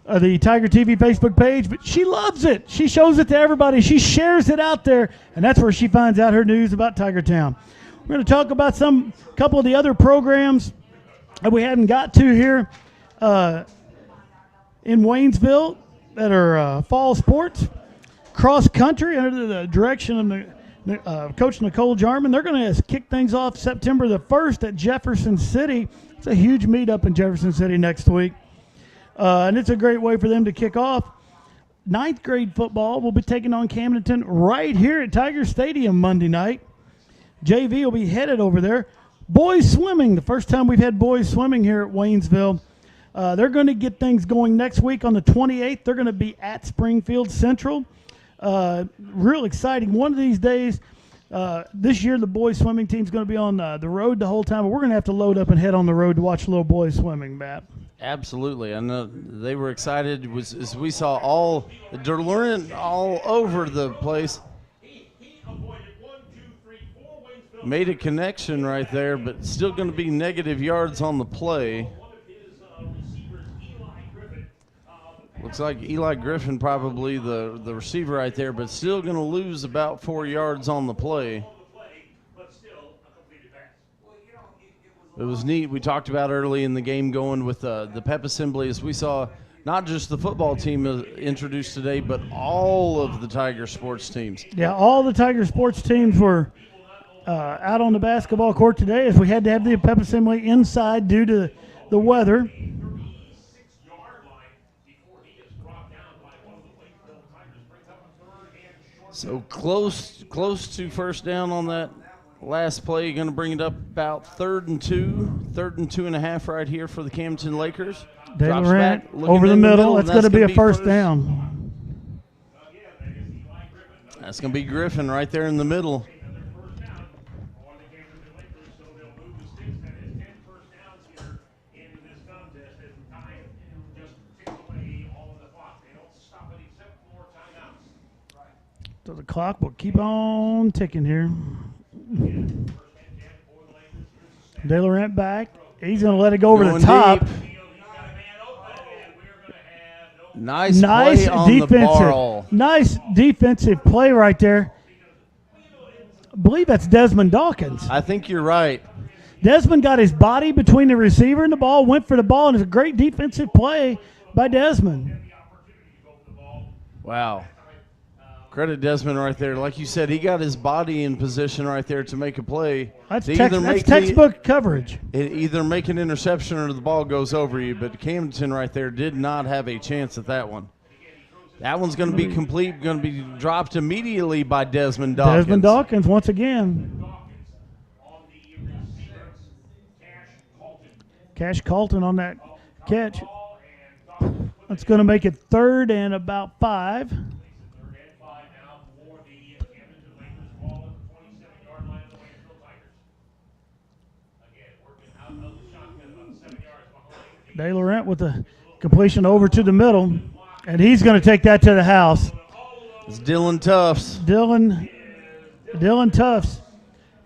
S1: the Tiger TV Facebook page, but she loves it. She shows it to everybody. She shares it out there, and that's where she finds out her news about Tiger Town. We're going to talk about a couple of the other programs that we haven't got to here in Waynesville that are fall sports. Cross country under the direction of Coach Nicole Jarman. They're going to kick things off September the 1st at Jefferson City. It's a huge meetup in Jefferson City next week. And it's a great way for them to kick off. 9th grade football will be taking on Camdenton right here at Tiger Stadium Monday night. JV will be headed over there. Boys swimming, the first time we've had boys swimming here at Waynesville. They're going to get things going next week on the 28th. They're going to be at Springfield Central. Real exciting. One of these days, this year the boys swimming team's going to be on the road the whole time, but we're going to have to load up and head on the road to watch little boys swimming, Matt.
S2: Absolutely. I know they were excited as we saw all DeLorean all over the place. Made a connection right there, but still going to be negative yards on the play. Looks like Eli Griffin probably the receiver right there, but still going to lose about 4 yards on the play. It was neat. We talked about early in the game going with the pep assembly as we saw not just the football team introduced today, but all of the Tiger sports teams.
S1: Yeah, all the Tiger sports teams were out on the basketball court today as we had to have the pep assembly inside due to the weather.
S2: So close to first down on that last play. Going to bring it up about 3rd and 2.5 right here for the Camdenton Lakers.
S1: Laurent over the middle. That's going to be a first down.
S2: That's going to be Griffin right there in the middle.
S1: So the clock will keep on ticking here. DeLaurent back. He's going to let it go over the top.
S2: Deep. Nice play on the ball.
S1: Nice defensive play right there. I believe that's Desmond Dawkins.
S2: I think you're right.
S1: Desmond got his body between the receiver and the ball, went for the ball, and it's a great defensive play by Desmond.
S2: Wow. Credit Desmond right there. Like you said, he got his body in position right there to make a play.
S1: That's textbook coverage.
S2: Either make an interception or the ball goes over you, but Camdenton right there did not have a chance at that one. That one's going to be complete, going to be dropped immediately by Desmond Dawkins.
S1: Desmond Dawkins once again. Cash Colton on that catch. That's going to make it 3rd and about 5. DeLaurent with the completion over to the middle, and he's going to take that to the house.
S2: It's Dylan Tufts.
S1: Dylan Tufts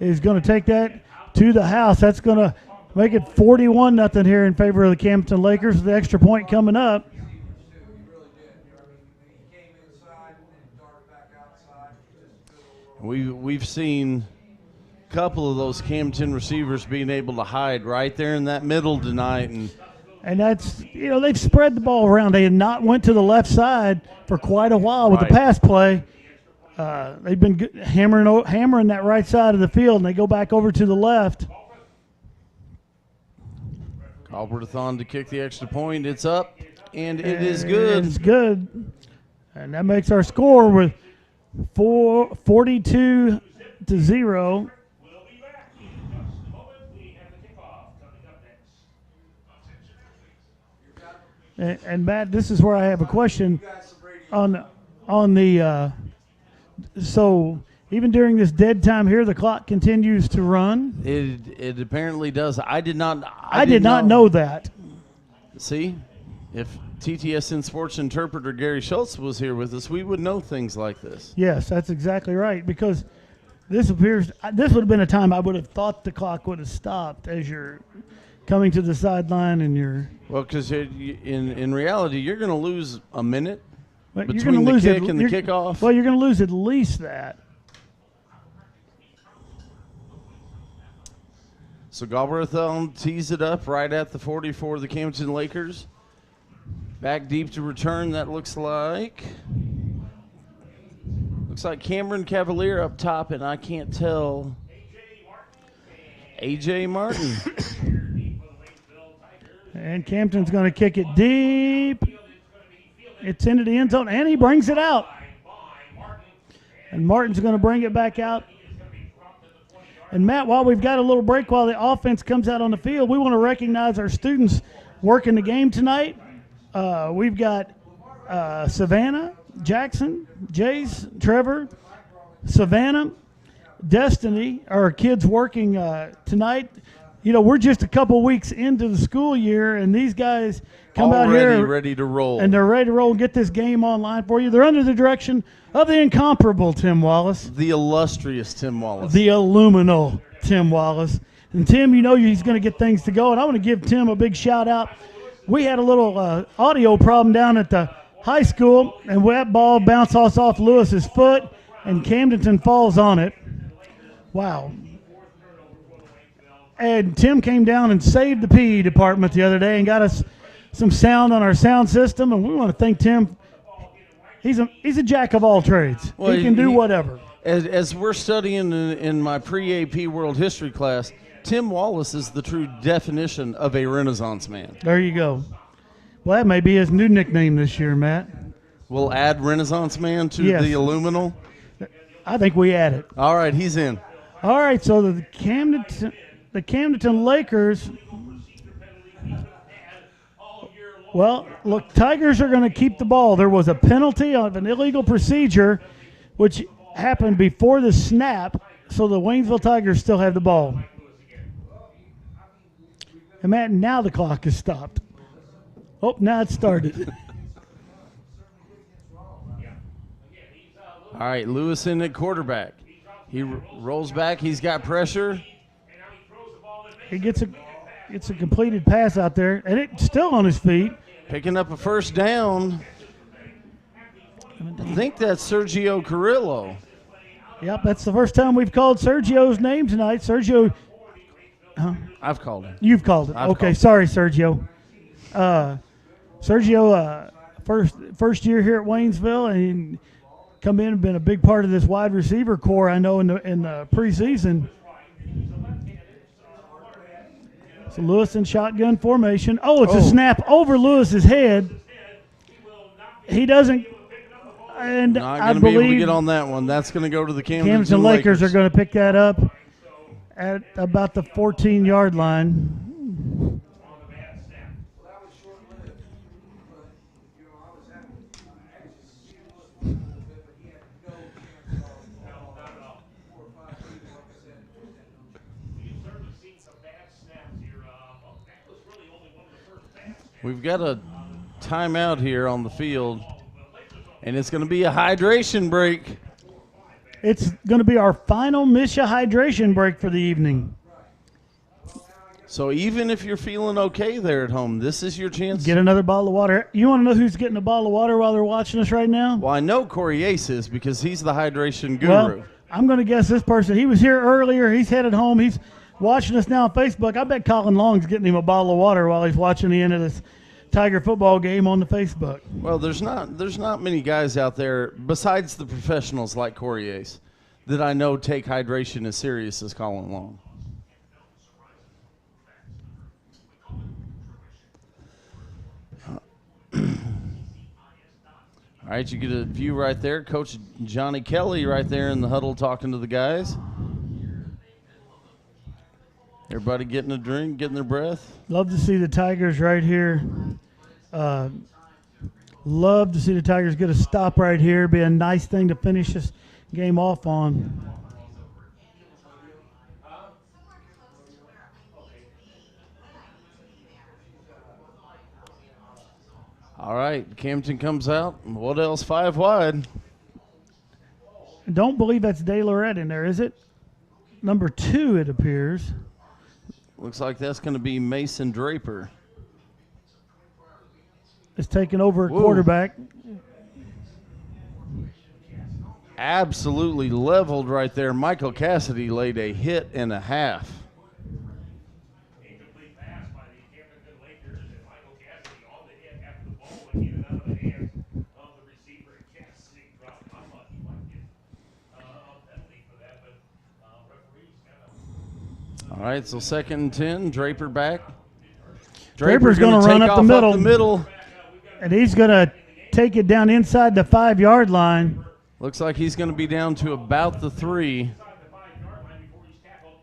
S1: is going to take that to the house. That's going to make it 41-0 here in favor of the Camdenton Lakers with the extra point coming up.
S2: We've seen a couple of those Camdenton receivers being able to hide right there in that middle tonight,
S1: and that's, they've spread the ball around. They had not went to the left side for quite a while with the pass play. They've been hammering that right side of the field, and they go back over to the left.
S2: Albertathon on to kick the extra point. It's up, and it is good.
S1: It's good. And that makes our score with 42-0. And Matt, this is where I have a question on the so even during this dead time here, the clock continues to run.
S2: It apparently does. I did not
S1: know that.
S2: See, if TTSN sports interpreter Gary Schultz was here with us, we would know things like this.
S1: Yes, that's exactly right, because this would have been a time I would have thought the clock would have stopped as you're coming to the sideline and you're...
S2: Well, because in reality, you're going to lose a minute
S1: between
S2: the kick and the kickoff.
S1: Well, you're going to lose at least that.
S2: So Galbraithon tees it up right at the 40 for the Camdenton Lakers. Back deep to return, that looks like Cameron Cavalier up top, and I can't tell. A.J. Martin.
S1: And Camdenton's going to kick it deep. It's into the end zone, and he brings it out. And Martin's going to bring it back out. And, Matt, while we've got a little break while the offense comes out on the field, we want to recognize our students working the game tonight. We've got Savannah, Jackson, Jace, Trevor, Savannah, Destiny, our kids working tonight. You know, we're just a couple weeks into the school year, and these guys come out here
S2: ready to roll.
S1: And they're ready to roll and get this game online for you. They're under the direction of the incomparable Tim Wallace.
S2: The illustrious Tim Wallace.
S1: The illuminal Tim Wallace. And Tim, you know he's going to get things to go, and I want to give Tim a big shout-out. We had a little audio problem down at the high school, and that ball bounced off Lewis's foot, and Camdenton falls on it. Wow. And Tim came down and saved the PE department the other day and got us some sound on our sound system, and we want to thank Tim. He's a jack of all trades.
S2: Well,
S1: he can do whatever.
S2: As we're studying in my pre-AP World History class, Tim Wallace is the true definition of a Renaissance man.
S1: There you go. Well, that may be his new nickname this year, Matt.
S2: We'll add Renaissance man to
S1: Yes.
S2: the illuminal.
S1: I think we add it.
S2: All right, he's in.
S1: All right, so the Camdenton Lakers. Well, look, Tigers are going to keep the ball. There was a penalty of an illegal procedure, which happened before the snap, so the Waynesville Tigers still have the ball. And, Matt, now the clock is stopped. Oh, now it started.
S2: All right, Lewis in at quarterback. He rolls back. He's got pressure.
S1: He gets a completed pass out there, and it's still on his feet.
S2: Picking up a first down. I think that's Sergio Carrillo.
S1: Yep, that's the first time we've called Sergio's name tonight. Sergio,
S2: I've called him.
S1: you've called it.
S2: I've
S1: Okay,
S2: called.
S1: sorry, Sergio. Sergio, first year here at Waynesville, and he come in and been a big part of this wide receiver core. I know in the preseason. So Lewis in shotgun formation. Oh, it's a snap over Lewis's head. He doesn't. And
S2: Not
S1: I
S2: going to be able to
S1: believe
S2: get on that one. That's going to go to the
S1: Camdenton Lakers are going to pick that up at about the 14-yard line.
S4: Well, that was short-lived, but, you know, I was happy. I actually see Lewis a little bit, but he had no chance at all. 4 or 5 people, like I said,
S3: You've certainly seen some bad snaps here. That was really only one of the first bad snaps.
S2: We've got a timeout here on the field, and it's going to be a hydration break.
S1: It's going to be our final Misha hydration break for the evening.
S2: So even if you're feeling okay there at home, this is your chance.
S1: Get another bottle of water. You want to know who's getting a bottle of water while they're watching us right now?
S2: Well, I know Corey Ace is because he's the hydration guru.
S1: Well, I'm going to guess this person. He was here earlier. He's headed home. He's watching us now on Facebook. I bet Colin Long's getting him a bottle of water while he's watching the end of this Tiger football game on the Facebook.
S2: Well, there's not many guys out there besides the professionals like Corey Ace that I know take hydration as serious as Colin Long. All right, you get a view right there. Coach Johnny Kelly right there in the huddle talking to the guys. Everybody getting a drink, getting their breath.
S1: Love to see the Tigers right here. Love to see the Tigers get a stop right here. Be a nice thing to finish this game off on.
S2: All right, Camden comes out. What else? 5 wide.
S1: Don't believe that's De Lorette in there, is it? Number 2, it appears.
S2: Looks like that's going to be Mason Draper.
S1: Is taking over at
S2: Whoa.
S1: quarterback.
S2: Absolutely leveled right there. Michael Cassidy laid a hit and a half.
S3: Incomplete pass by the Camdenton Lakers, and Michael Cassidy on the hit after the ball went in and out of the hands of the receiver. And Cassidy dropped. I thought he might get a penalty for that, but referees kind of.
S2: All right, so 2nd and 10. Draper back.
S1: Draper's gonna
S2: gonna
S1: run
S2: take
S1: up the
S2: off
S1: middle.
S2: the middle.
S1: And he's going to take it down inside the 5-yard line.
S2: Looks like he's going to be down to about the 3.
S3: Inside the 5-yard line before he's tackled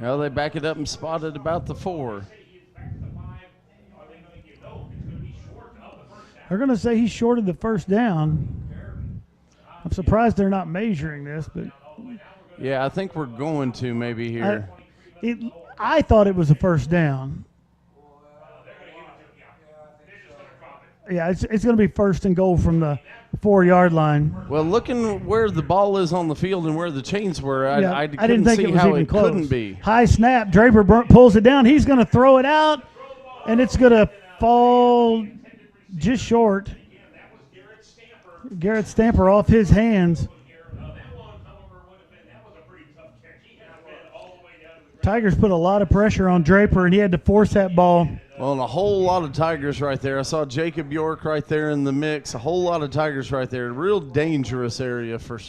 S2: Well, they back it up and spotted about the 4.
S1: They're going to say he shorted the first down. I'm surprised they're not measuring this, but
S2: Yeah, I think we're going to maybe here.
S1: I thought it was a first down. Yeah, it's going to be first and goal from the 4-yard line.
S2: Well, looking where the ball is on the field and where the chains were,
S1: Yeah,
S2: I
S1: didn't
S2: couldn't
S1: think
S2: see
S1: it was
S2: how
S1: even
S2: it
S1: close.
S2: couldn't be.
S1: High snap. Draper pulls it down. He's going to throw it out, and it's going to fall just short. Garrett Stamper off his hands. Tigers put a lot of pressure on Draper, and he had to force that ball.
S2: Well, and a whole lot of Tigers right there. I saw Jacob York right there in the mix. A whole lot of Tigers right there. Real dangerous area for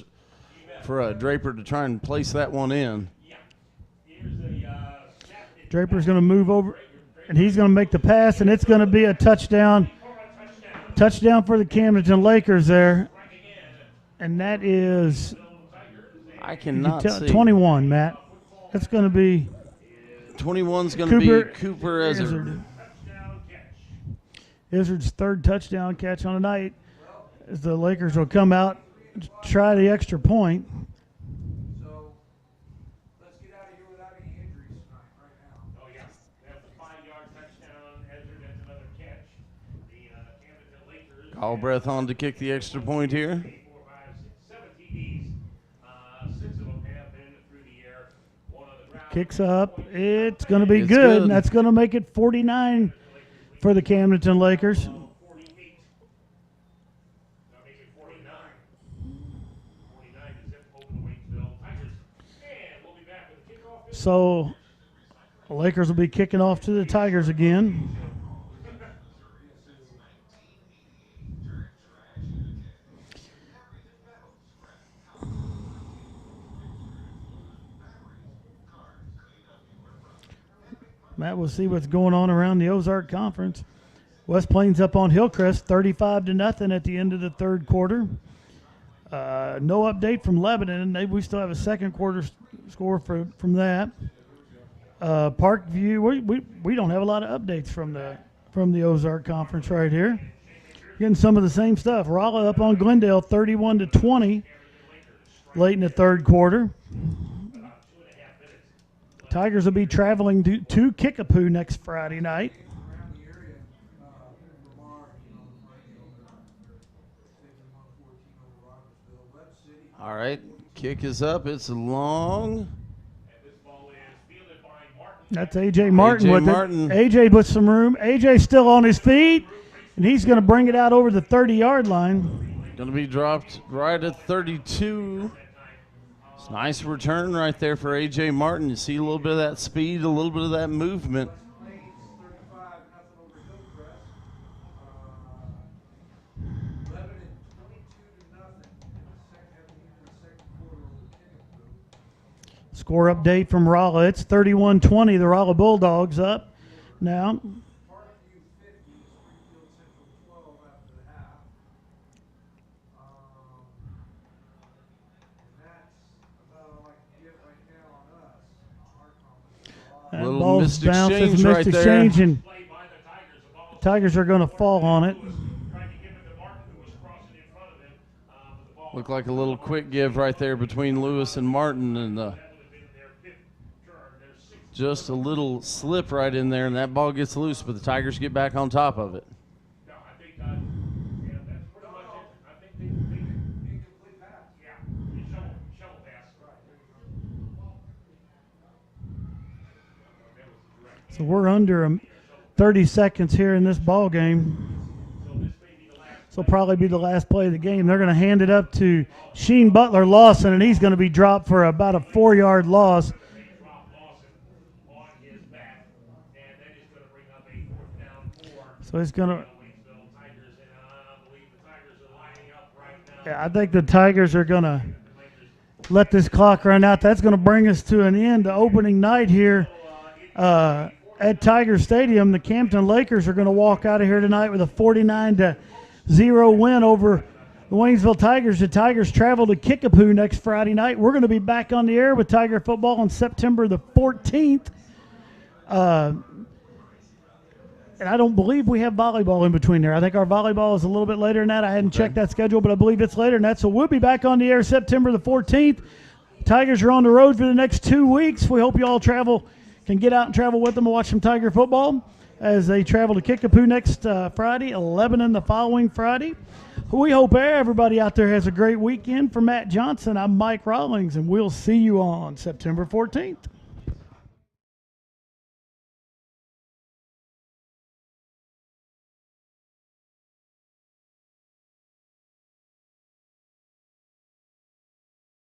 S2: Draper to try and place that one in.
S1: Draper's going to move over, and he's going to make the pass, and it's going to be a touchdown. Touchdown for the Camdenton Lakers there. And that is
S2: I cannot see.
S1: 21, Matt. That's going to be
S2: 21's going to be Cooper Izzard.
S1: Izzard's third touchdown catch on the night, as the Lakers will come out to try the extra point.
S4: So let's get out of here without any injuries tonight, right now.
S3: Oh, yeah. That's a 5-yard touchdown. Ezra, that's another catch. The Camdenton Lakers.
S2: All breath on to kick the extra point here.
S3: 4, 5, 6, 7 TDs. 6 of them have been through the air. One on the ground.
S1: Kicks up. It's going to be
S2: It's
S1: good.
S2: good.
S1: That's going to make it 49 for the Camdenton Lakers.
S3: 48. Now make it 49. 49 is it over the Waynesville Tigers. And we'll be back with the kickoff.
S1: So the Lakers will be kicking off to the Tigers again. Matt, we'll see what's going on around the Ozark Conference. West Plains up on Hillcrest, 35-0 at the end of the third quarter. No update from Lebanon. We still have a second quarter score from that. Parkview, we don't have a lot of updates from the Ozark Conference right here. Getting some of the same stuff. Rolla up on Glendale, 31-20, late in the third quarter. Tigers will be traveling to Kickapoo next Friday night.
S4: Around the area, Lamar, taking 114 over Robertsville. Web City.
S2: All right, kick is up. It's long.
S1: That's A.J. Martin
S2: A.J.
S1: with
S2: Martin.
S1: it. A.J. with some room. A.J.'s still on his feet, and he's going to bring it out over the 30-yard line.
S2: Going to be dropped right at 32. It's a nice return right there for A.J. Martin. You see a little bit of that speed, a little bit of that movement.
S4: Plains 35-0 over Hillcrest. Lebanon 22-0 at the end of the second quarter over Kickapoo.
S1: Score update from Rolla. It's 31-20. The Rolla Bulldogs up now.
S4: Parkview 50, Springfield Central 12 after the half. And that's about all I can get right now on us. Our conference.
S1: That
S2: Little
S1: ball's
S2: missed
S1: bounced. It's
S2: exchange
S1: a
S2: right
S1: missed
S2: there.
S1: exchange, and
S3: Play by the Tigers. The ball
S1: Tigers are going to fall on it.
S3: tried to give it to Martin, who was crossing in front of him. But the ball
S2: Looked like a little quick give right there between Lewis and Martin, and
S3: would have been their 5th turn, their 6th.
S2: just a little slip right in there, and that ball gets loose, but the Tigers get back on top of it.
S3: No, I think yeah, that's pretty much it. I think they
S4: Incomplete pass.
S3: yeah, shovel pass.
S1: So we're under 30 seconds here in this ball game. So probably be the last play of the game. They're going to hand it up to Sheen Butler Lawson, and he's going to be dropped for about a 4-yard loss.
S3: Drop Lawson on his back, and that is going to bring up a 4th down 4.
S1: So it's going to.
S3: Waynesville Tigers, and I believe the Tigers are lining up right now.
S1: Yeah, I think the Tigers are going to let this clock run out. That's going to bring us to an end to opening night here at Tiger Stadium. The Camden Lakers are going to walk out of here tonight with a 49-0 win over the Waynesville Tigers. The Tigers travel to Kickapoo next Friday night. We're going to be back on the air with Tiger football on September the 14th. And I don't believe we have volleyball in between there. I think our volleyball is a little bit later than that. I hadn't checked that schedule, but I believe it's later than that. So we'll be back on the air September the 14th. Tigers are on the road for the next 2 weeks. We hope you all can get out and travel with them and watch some Tiger football as they travel to Kickapoo next Friday, 11 the following Friday. We hope everybody out there has a great weekend. For Matt Johnson, I'm Mike Rawlings, and we'll see you on September 14th.